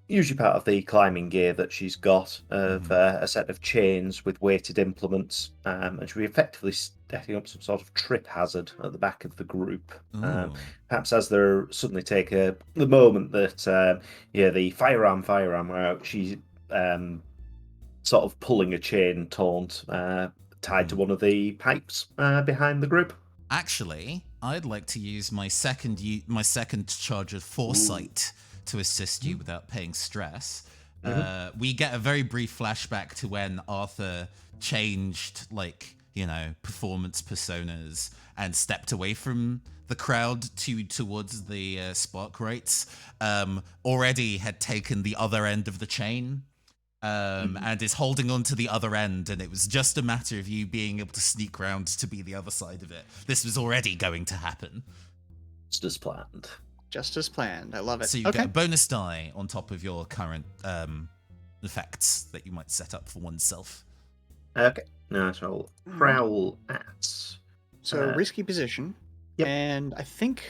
S2: usually part of the climbing gear that she's got, of a set of chains with weighted implements, and she'll be effectively setting up some sort of trip hazard at the back of the group. Perhaps as they suddenly take the moment that the firearm are out, she's sort of pulling a chain taunt tied to one of the pipes behind the group.
S1: Actually, I'd like to use my second charge of foresight to assist you without paying stress. We get a very brief flashback to when Arthur changed, performance personas and stepped away from the crowd towards the Sparkwrights. Already had taken the other end of the chain. And is holding on to the other end, and it was just a matter of you being able to sneak round to be the other side of it. This was already going to happen.
S2: Just as planned.
S5: Just as planned. I love it.
S1: So you get a bonus die on top of your current effects that you might set up for oneself.
S2: Okay. Now so prowl at.
S5: So risky position.
S2: Yep.
S5: And I think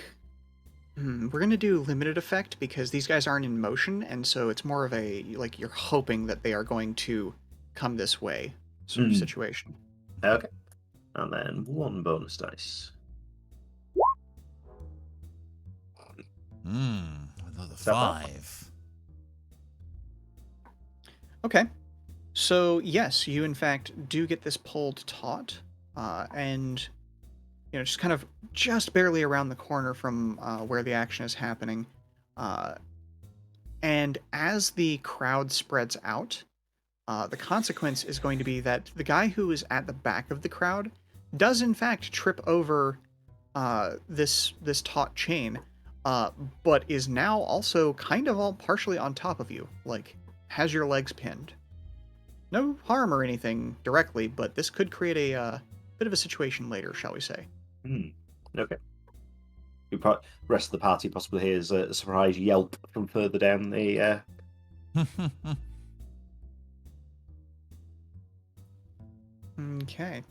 S5: we're going to do limited effect because these guys aren't in motion, and so it's more of a, like, you're hoping that they are going to come this way sort of situation.
S2: Okay. And then one bonus dice.
S1: Another 5.
S5: Okay. So, yes, you in fact do get this pulled taut, and just kind of just barely around the corner from where the action is happening. And as the crowd spreads out, the consequence is going to be that the guy who is at the back of the crowd does in fact trip over this taut chain, but is now also kind of all partially on top of you, like has your legs pinned. No harm or anything directly, but this could create a bit of a situation later, shall we say.
S2: Okay. The rest of the party possibly hears a surprise yelp from further down the.
S5: Okay.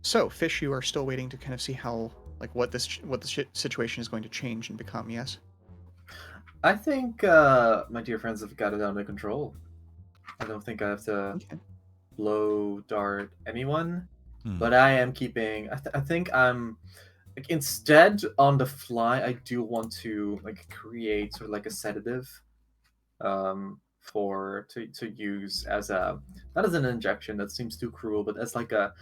S5: So Fish, you are still waiting to kind of see how, like, what the situation is going to change and become. Yes.
S4: I think my dear friends have got it under control. I don't think I have to blow dart anyone. But I am keeping. I think I'm. Like, instead, on the fly, I do want to create sort of like a sedative, to use as a, not as an injection, that seems too cruel, but as like a,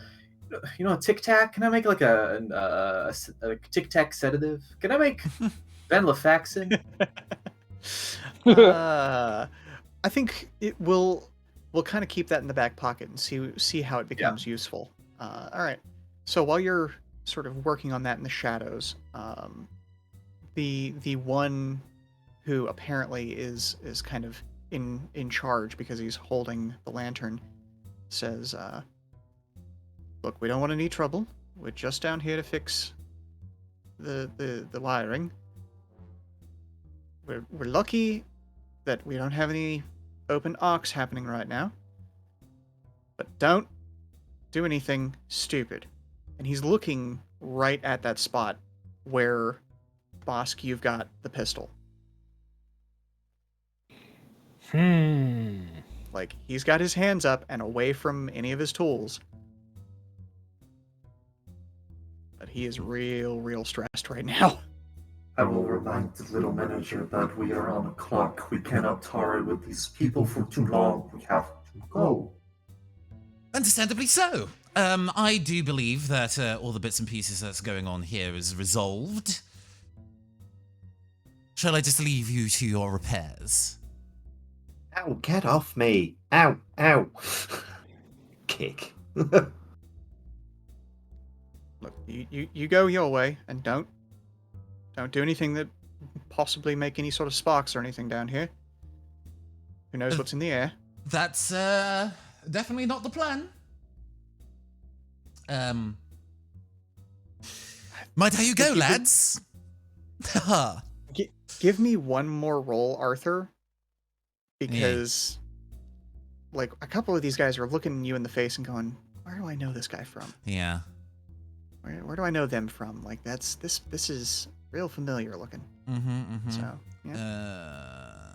S4: a Tic Tac. Can I make like a Tic Tac sedative? Can I make venlafaxine?
S5: I think we'll kind of keep that in the back pocket and see how it becomes useful. All right. So while you're sort of working on that in the shadows, the one who apparently is kind of in charge because he's holding the lantern says, "Look, we don't want any trouble. We're just down here to fix the wiring. We're lucky that we don't have any open arcs happening right now. But don't do anything stupid." And he's looking right at that spot where, Bosk, you've got the pistol. Like, he's got his hands up and away from any of his tools. But he is real stressed right now.
S6: I will remind the little manager that we are on a clock. We cannot tarry with these people for too long. We have to go.
S1: Understandably so. I do believe that all the bits and pieces that's going on here is resolved. Shall I just leave you to your repairs?
S2: Ow, get off me. Ow, ow. Kick.
S5: Look, you go your way and don't do anything that possibly make any sort of sparks or anything down here. Who knows what's in the air?
S1: That's definitely not the plan. Might you go, lads? Haha.
S5: Give me one more roll, Arthur, because like a couple of these guys are looking you in the face and going, "Where do I know this guy from?
S1: Yeah.
S5: Where do I know them from? Like this is real familiar looking." So yeah.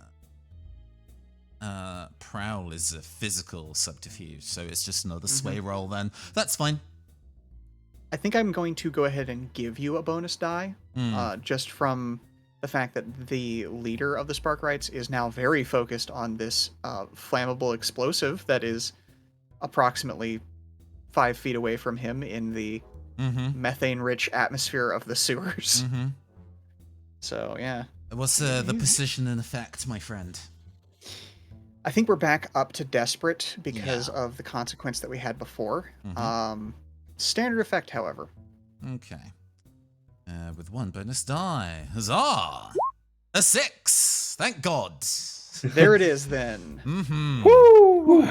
S1: Prowl is a physical subterfuge, so it's just another sway roll then. That's fine.
S5: I think I'm going to go ahead and give you a bonus die, just from the fact that the leader of the Sparkrights is now very focused on this flammable explosive that is approximately 5 feet away from him in the methane-rich atmosphere of the sewers. So, yeah.
S1: What's the position in effect, my friend?
S5: I think we're back up to desperate because of the consequence that we had before. Standard effect, however.
S1: Okay. With one bonus die. Huzzah! A 6! Thank God!
S5: There it is, then.
S3: Woo!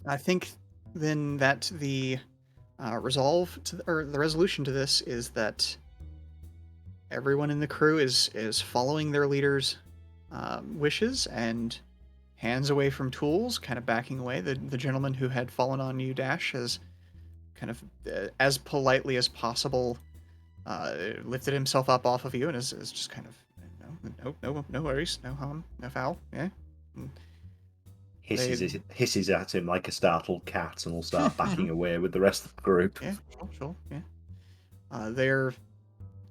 S5: I think then that the the resolution to this is that everyone in the crew is following their leader's wishes and hands away from tools, kind of backing away. The gentleman who had fallen on you, Dash, has kind of as politely as possible lifted himself up off of you and is just kind of no worries, no harm, no foul. Yeah.
S2: Hisses at him like a startled cat and will start backing away with the rest of the group.
S5: Yeah, sure, yeah. They're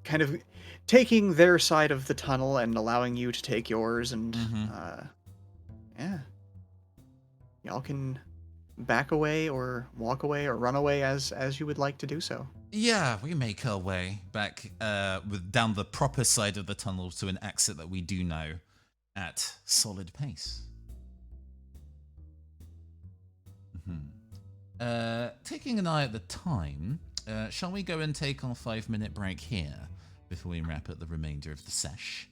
S5: kind of taking their side of the tunnel and allowing you to take yours, and yeah. Y'all can back away or walk away or run away as you would like to do so.
S1: Yeah, we make our way back down the proper side of the tunnel to an exit that we do know at solid pace. Taking an eye at the time, shall we go and take our 5-minute break here before we wrap up the remainder of the sesh?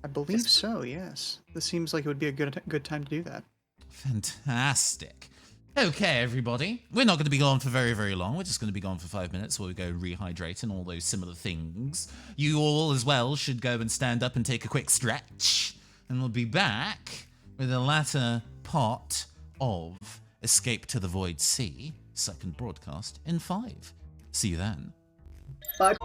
S5: I believe so, yes. This seems like it would be a good time to do that.
S1: Fantastic. Okay, everybody. We're not going to be gone for very, very long. We're just going to be gone for 5 minutes while we go rehydrate and all those similar things. You all as well should go and stand up and take a quick stretch. And we'll be back with the latter part of Escape to the Void Sea, second broadcast in 5. See you then.
S4: Bye.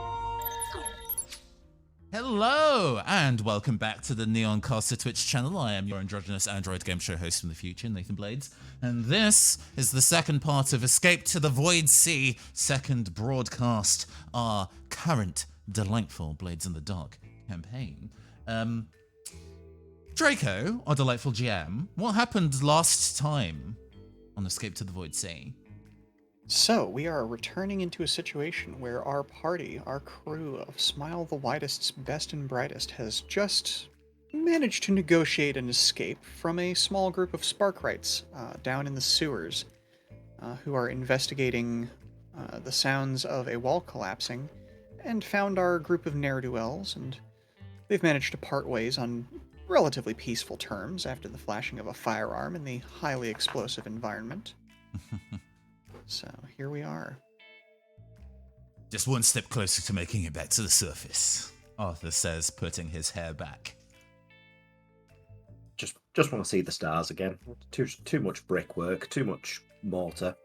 S1: Hello, and welcome back to the Neoncaster Twitch channel. I am your androgynous android game show host from the future, Nathan Blades, and this is the second part of Escape to the Void Sea, second broadcast, our current delightful Blades in the Dark campaign. Draco, our delightful GM, what happened last time on Escape to the Void Sea?
S5: So, we are returning into a situation where our party, our crew of Smile the Widest's best and brightest, has just managed to negotiate an escape from a small group of Sparkrites down in the sewers who are investigating the sounds of a wall collapsing and found our group of ne'er-do-wells, and they've managed to part ways on relatively peaceful terms after the flashing of a firearm in the highly explosive environment. So here we are.
S1: Just one step closer to making it back to the surface, Arthur says, putting his hair back.
S2: Just want to see the stars again. Too much brickwork, too much mortar.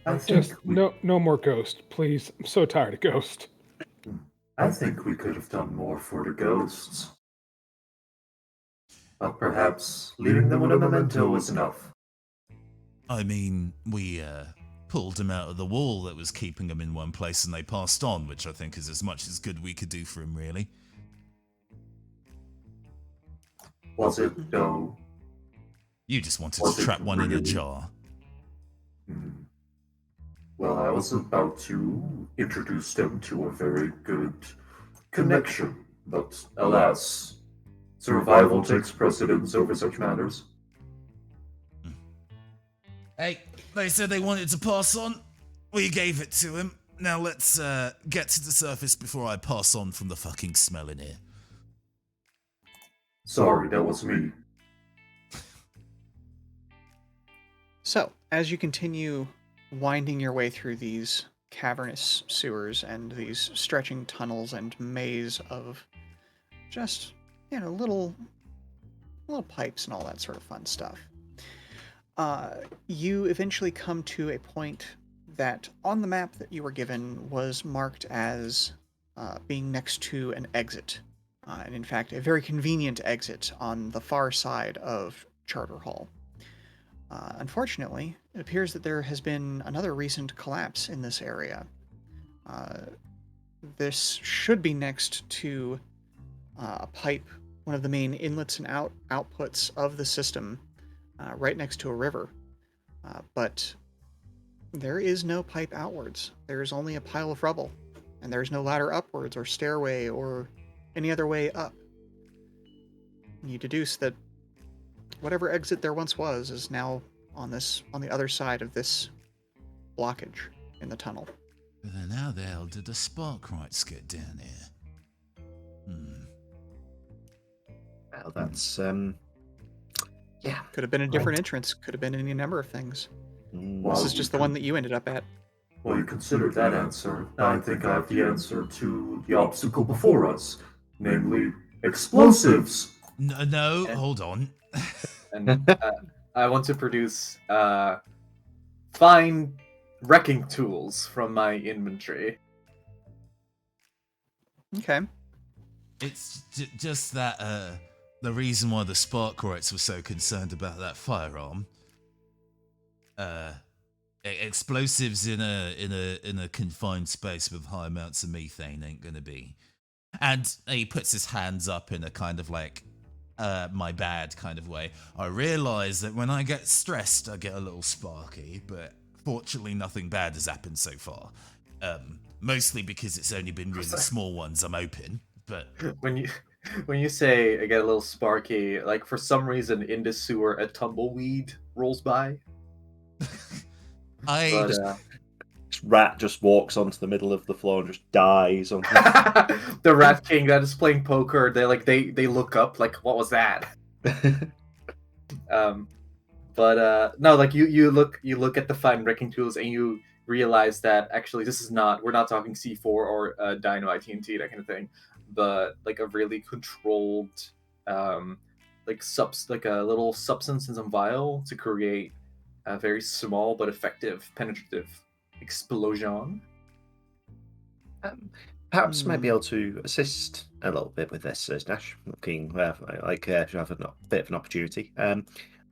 S6: I think
S3: Just no more Ghost, please. I'm so tired of Ghost.
S6: I think we could have done more for the ghosts. But perhaps leaving them with a memento was enough.
S1: I mean, we pulled him out of the wall that was keeping him in one place and they passed on, which I think is as much as good we could do for him, really.
S6: Was it, though?
S1: You just wanted
S6: Was
S1: to
S6: it
S1: trap one in a
S6: really?
S1: jar.
S6: Well, I was about to introduce them to a very good connection, but alas, survival takes precedence over such matters.
S1: Hey, they said they wanted to pass on. We gave it to him. Now let's get to the surface before I pass on from the fucking smell in here.
S6: Sorry, that was me.
S5: So, as you continue winding your way through these cavernous sewers and these stretching tunnels and maze of just, little pipes and all that sort of fun stuff, you eventually come to a point that on the map that you were given was marked as being next to an exit. And in fact, a very convenient exit on the far side of Charter Hall. Unfortunately, it appears that there has been another recent collapse in this area. This should be next to a pipe, one of the main inlets and outputs of the system, right next to a river. But there is no pipe outwards. There is only a pile of rubble, and there is no ladder upwards or stairway or any other way up. You deduce that whatever exit there once was is now on the other side of this blockage in the tunnel.
S1: But then how the hell did the Sparkrites get down here?
S2: Well, that's yeah.
S5: Could have been a different entrance. Could have been any number of things.
S6: Well,
S5: This is just the one that you ended up at.
S6: Well, you considered that answer. I think I have the answer to the obstacle before us, namely explosives.
S1: No, hold on.
S4: And I want to produce fine wrecking tools from my inventory.
S5: Okay.
S1: It's just that the reason why the Sparkrites were so concerned about that firearm. Explosives in a confined space with high amounts of methane ain't gonna be. And he puts his hands up in a kind of like my bad kind of way. I realise that when I get stressed, I get a little sparky, but fortunately nothing bad has happened so far. Mostly because it's only been really small ones I'm open. But
S4: When you say I get a little sparky, like for some reason in the sewer a tumbleweed rolls by. But,
S2: This rat just walks onto the middle of the floor and just dies. On
S4: the Rat King that is playing poker, they look up like, what was that? No, like you look at the fine wrecking tools and you realize that actually we're not talking C4 or Dino ITNT, that kind of thing, but like a really controlled like a little substance in some vial to create a very small but effective penetrative explosion.
S2: Perhaps might be able to assist a little bit with this, Dash. Looking like you have a bit of an opportunity. I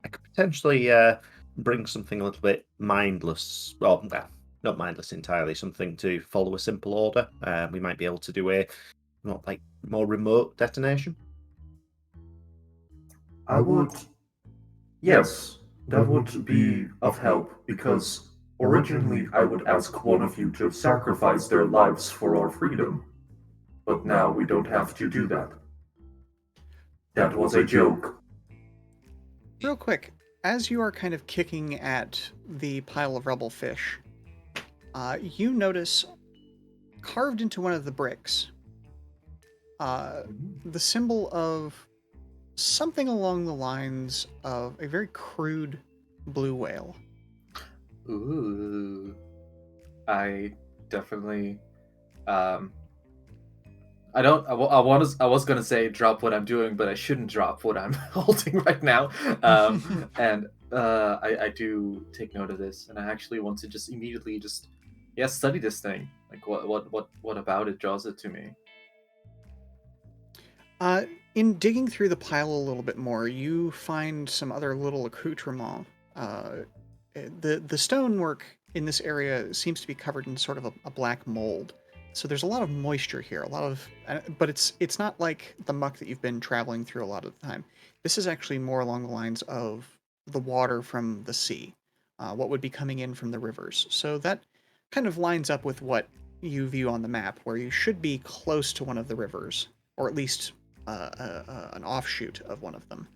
S2: could potentially bring something a little bit mindless. Well, not mindless entirely. Something to follow a simple order. We might be able to do a more remote detonation.
S6: Yes, that would be of help, because originally I would ask one of you to sacrifice their lives for our freedom. But now we don't have to do that. That was a joke.
S5: Real quick, as you are kind of kicking at the pile of rubble fish, you notice carved into one of the bricks the symbol of something along the lines of a very crude blue whale.
S4: Ooh. I definitely I don't. I was gonna say drop what I'm doing, but I shouldn't drop what I'm holding right now. And I do take note of this, and I actually want to just immediately study this thing. Like what about it draws it to me?
S5: In digging through the pile a little bit more, you find some other little accoutrements. The stonework in this area seems to be covered in sort of a black mold. So there's a lot of moisture here, but it's not like the muck that you've been traveling through a lot of the time. This is actually more along the lines of the water from the sea, what would be coming in from the rivers. So that kind of lines up with what you view on the map, where you should be close to one of the rivers, or at least an offshoot of one of them.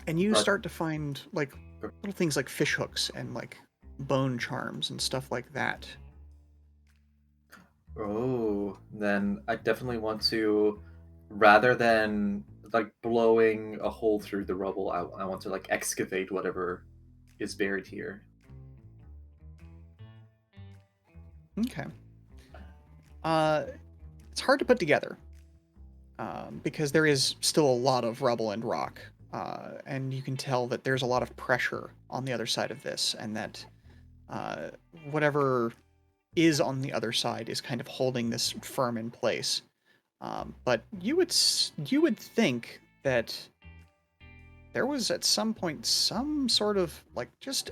S5: And you start to find like little things like fish hooks and like bone charms and stuff like that.
S4: Oh, then I definitely want to, rather than like blowing a hole through the rubble, I want to like excavate whatever is buried here.
S5: Okay. It's hard to put together because there is still a lot of rubble and rock, and you can tell that there's a lot of pressure on the other side of this, and that whatever is on the other side is kind of holding this firm in place. But you would think that there was at some point some sort of like just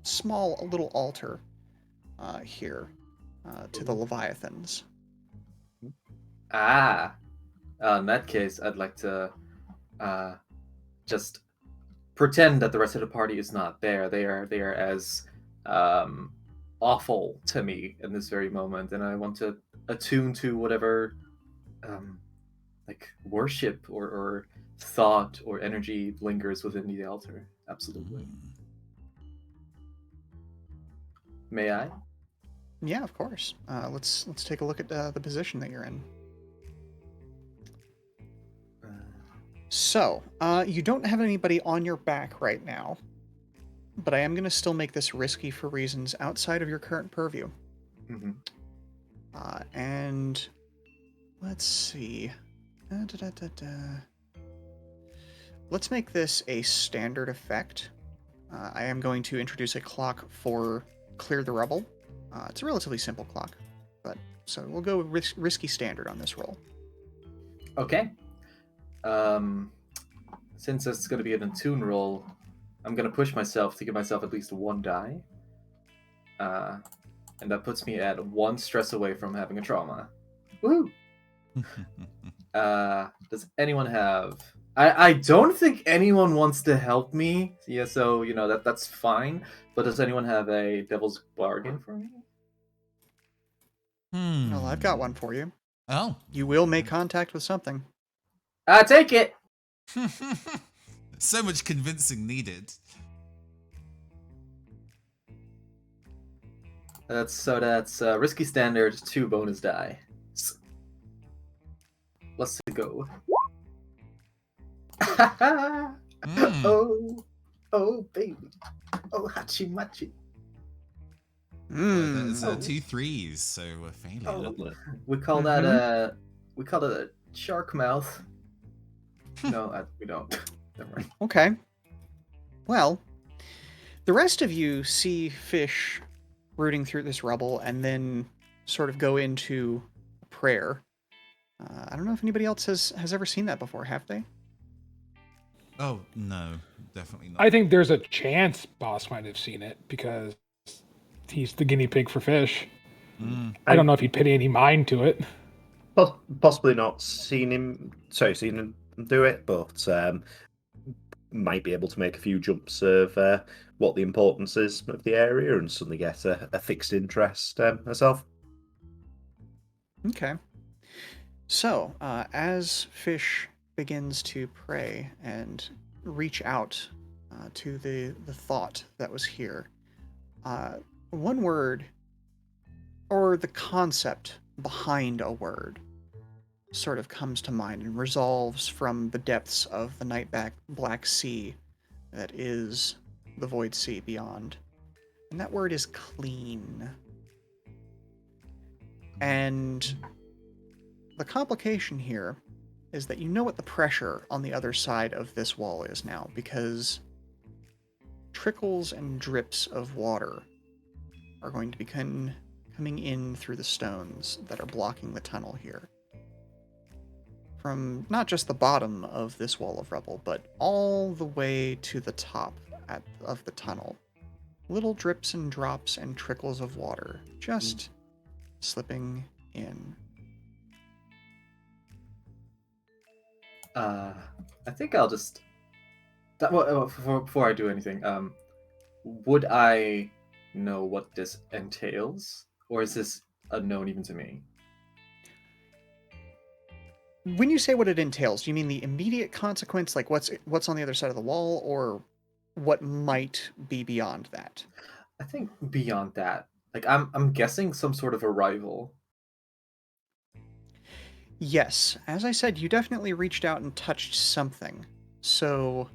S5: small little altar here to the Leviathans.
S4: In that case, I'd like to just pretend that the rest of the party is not there. They are as awful to me in this very moment, and I want to attune to whatever like worship or thought or energy lingers within the altar. Absolutely. May I?
S5: Yeah, of course. Let's take a look at the position that you're in. So, you don't have anybody on your back right now, but I am going to still make this risky for reasons outside of your current purview.
S4: Mm-hmm.
S5: And let's see. Let's make this a standard effect. I am going to introduce a clock for Clear the Rubble. It's a relatively simple clock, but so we'll go risky standard on this roll.
S4: Okay. Since it's going to be an attune roll, I'm going to push myself to give myself at least one die. And that puts me at 1 stress away from having a trauma. Woo! Does anyone have... I don't think anyone wants to help me. Yeah, so, that's fine. But does anyone have a devil's bargain for me?
S5: Well, I've got one for you.
S1: Oh.
S5: You will make contact with something.
S4: Take it!
S1: So much convincing needed.
S4: That's risky standard, 2 bonus die. Let's go. Oh, baby. Oh, hachi machi.
S1: There's 2 3s, so we're failing.
S4: Oh, we call that a shark mouth. No, we don't. Never mind.
S5: Okay. Well, the rest of you see fish rooting through this rubble and then sort of go into prayer. I don't know if anybody else has ever seen that before, have they?
S1: Oh, no, definitely not.
S3: I think there's a chance Boss might have seen it because he's the guinea pig for fish. I don't know if he'd pay any mind to it.
S2: possibly not seen him do it, but might be able to make a few jumps of what the importance is of the area and suddenly get a fixed interest herself.
S5: Okay. So, as Fish begins to pray and reach out to the thought that was here, one word, or the concept behind a word, sort of comes to mind and resolves from the depths of the night black sea that is the Void Sea beyond. And that word is clean. And the complication here is that you know what the pressure on the other side of this wall is now, because trickles and drips of water are going to be coming in through the stones that are blocking the tunnel here. From not just the bottom of this wall of rubble, but all the way to the top of the tunnel. Little drips and drops and trickles of water just slipping in.
S4: I think I'll just... before I do anything, would I know what this entails? Or is this unknown even to me?
S5: When you say what it entails, do you mean the immediate consequence, like what's on the other side of the wall, or what might be beyond that?
S4: I think beyond that. Like, I'm guessing some sort of arrival.
S5: Yes, as I said, you definitely reached out and touched something. So,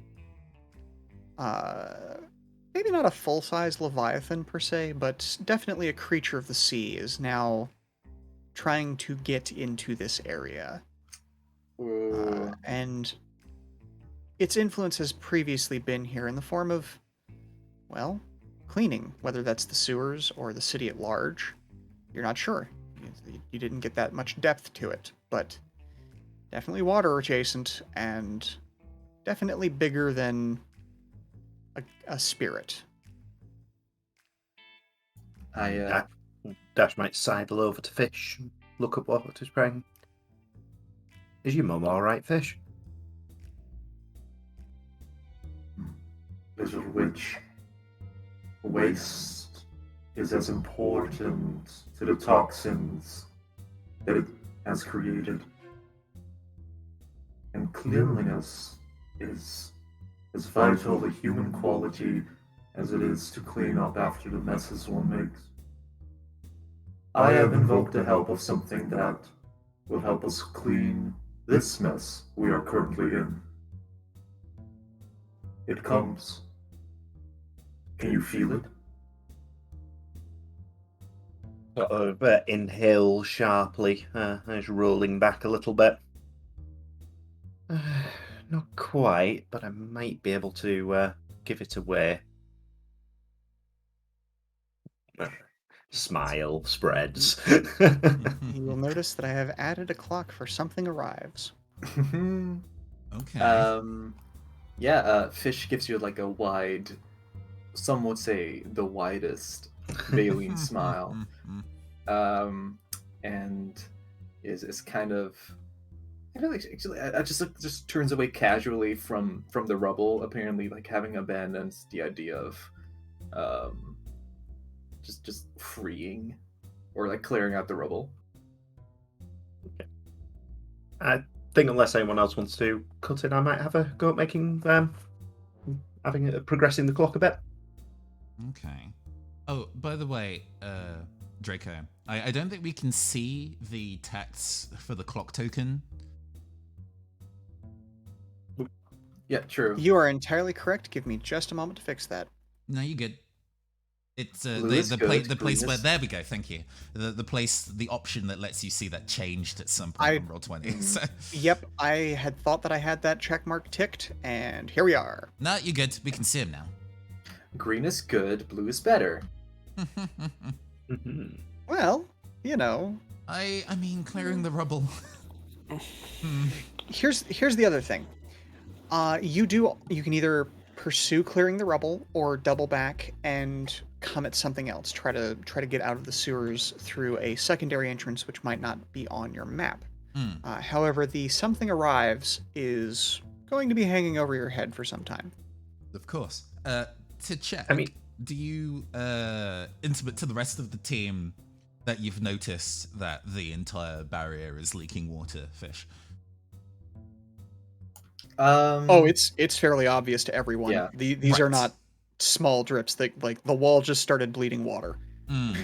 S5: maybe not a full-size Leviathan per se, but definitely a creature of the sea is now trying to get into this area. And its influence has previously been here in the form of, well, cleaning, whether that's the sewers or the city at large. You're not sure. You didn't get that much depth to it, but definitely water adjacent and definitely bigger than a spirit.
S2: Dash might sidle over to Fish, look up what is praying. Is your mum all right, Fish?
S6: Little witch, waste is as important to the toxins that it has created. And cleanliness is as vital to human quality as it is to clean up after the messes one makes. I have invoked the help of something that will help us clean this mess we are currently in. It comes. Can you feel it?
S2: Sort of inhale sharply, as rolling back a little bit. Not quite, but I might be able to give it away. Smile spreads.
S5: You will notice that I have added a clock for something arrives.
S1: Okay.
S4: Fish gives you like a wide, some would say the widest baleen smile, and is kind of, I just turns away casually from the rubble, apparently like having abandoned the idea of just freeing or like clearing out the rubble.
S2: I think unless anyone else wants to cut in, I might have a go at making progressing the clock a bit.
S1: Okay. Oh, by the way, Draco, I don't think we can see the text for the clock token.
S4: Yeah, true.
S5: You are entirely correct. Give me just a moment to fix that.
S1: No, you're good. It's
S4: Blue is
S1: the
S4: good,
S1: place
S4: green
S1: where,
S4: is-
S1: there we go. Thank you. The option that lets you see that changed at some point on Roll20. So
S5: Yep, I had thought that I had that check mark ticked, and here we are.
S1: no, you're good. We can see him now.
S4: Green is good, blue is better.
S5: Well, you know,
S1: I mean, clearing the rubble.
S5: here's the other thing. You can either pursue clearing the rubble or double back and come at something else. Try to get out of the sewers through a secondary entrance which might not be on your map.
S1: Mm.
S5: However, the something arrives is going to be hanging over your head for some time.
S1: Of course. To check,
S2: I mean-
S1: do you intimate to the rest of the team that you've noticed that the entire barrier is leaking water, Fish?
S5: Oh, it's fairly obvious to everyone.
S4: Yeah.
S5: These are
S1: Right.
S5: not small drips. That like the wall just started bleeding water.
S1: Mm.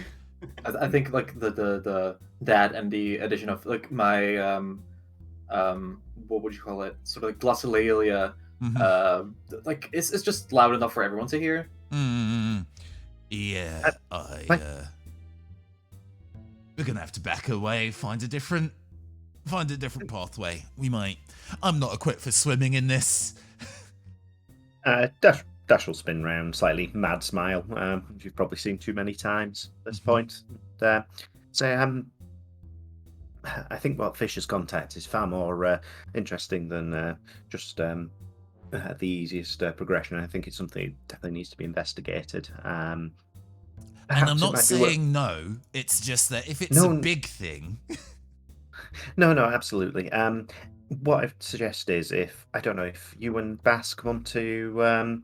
S4: I think like the that and the addition of like my what would you call it? Sort of like glossolalia.
S1: Mhm.
S4: Like it's just loud enough for everyone to hear.
S1: Mm. Yeah,
S2: like-
S1: we're gonna have to back away, find a different pathway. We might. I'm not equipped for swimming in this.
S2: Dash will spin round, slightly mad smile. You've probably seen too many times at this point. I think what Fisher's contact is far more interesting than just the easiest progression. I think it's something that definitely needs to be investigated.
S1: And
S2: Perhaps
S1: I'm
S2: it
S1: not
S2: might be worth-
S1: saying no. It's just that if it's a
S2: No.
S1: big thing,
S2: No, absolutely. What I'd suggest is if I don't know if you and Bask want to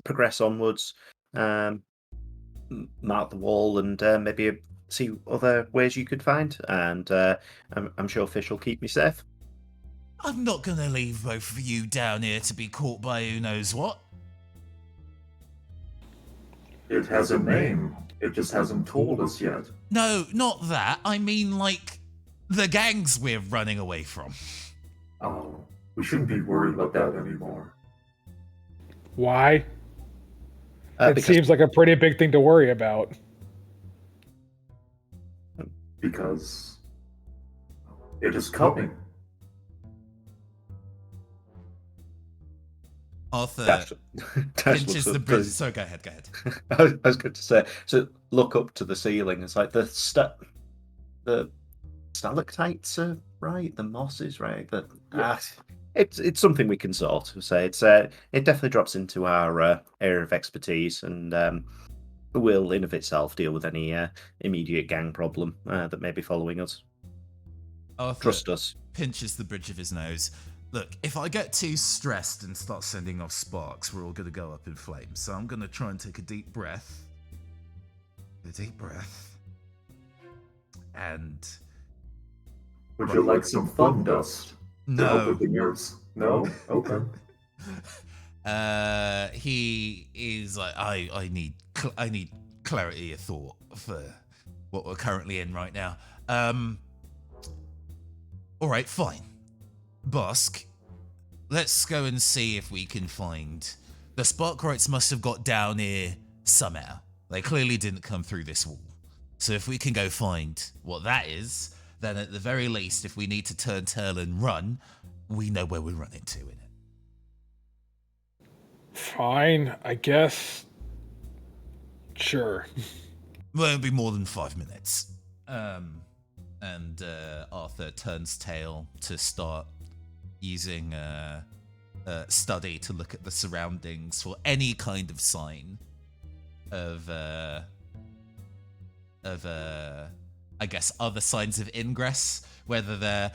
S2: progress onwards, mark the wall, and maybe see other ways you could find. And I'm sure Fish will keep me safe.
S1: I'm not gonna leave both of you down here to be caught by who knows what.
S6: It has a name. It just hasn't told us yet.
S1: No, not that. I mean, like, the gangs we're running away from.
S6: Oh, we shouldn't be worried about that anymore.
S3: Why? It
S2: Because
S3: seems like a pretty big thing to worry about.
S6: Because it is coming.
S1: Arthur
S2: Dash
S1: pinches
S2: looks
S1: the
S2: up
S1: bridge.
S2: to-
S1: So go ahead, go ahead.
S2: I was going to say, so look up to the ceiling. It's like the stalactites are right, the moss is right, but it's something we can sort of say. It definitely drops into our area of expertise, and will in of itself deal with any immediate gang problem that may be following us.
S1: Arthur
S2: Trust us.
S1: pinches the bridge of his nose. Look, if I get too stressed and start sending off sparks, we're all gonna go up in flames. So I'm gonna try and take a deep breath. And
S6: Would you like some fun dust? To help
S1: no.
S6: with the nerves? No? Okay.
S1: He is like, I need clarity of thought for what we're currently in right now. All right, fine. Bosk, let's go and see if we can find the Sparkrites. Must have got down here somehow. They clearly didn't come through this wall. So if we can go find what that is, then at the very least, if we need to turn tail and run, we know where we're running to in it.
S3: Fine, I guess. Sure.
S1: Won't be more than 5 minutes. And Arthur turns tail to start using study to look at the surroundings for any kind of sign of I guess other signs of ingress. Whether they're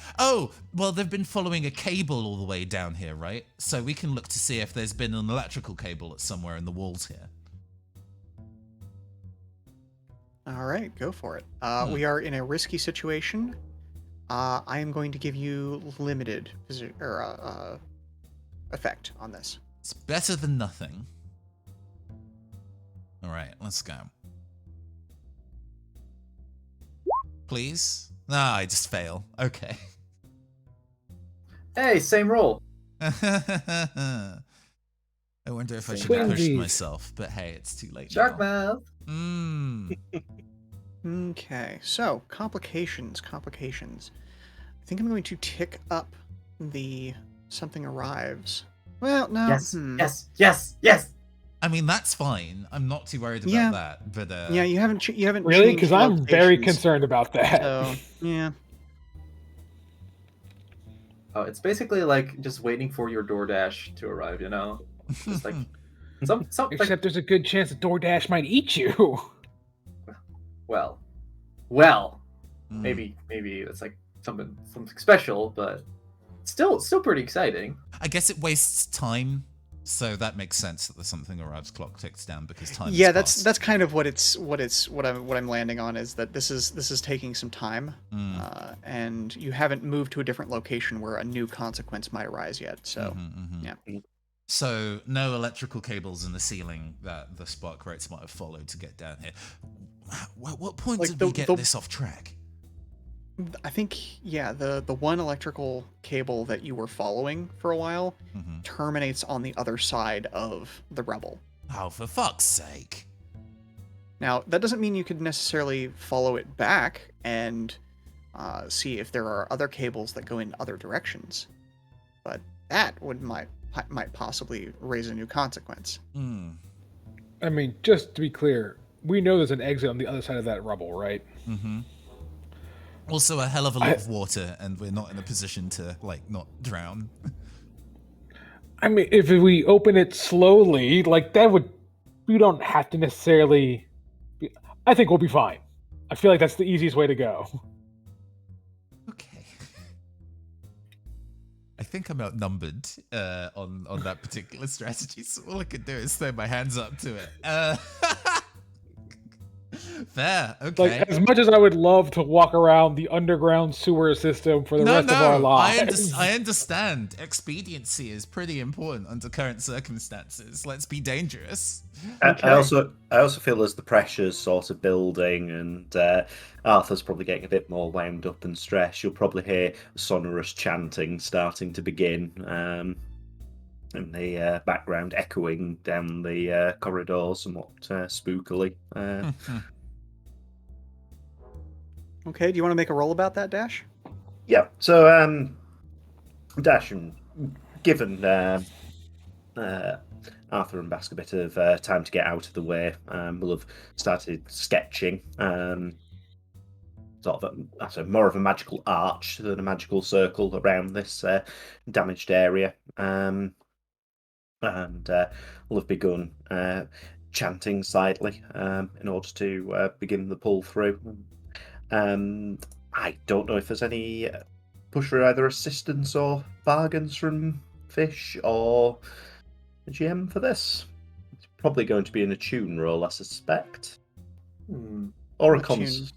S1: they've been following a cable all the way down here, right? So we can look to see if there's been an electrical cable at somewhere in the walls here.
S5: All right, go for it. We are in a risky situation. I am going to give you limited effect on this.
S1: It's better than nothing. All right, let's go. Please? Nah, I just fail. Okay.
S4: Hey, same roll.
S1: I wonder if I should have pushed
S3: Twinsies.
S1: myself, but hey, it's too late
S4: Shark
S1: now.
S4: mouth.
S5: Okay, so complications. I think I'm going to tick up the something arrives. Well, no.
S4: Yes.
S1: I mean, that's fine. I'm not too worried about
S5: Yeah.
S1: that. But
S5: Yeah, you haven't. You haven't
S3: Really?
S5: changed
S3: Because I'm very
S5: locations,
S3: concerned about that.
S5: So yeah.
S4: Oh, it's basically like just waiting for your DoorDash to arrive. You know, just like some like,
S3: Except there's a good chance that DoorDash might eat you.
S4: well, maybe it's like something special, but still pretty exciting.
S1: I guess it wastes time, so that makes sense that there's something arrives, clock ticks down because time.
S5: Yeah,
S1: has
S5: that's kind of what I'm landing on, is that this is taking some time, and you haven't moved to a different location where a new consequence might arise yet. So yeah.
S1: So no electrical cables in the ceiling that the spark rates might have followed to get down here. What point
S5: Like
S1: did we get this off track?
S5: I think, yeah, the one electrical cable that you were following for a while terminates on the other side of the rubble.
S1: Oh, for fuck's sake.
S5: Now, that doesn't mean you could necessarily follow it back and see if there are other cables that go in other directions. But that might possibly raise a new consequence.
S3: I mean, just to be clear, we know there's an exit on the other side of that rubble, right?
S1: Also, a hell of a lot of water, and we're not in a position to, like, not drown.
S3: I mean, if we open it slowly, like, we don't have to necessarily... I think we'll be fine. I feel like that's the easiest way to go.
S1: Okay. I think I'm outnumbered on that particular strategy, so all I can do is throw my hands up to it. Fair, okay.
S3: Like, as much as I would love to walk around the underground sewer system for the rest of our lives.
S1: I understand. Expediency is pretty important under current circumstances. Let's be dangerous.
S2: I also feel as the pressure's sort of building, and Arthur's probably getting a bit more wound up and stressed. You'll probably hear sonorous chanting starting to begin in the background, echoing down the corridors somewhat spookily.
S5: Okay, do you want to make a roll about that, Dash?
S2: Yeah, so Dash, given Arthur and Bask a bit of time to get out of the way, will have started sketching sort of more of a magical arch than a magical circle around this damaged area, and will have begun chanting slightly in order to begin the pull through. I don't know if there's any push for either assistance or bargains from Fish or the GM for this. It's probably going to be an attune roll, I suspect. Or a cons.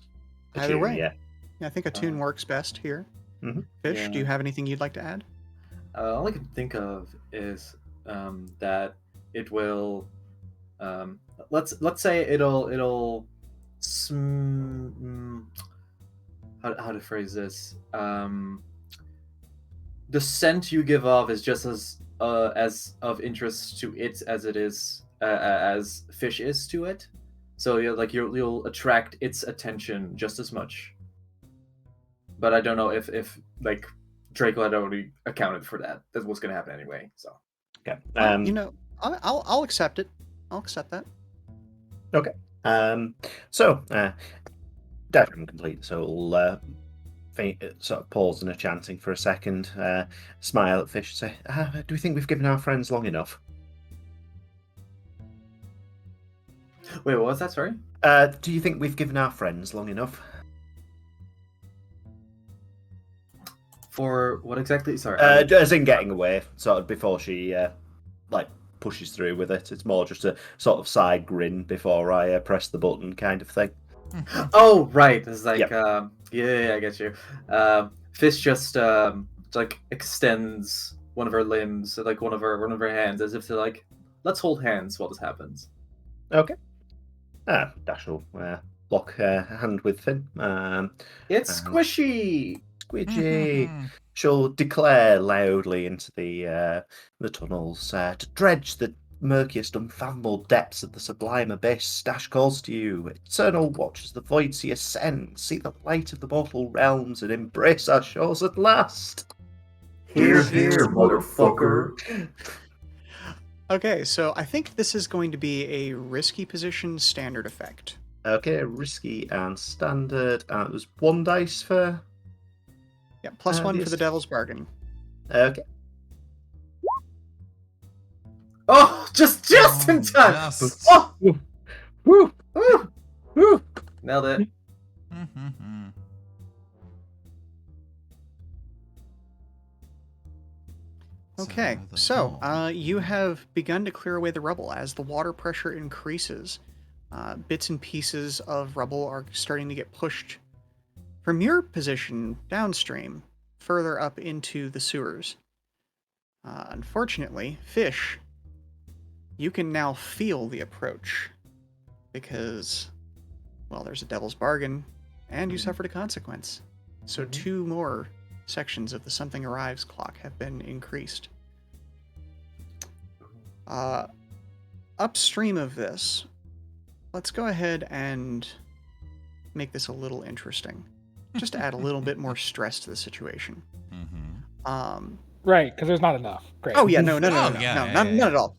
S5: Either way.
S2: Yeah.
S5: I think attune works best here. Fish, do you have anything you'd like to add?
S4: All I can think of is that it will. Let's say it'll. How to phrase this? The scent you give off is just as of interest to it as it is as Fish is to it. So you'll attract its attention just as much. But I don't know if like Draco had already accounted for that. That's what's going to happen anyway. So
S2: Okay.
S5: I'll accept it. I'll accept that.
S2: Okay. So Dash can complete this whole sort of pause in a chanting for a second, smile at Fish and say, do we think we've given our friends long enough?
S4: Wait, what was that? Sorry?
S2: Do you think we've given our friends long enough?
S4: For what exactly? Sorry.
S2: As in getting away, sort of before she pushes through with it. It's more just a sort of side grin before I press the button kind of thing.
S4: Oh, right. It's like,
S2: Yep.
S4: Yeah, I get you. Fish just like extends one of her limbs, like one of her hands, as if to like, let's hold hands while this happens.
S2: Okay. Dash will lock hand with Finn.
S4: It's squishy.
S2: Squidgy. She'll declare loudly into the tunnels to dredge the murkiest, unfathomable depths of the sublime abyss. Dash calls to you. Eternal watches the void sea ascend, see the light of the mortal realms, and embrace our shores at last.
S6: Here, motherfucker.
S5: Okay, so I think this is going to be a risky position standard effect.
S2: Okay, risky and standard. It was 1 dice for.
S5: Yeah, plus 1 for
S2: yes.
S5: the devil's bargain.
S2: Okay.
S4: Oh, just in time.
S1: Just.
S4: Oh,
S2: Woo!
S4: nailed it.
S5: Okay,
S1: the
S5: so
S1: floor.
S5: you have begun to clear away the rubble as the water pressure increases. Bits and pieces of rubble are starting to get pushed from your position downstream, further up into the sewers. Unfortunately, Fish, you can now feel the approach because, well, there's a devil's bargain, and you suffered a consequence. So 2 more sections of the Something Arrives clock have been increased. Upstream of this, let's go ahead and make this a little interesting. Just to add a little bit more stress to the situation.
S1: Mm-hmm.
S3: Right, because there's not enough. Great.
S5: Oh yeah, no,
S1: Oh, yeah,
S5: none
S1: yeah.
S5: at all.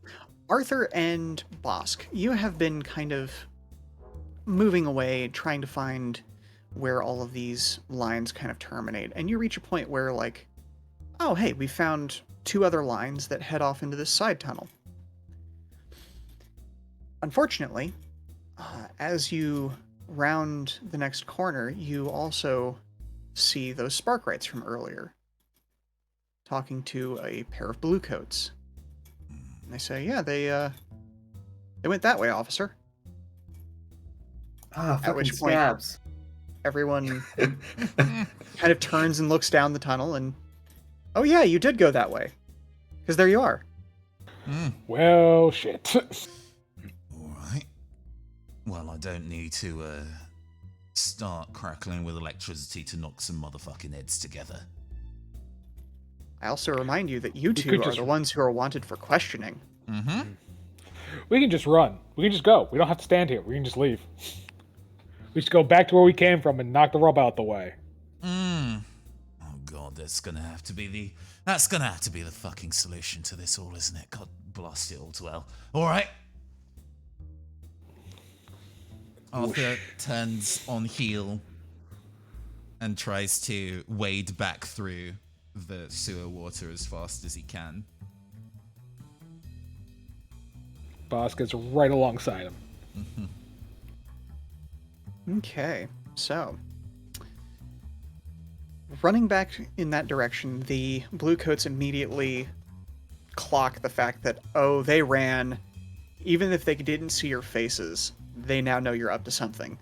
S5: Arthur and Bosk, you have been kind of moving away, trying to find where all of these lines kind of terminate, and you reach a point where, like, oh hey, we found 2 other lines that head off into this side tunnel. Unfortunately, as you round the next corner, you also see those Sparkrights from earlier, talking to a pair of bluecoats. And they say, yeah, they went that way, officer.
S4: Ah,
S5: At
S4: fucking
S5: which point-
S4: scabs.
S5: Everyone kind of turns and looks down the tunnel and, oh yeah, you did go that way. Because there you are.
S3: Well, shit.
S1: Alright. Well, I don't need to start crackling with electricity to knock some motherfucking heads together.
S5: I also remind you that you 2
S3: could
S5: are
S3: just-
S5: the ones who are wanted for questioning.
S1: Mm-hmm.
S3: We can just run. We can just go. We don't have to stand here. We can just leave. We just go back to where we came from and knock the rubble out the way.
S1: Oh god, that's gonna have to be the fucking solution to this all, isn't it? God blast it all to hell. Alright. Arthur turns on heel and tries to wade back through the sewer water as fast as he can.
S3: Boss gets right alongside him.
S5: Okay, so running back in that direction, the bluecoats immediately clock the fact that, oh, they ran. Even if they didn't see your faces, they now know you're up to something.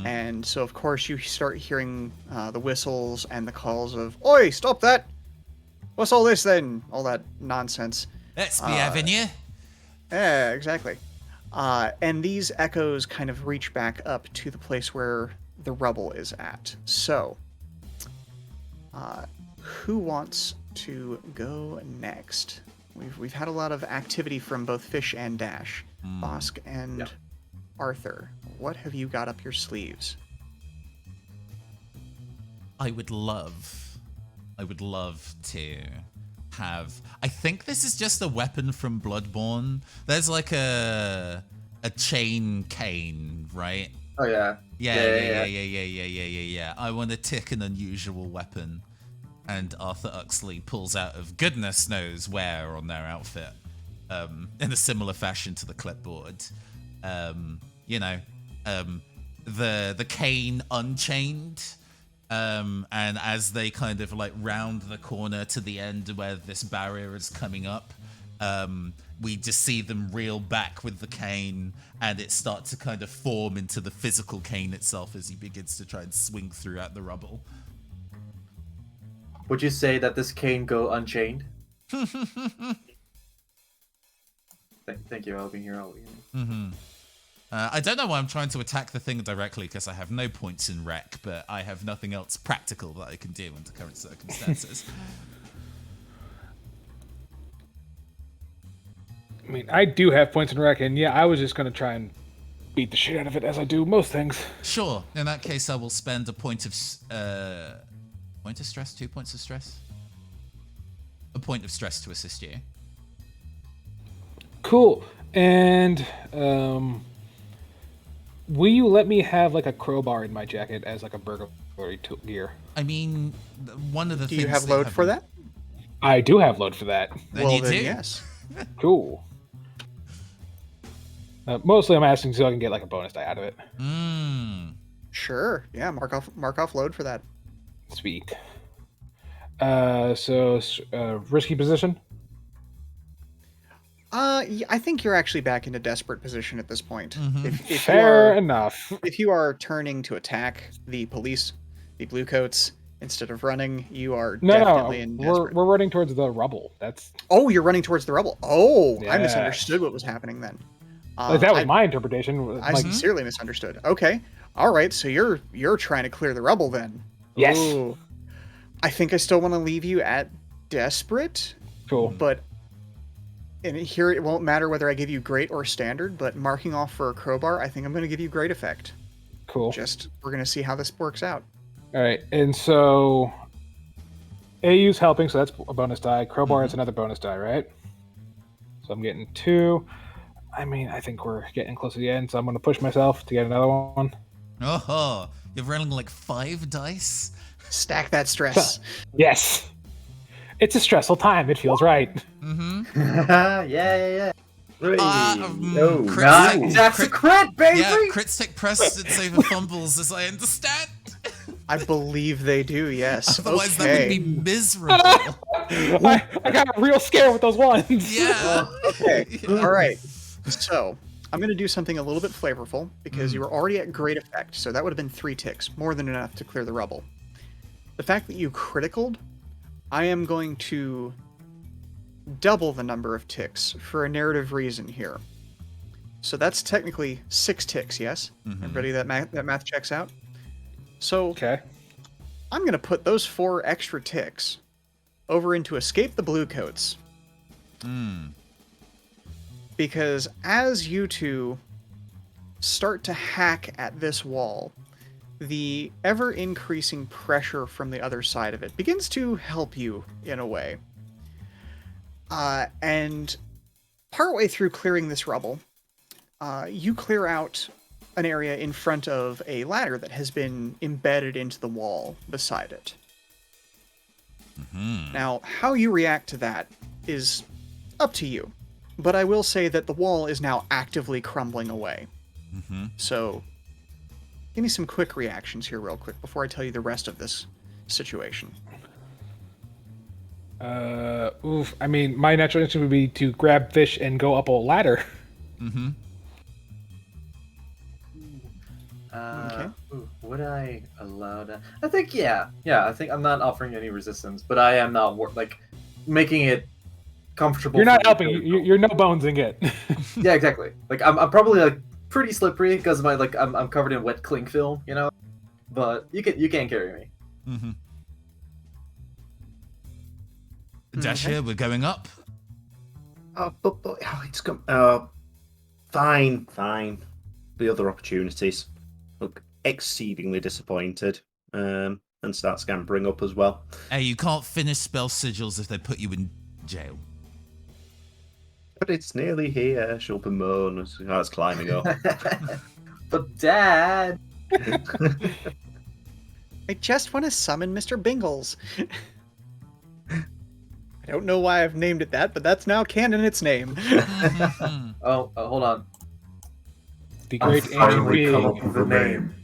S5: And so, of course, you start hearing the whistles and the calls of, oi, stop that! What's all this then? All that nonsense.
S1: Let's be having you.
S5: Yeah, exactly. And these echoes kind of reach back up to the place where the rubble is at. So, who wants to go next? We've had a lot of activity from both Fish and Dash. Bosk and Arthur, what have you got up your sleeves?
S1: I would love to have. I think this is just a weapon from Bloodborne. There's like a chain cane, right?
S4: Oh yeah.
S1: Yeah. I want to tick an unusual weapon, and Arthur Uxley pulls out of goodness knows where on their outfit, in a similar fashion to the clipboard. The cane unchained. And as they kind of like round the corner to the end where this barrier is coming up, we just see them reel back with the cane, and it starts to kind of form into the physical cane itself as he begins to try and swing throughout the rubble.
S4: Would you say that this cane go unchained? Thank you. I'll be here.
S1: I don't know why I'm trying to attack the thing directly, because I have no points in rec, but I have nothing else practical that I can do under current circumstances.
S3: I mean, I do have points in rec, and yeah, I was just going to try and beat the shit out of it as I do most things.
S1: Sure. In that case, I will spend a point of stress, 2 points of stress? A point of stress to assist you.
S3: Cool. And, will you let me have like a crowbar in my jacket as like a burglary gear?
S1: I mean, one of the
S5: Do
S1: things
S5: you have
S1: they
S5: load for that?
S3: I do have load for that.
S1: Then
S5: Well,
S1: you
S5: then
S1: do.
S5: yes.
S3: Cool. Mostly I'm asking so I can get like a bonus die out of it.
S5: Sure. Yeah, mark off load for that.
S3: Sweet. So risky position?
S5: I think you're actually back in a desperate position at this point.
S1: Mhm.
S5: If you
S3: Fair
S5: are
S3: enough.
S5: if you are turning to attack the police, the Bluecoats, instead of running, you are
S3: No,
S5: definitely in
S3: we're
S5: desperate.
S3: running towards the rubble. That's
S5: Oh, you're running towards the rubble. Oh, I
S3: Yes.
S5: misunderstood what was happening then.
S3: like that was
S5: I,
S3: my interpretation.
S5: I
S3: Like,
S5: sincerely misunderstood. Okay, all right. So you're trying to clear the rubble then.
S3: yes,
S5: Ooh. I think I still want to leave you at desperate,
S3: cool.
S5: but and here it won't matter whether I give you great or standard. But marking off for a crowbar, I think I'm going to give you great effect.
S3: Cool.
S5: Just we're going to see how this works out.
S3: All right, and so AU's helping, so that's a bonus die. Crowbar is another bonus die, right? So I'm getting 2. I mean, I think we're getting close to the end, so I'm going to push myself to get another one.
S1: Oh, you're rolling like 5 dice?
S5: Stack that stress.
S3: Yes. It's a stressful time. It feels right.
S1: Mm-hmm.
S4: yeah.
S2: No,
S1: crit
S4: Nice.
S1: stick-
S4: That's a crit, baby!
S1: Yeah, crit stick press and save and fumbles, as I understand.
S5: I believe they do. Yes.
S1: Otherwise, that
S5: Okay.
S1: would be miserable.
S3: I got real scared with those ones.
S1: Yeah.
S5: Okay. All right. So I'm going to do something a little bit flavorful because you were already at great effect. So that would have been 3 ticks, more than enough to clear the rubble. The fact that you criticaled, I am going to double the number of ticks for a narrative reason here. So that's technically 6 ticks, yes? Everybody that math checks out? So
S3: Okay.
S5: I'm going to put those 4 extra ticks over into Escape the Bluecoats. Because as you two start to hack at this wall, the ever-increasing pressure from the other side of it begins to help you in a way. And partway through clearing this rubble, you clear out an area in front of a ladder that has been embedded into the wall beside it. Now, how you react to that is up to you. But I will say that the wall is now actively crumbling away. So, give me some quick reactions here real quick before I tell you the rest of this situation.
S3: Oof. I mean, my natural instinct would be to grab fish and go up a ladder.
S5: Okay.
S4: Would I allow that? I think yeah. I think I'm not offering any resistance, but I am not making it comfortable.
S3: You're not
S4: for
S3: helping.
S4: me.
S3: You're no bonesing it.
S4: Yeah, exactly. Like I'm probably like pretty slippery because my I'm covered in wet cling film, you know. But you can't carry me.
S1: Dashia, we're going up.
S2: but it's come. Fine. The other opportunities look exceedingly disappointed. And start scampering up as well.
S1: Hey, you can't finish spell sigils if they put you in jail.
S2: But it's nearly here. She'll bemoan as it's climbing up.
S4: But Dad.
S5: I just want to summon Mr. Bingles. I don't know why I've named it that, but that's now canon its name.
S4: Oh, hold on.
S3: The
S6: I
S3: great ancient
S6: finally come up
S3: being.
S6: with a name.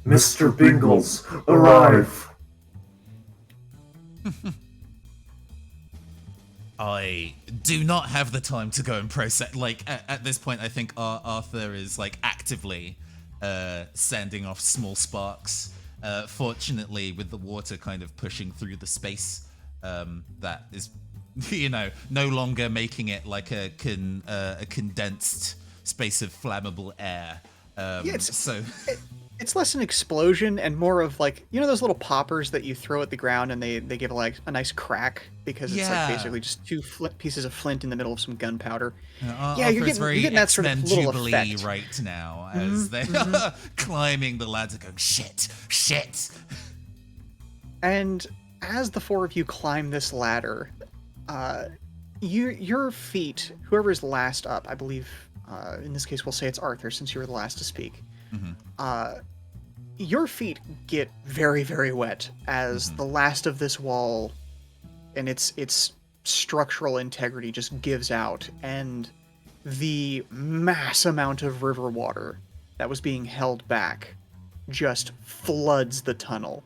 S6: Mr. Bingles, arrive!
S1: I do not have the time to go and process. Like at this point, I think Arthur is like actively sending off small sparks. Fortunately, with the water kind of pushing through the space, that is, no longer making it like a condensed space of flammable air.
S5: It's less an explosion and more of like, those little poppers that you throw at the ground and they give like a nice crack because it's like basically just 2 pieces of flint in the middle of some gunpowder.
S1: Arthur
S5: you're
S1: is very
S5: getting that sort of
S1: X-Men
S5: little
S1: Jubilee
S5: effect.
S1: right now as they're climbing the ladder going, shit.
S5: And as the 4 of you climb this ladder, your feet, whoever's last up, I believe, in this case we'll say it's Arthur since you were the last to speak, your feet get very, very wet as the last of this wall and its structural integrity just gives out, and the mass amount of river water that was being held back just floods the tunnel,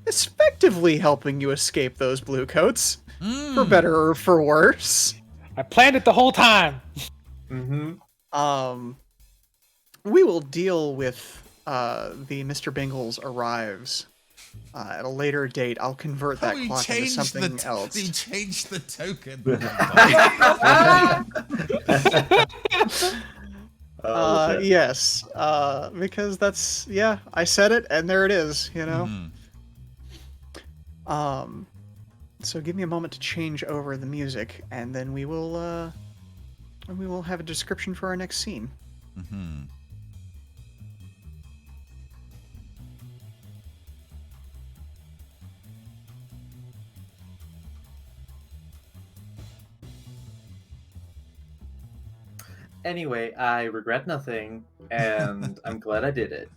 S5: effectively helping you escape those Bluecoats, for better or for worse.
S3: I planned it the whole time.
S4: Mm-hmm.
S5: We will deal with the Mr. Bingles arrives at a later date. I'll convert that
S1: We
S5: clock into
S1: changed
S5: something
S1: the
S5: else.
S1: He changed the token.
S2: Okay.
S5: Yes, because that's I said it and there it is. You know.
S1: Mhm.
S5: So give me a moment to change over the music, and then we will have a description for our next scene.
S1: Mhm.
S4: Anyway, I regret nothing, and I'm glad I did it.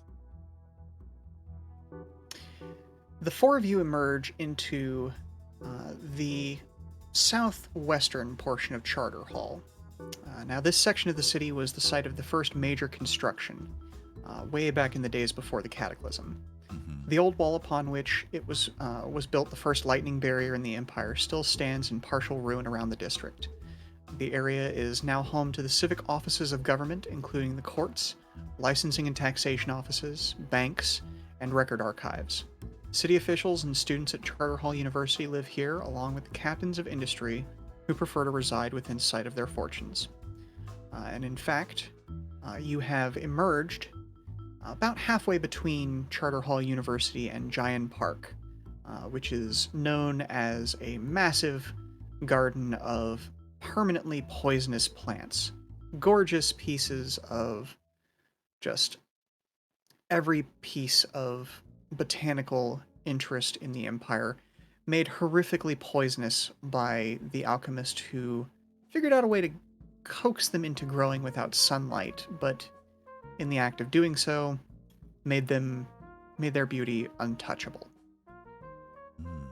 S5: The four of you emerge into the southwestern portion of Charter Hall. Now, this section of the city was the site of the first major construction, way back in the days before the Cataclysm.
S1: Mhm.
S5: The old wall upon which it was built, the first lightning barrier in the Empire, still stands in partial ruin around the district. The area is now home to the civic offices of government, including the courts, licensing and taxation offices, banks, and record archives. City officials and students at Charter Hall University live here, along with the captains of industry who prefer to reside within sight of their fortunes. And in fact, you have emerged about halfway between Charter Hall University and Giant Park, which is known as a massive garden of permanently poisonous plants. Gorgeous pieces of just every piece of botanical interest in the Empire, made horrifically poisonous by the alchemist who figured out a way to coax them into growing without sunlight, but in the act of doing so, made their beauty untouchable.
S1: Mm.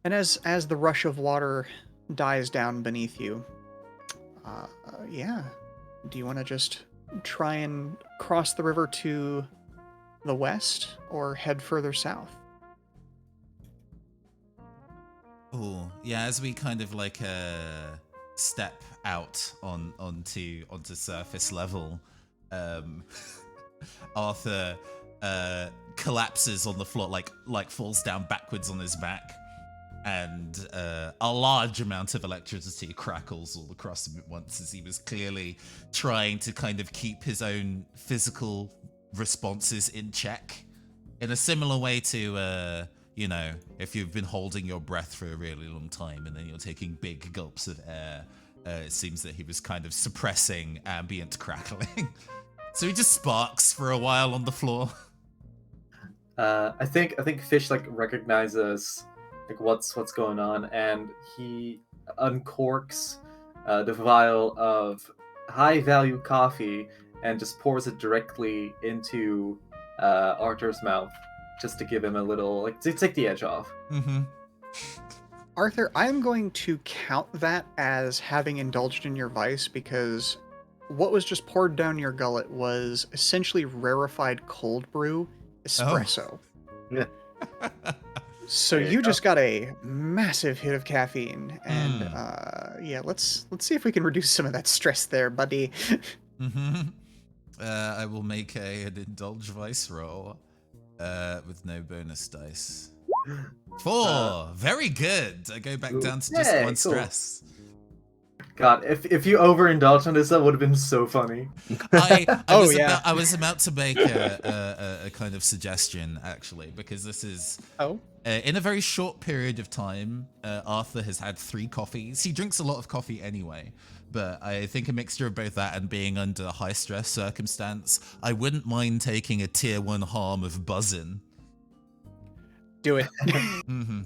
S5: And as the rush of water dies down beneath you, do you want to just try and cross the river to the west or head further south?
S1: Oh, yeah, as we kind of like step out onto surface level, Arthur collapses on the floor, like falls down backwards on his back, and a large amount of electricity crackles all across him at once, as he was clearly trying to kind of keep his own physical responses in check, in a similar way to if you've been holding your breath for a really long time and then you're taking big gulps of air. It seems that he was kind of suppressing ambient crackling. So he just sparks for a while on the floor.
S4: I think Fish like recognizes like what's going on, and he uncorks the vial of high value coffee and just pours it directly into Arthur's mouth, just to give him a little to take the edge off.
S1: Mm-hmm.
S5: Arthur, I'm going to count that as having indulged in your vice, because what was just poured down your gullet was essentially rarefied cold brew espresso.
S2: Yeah.
S5: So you just got a massive hit of caffeine, and let's see if we can reduce some of that stress there, buddy.
S1: Mm-hmm. I will make an indulge vice roll with no bonus dice. 4, very good. I go back down to just
S4: Yay,
S1: 1
S4: cool.
S1: stress.
S4: God, if you overindulged on this, that would have been so funny.
S1: I was about to make a kind of suggestion, actually, because this is in a very short period of time. Arthur has had 3 coffees. He drinks a lot of coffee anyway, but I think a mixture of both that and being under a high stress circumstance, I wouldn't mind taking a tier 1 harm of buzzin'.
S5: Do it.
S1: Mm-hmm.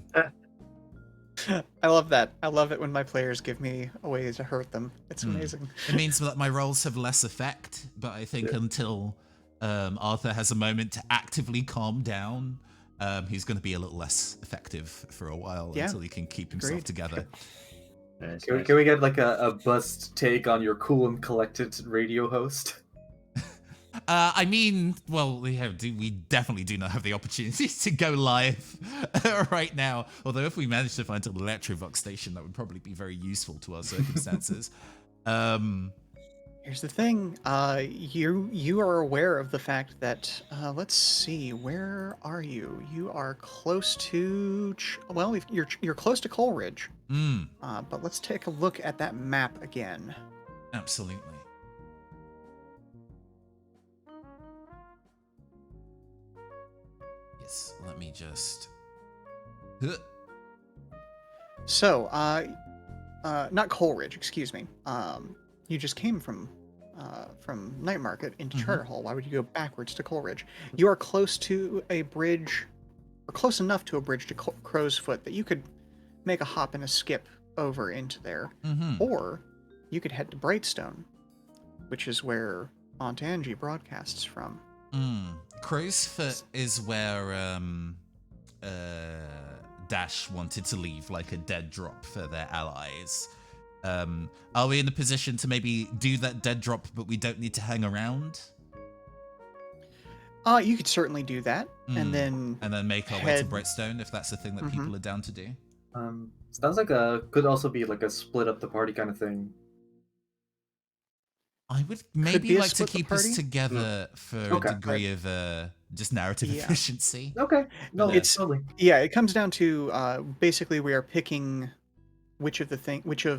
S5: I love that. I love it when my players give me a way to hurt them. It's amazing.
S1: It means that my rolls have less effect, but I think until Arthur has a moment to actively calm down, he's going to be a little less effective for a while until he can keep himself together.
S2: Nice,
S4: Can we get like a bust take on your cool and collected radio host?
S1: I mean, well, we definitely do not have the opportunity to go live right now. Although if we manage to find an Electrovox station, that would probably be very useful to our circumstances.
S5: Here's the thing. You are aware of the fact that let's see, where are you? You are close to you're close to Coleridge. But let's take a look at that map again.
S1: Absolutely. Yes, let me just.
S5: So, not Coleridge, excuse me. You just came from Night Market into Charter Hall. Why would you go backwards to Coleridge? You are close to a bridge, or close enough to a bridge to Crow's Foot that you could make a hop and a skip over into there. Or you could head to Brightstone, which is where Aunt Angie broadcasts from.
S1: Crow's Foot is where Dash wanted to leave like a dead drop for their allies. Are we in a position to maybe do that dead drop, but we don't need to hang around?
S5: You could certainly do that, and then
S1: make our way to Brightstone if that's the thing that people are down to do.
S4: Sounds like could also be like a split up the party kind of thing.
S1: I would maybe like to keep us together for a degree of just narrative efficiency.
S4: Okay, no,
S5: it's it comes down to basically we are picking which of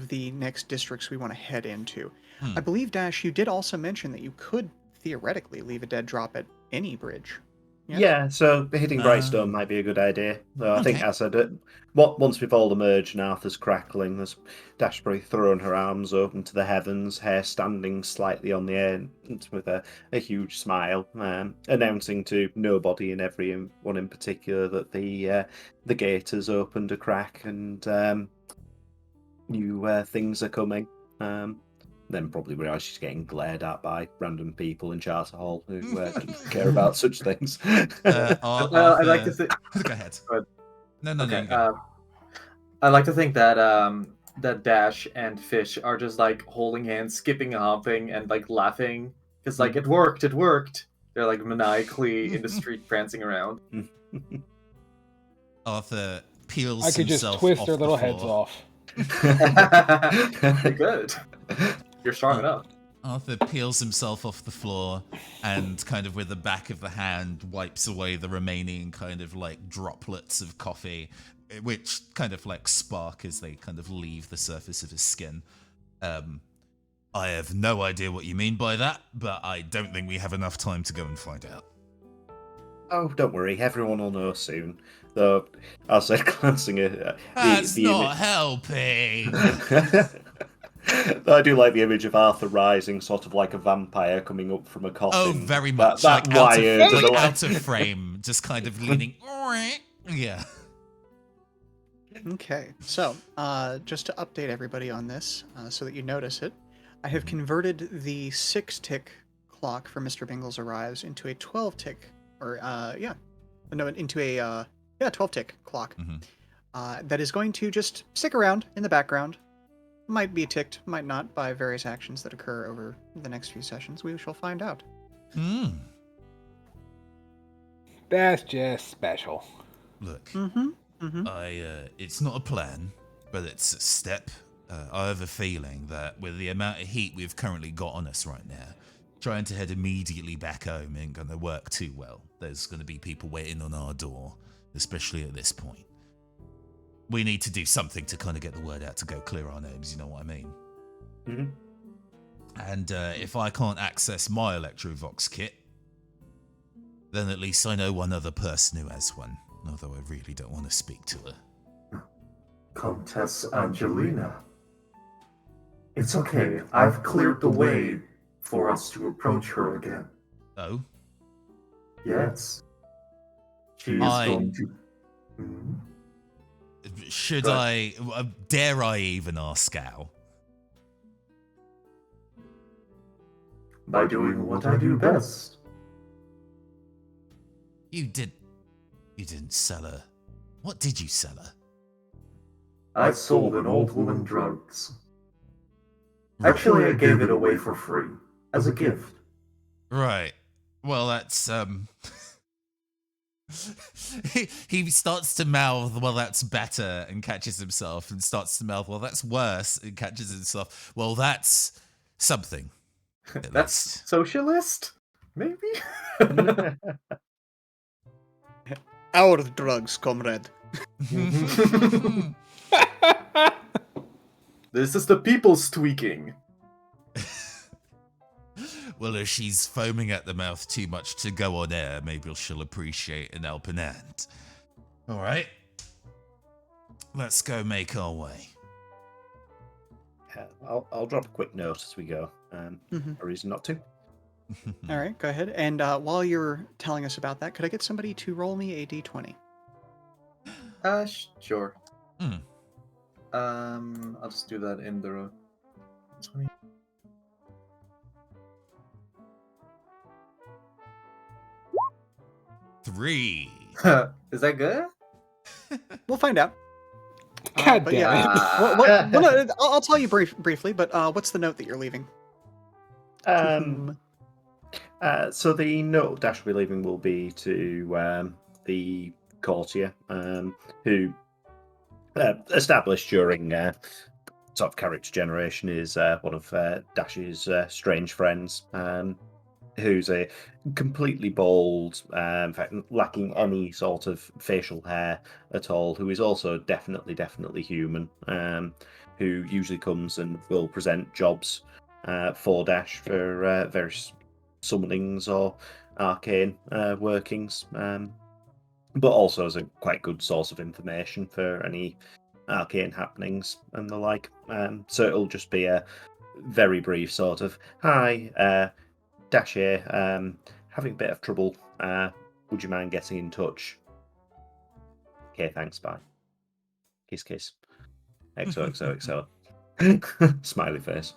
S5: the next districts we want to head into. I believe, Dash, you did also mention that you could theoretically leave a dead drop at any bridge. Yes?
S2: Yeah, so hitting Brightstone might be a good idea. I think, as I said, once we've all emerged and Arthur's crackling, there's Dash probably throwing her arms open to the heavens, hair standing slightly on the air with a huge smile, announcing to nobody and everyone in particular that the gate has opened a crack and new things are coming. Then probably realise she's getting glared at by random people in Charter Hall who don't care about such things.
S4: I'd like to think.
S1: Go ahead. No.
S4: I like to think that that Dash and Fish are just like holding hands, skipping and hopping, and like laughing because like it worked. They're like maniacally in the street prancing around.
S1: Arthur peels.
S3: I could just
S1: himself
S3: twist
S1: off
S3: their
S1: the
S3: little
S1: floor.
S3: heads off.
S4: Good. You're strong enough.
S1: Arthur peels himself off the floor and kind of with the back of the hand wipes away the remaining kind of like droplets of coffee, which kind of like spark as they kind of leave the surface of his skin. I have no idea what you mean by that, but I don't think we have enough time to go and find out.
S2: Oh, don't worry, everyone will know soon. Though, I said, glancing at
S1: That's not helping.
S2: I do like the image of Arthur rising, sort of like a vampire coming up from a coffin.
S1: Oh, very much.
S2: That
S1: like out of frame, just kind of leaning. Yeah.
S5: Okay, so just to update everybody on this, so that you notice it, I have converted the 6-tick clock for Mr. Bingles Arrives into a 12-tick, into a 12-tick clock. That is going to just stick around in the background. Might be ticked, might not, by various actions that occur over the next few sessions. We shall find out.
S3: That's just special.
S1: Look, it's not a plan, but it's a step. I have a feeling that with the amount of heat we've currently got on us right now, trying to head immediately back home ain't going to work too well. There's going to be people waiting on our door, especially at this point. We need to do something to kind of get the word out to go clear our names, you know what I mean? And if I can't access my Electrovox kit, then at least I know one other person who has one, although I really don't want to speak to her.
S6: Countess Angelina. It's okay, I've cleared the way for us to approach her again.
S1: Oh?
S6: Yes. She is going to...
S1: Should I... dare I even ask how?
S6: By doing what I do best.
S1: You didn't sell her. What did you sell her?
S6: I sold an old woman drugs. Actually, I gave it away for free, as a gift.
S1: Right. Well, that's he starts to mouth, well, that's better, and catches himself, and starts to mouth, well, that's worse, and catches himself. Well, that's something. at
S4: That's
S1: least.
S4: socialist? Maybe?
S5: Our drugs, comrade.
S4: This is the people's tweaking.
S1: Well, if she's foaming at the mouth too much to go on air, maybe she'll appreciate an helping hand. All right. Let's go make our way.
S2: Yeah, I'll drop a quick note as we go.
S5: Mhm.
S2: A reason not to.
S5: All right, go ahead. And while you're telling us about that, could I get somebody to roll me a d20?
S4: Sure.
S1: Hmm.
S4: I'll just do that in the 20.
S1: Three.
S4: Is that good?
S5: We'll find out.
S3: God
S5: But
S3: damn
S5: yeah,
S3: it.
S5: well, no, I'll tell you briefly, but what's the note that you're leaving?
S2: So the note Dash will be leaving will be to the courtier, who established during sort of character generation is one of Dash's strange friends, who's a completely bald, in fact, lacking any sort of facial hair at all, who is also definitely human, who usually comes and will present jobs for Dash for various summonings or arcane workings, but also as a quite good source of information for any arcane happenings and the like. So it'll just be a very brief sort of, hi, Dash here, having a bit of trouble. Would you mind getting in touch? Okay, thanks, bye. Kiss, kiss. XOXOXO. Smiley face.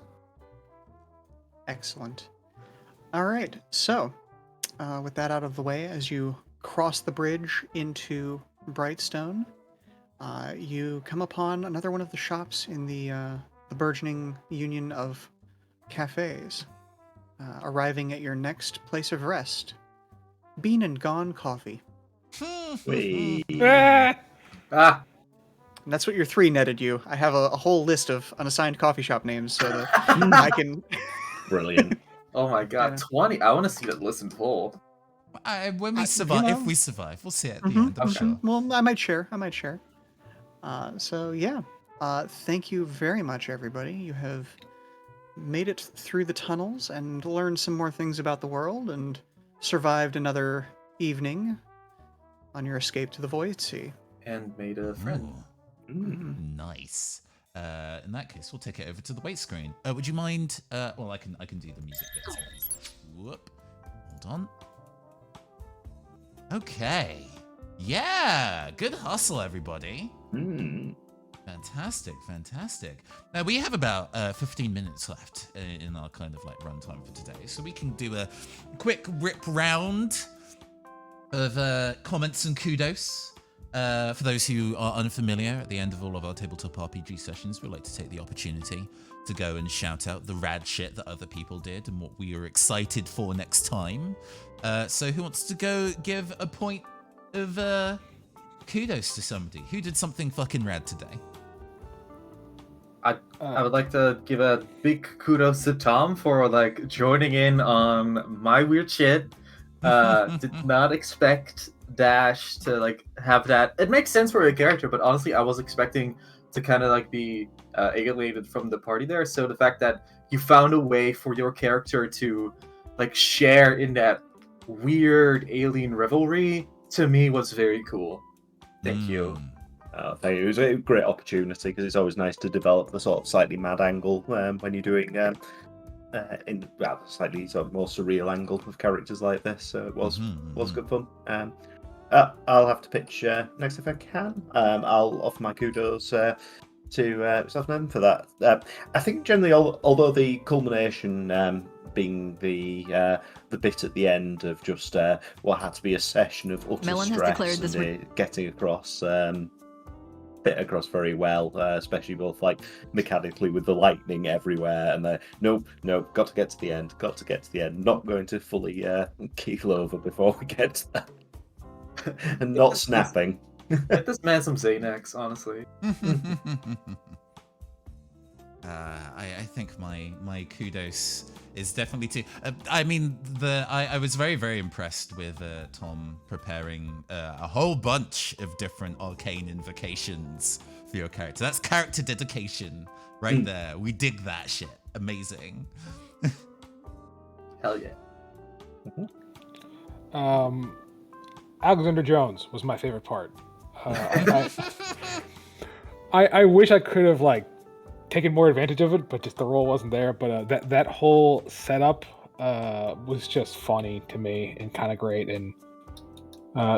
S5: Excellent. All right, so with that out of the way, as you cross the bridge into Brightstone, you come upon another one of the shops in the burgeoning union of cafes. Arriving at your next place of rest, Bean and Gone Coffee.
S2: Wee.
S4: Ah,
S5: And that's what your 3 netted you. I have a whole list of unassigned coffee shop names so that I can.
S2: Brilliant.
S4: oh my god,
S5: Yeah.
S4: 20. I want to see that list in full.
S1: When we
S5: you
S1: survive,
S5: know.
S1: if we survive, we'll see it at the
S5: Mhm,
S1: end, I'm
S5: mhm.
S1: sure.
S5: Well, I might share. So yeah, thank you very much, everybody. You have made it through the tunnels and learned some more things about the world and survived another evening on your escape to the Void Sea.
S4: And made a friend.
S1: Ooh,
S2: Mm.
S1: nice. In that case, we'll take it over to the wait screen. Would you mind? Well, I can do the music bits. Whoop. Hold on. Okay. Yeah. Good hustle, everybody.
S2: Mm.
S1: Fantastic. Now we have about 15 minutes left in our kind of like runtime for today, so we can do a quick rip round of comments and kudos. For those who are unfamiliar, at the end of all of our tabletop RPG sessions, we like to take the opportunity to go and shout out the rad shit that other people did and what we are excited for next time. So who wants to go give a point of kudos to somebody who did something fucking rad today?
S4: I would like to give a big kudos to Tom for like joining in on my weird shit. Did not expect Dash to like have that. It makes sense for a character, but honestly, I was expecting to kind of like be alienated from the party there. So the fact that you found a way for your character to like share in that weird alien revelry to me was very cool. Thank you.
S2: Thank you. It was a great opportunity because it's always nice to develop the sort of slightly mad angle when you're doing in slightly sort of more surreal angle with characters like this. So it was good fun. I'll have to pitch next if I can. I'll offer my kudos to Selfname for that. I think generally, although the culmination being the bit at the end of just what had to be a session of utter
S8: Melon has
S2: stress
S8: declared this
S2: and getting across fit across very well, especially both like mechanically with the lightning everywhere, and nope, got to get to the end, not going to fully keel over before we get to that, and not snapping.
S4: Get this man some Xanax, honestly.
S1: I think my kudos is definitely to. I mean, I was very, very impressed with Tom preparing a whole bunch of different arcane invocations for your character. That's character dedication right there. We dig that shit. Amazing.
S4: Hell yeah.
S3: Alexander Jones was my favorite part. I wish I could have like taken more advantage of it, but just the role wasn't there. But that whole setup was just funny to me and kind of great and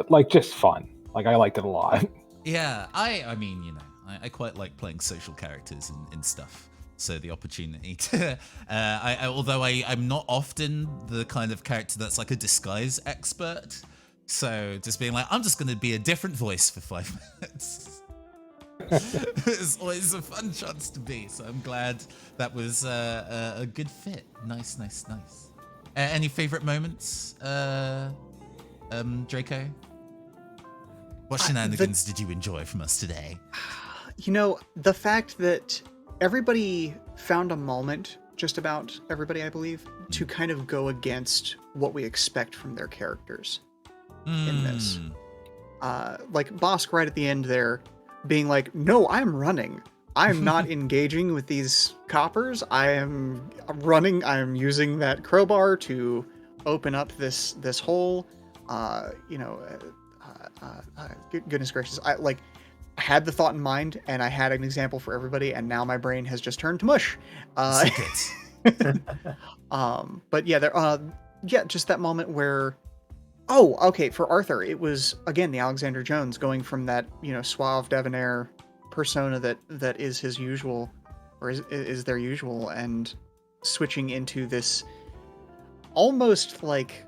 S3: like just fun. Like I liked it a lot.
S1: Yeah, I mean, you know, I quite like playing social characters and stuff. So the opportunity to, although I'm not often the kind of character that's like a disguise expert. So just being like, I'm just going to be a different voice for 5 minutes. It's always a fun chance to be. So I'm glad that was a good fit. Nice. Any favorite moments, Draco? What shenanigans did you enjoy from us today?
S5: You know, the fact that everybody found a moment, just about everybody, I believe, to kind of go against what we expect from their characters in this. Like Bosk right at the end there being like, no, I'm running. I'm not engaging with these coppers. I am running. I'm using that crowbar to open up this hole. Goodness gracious. I had the thought in mind and I had an example for everybody, and now my brain has just turned to mush. But yeah, just that moment where, for Arthur, it was again the Alexander Jones going from that, suave debonair persona that is his usual, or is their usual, and switching into this almost like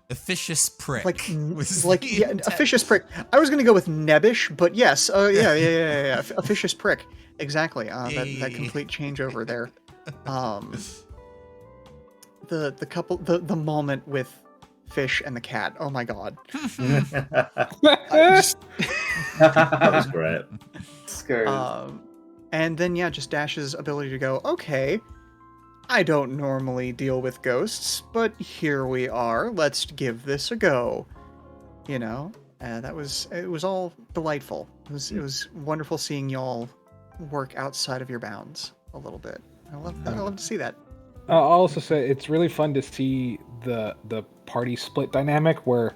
S1: officious prick.
S5: Officious prick. I was gonna go with nebbish, but yes. Yeah. Officious prick. Exactly. That complete changeover there. The moment with Fish and the cat. Oh my god.
S2: That was great.
S4: Scared.
S5: And then just Dash's ability to go, okay, I don't normally deal with ghosts, but here we are. Let's give this a go. It was all delightful. It was wonderful seeing y'all work outside of your bounds a little bit. I love to see that.
S3: I'll also say it's really fun to see the party split dynamic where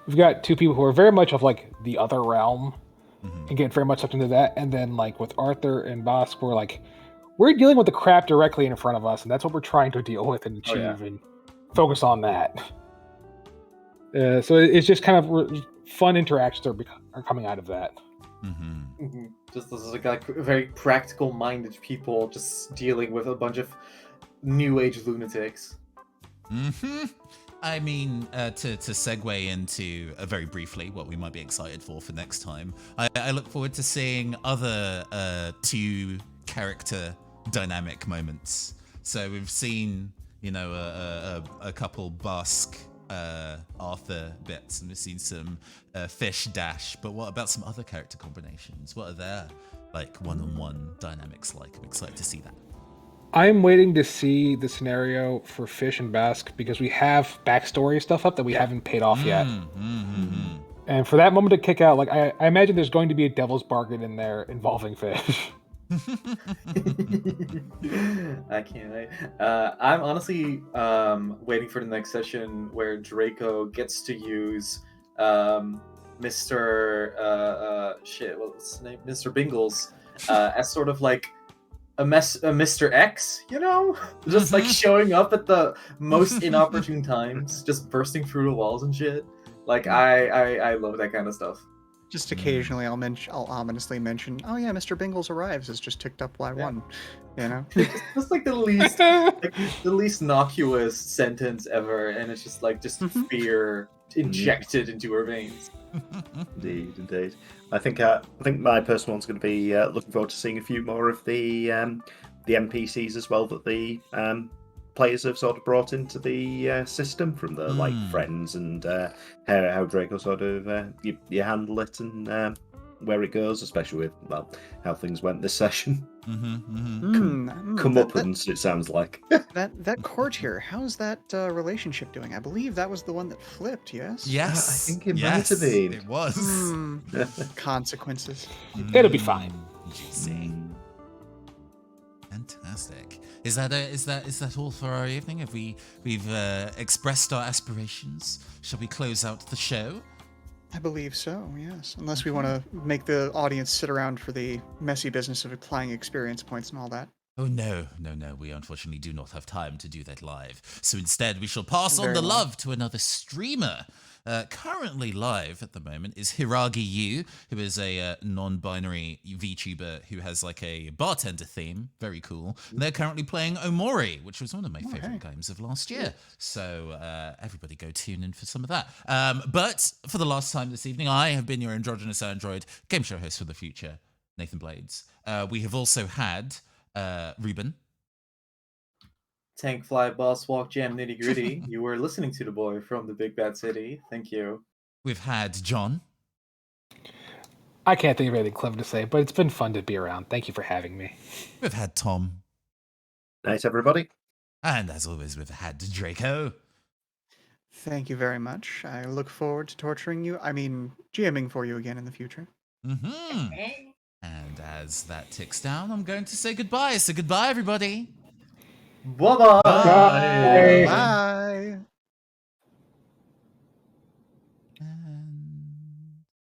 S3: we've got two people who are very much of like the other realm and get very much sucked into that, and then like with Arthur and Bosk, we're dealing with the crap directly in front of us, and that's what we're trying to deal with and achieve and focus on that. So it's just kind of fun interactions are coming out of that.
S4: Just this is like very practical minded people just dealing with a bunch of new age lunatics.
S1: I mean, to segue into very briefly what we might be excited for next time, I look forward to seeing other two character dynamic moments. So we've seen, a couple Bosk Arthur bits, and we've seen some Fish Dash, but what about some other character combinations? What are their one-on-one dynamics like? I'm excited to see that.
S3: I'm waiting to see the scenario for Fish and Bosk because we have backstory stuff up that we haven't paid off yet. And for that moment to kick out, I imagine there's going to be a devil's bargain in there involving Fish.
S4: I can't wait. I'm honestly waiting for the next session where Draco gets to use Mr. What's his name? Mr. Bingles as sort of like a Mr. X, just like showing up at the most inopportune times, just bursting through the walls and shit. Like I love that kind of stuff.
S5: Just occasionally, I'll ominously mention, "Oh yeah, Mr. Bingles arrives" is just ticked up by one.
S4: Just like the least innocuous sentence ever, and it's just fear injected into her veins.
S2: Indeed. I think my personal one's going to be looking forward to seeing a few more of the NPCs as well that the players have sort of brought into the system from the like friends and how Draco sort of you handle it and where it goes, especially with how things went this session. Comeuppance, it sounds like.
S5: That courtier, how's that relationship doing? I believe that was the one that flipped. Yes.
S1: Yes,
S2: I think it might have been.
S1: It was.
S5: Consequences.
S3: It'll be fine.
S1: GC. Fantastic. Is that all for our evening? Have we've expressed our aspirations? Shall we close out the show?
S5: I believe so, yes. Unless we want to make the audience sit around for the messy business of applying experience points and all that.
S1: Oh, no. We unfortunately do not have time to do that live. So instead, we shall pass on the love to another streamer. Currently live at the moment is Hiragi Yu, who is a non-binary VTuber who has like a bartender theme. Very cool. And they're currently playing Omori, which was one of my favorite games of last year. So everybody go tune in for some of that. But for the last time this evening, I have been your androgynous android game show host for the future, Nathan Blades. We have also had Ruben.
S4: Tank Fly Boss Walk Jam Nitty Gritty. You were listening to the boy from the Big Bad City. Thank you.
S1: We've had John.
S3: I can't think of anything clever to say, but it's been fun to be around. Thank you for having me.
S1: We've had Tom.
S2: Night, everybody.
S1: And as always, we've had Draco.
S5: Thank you very much. I look forward to GMing for you again in the future.
S1: And as that ticks down, I'm going to say goodbye. So goodbye, everybody.
S4: Bye-bye.
S3: Bye.
S5: Bye.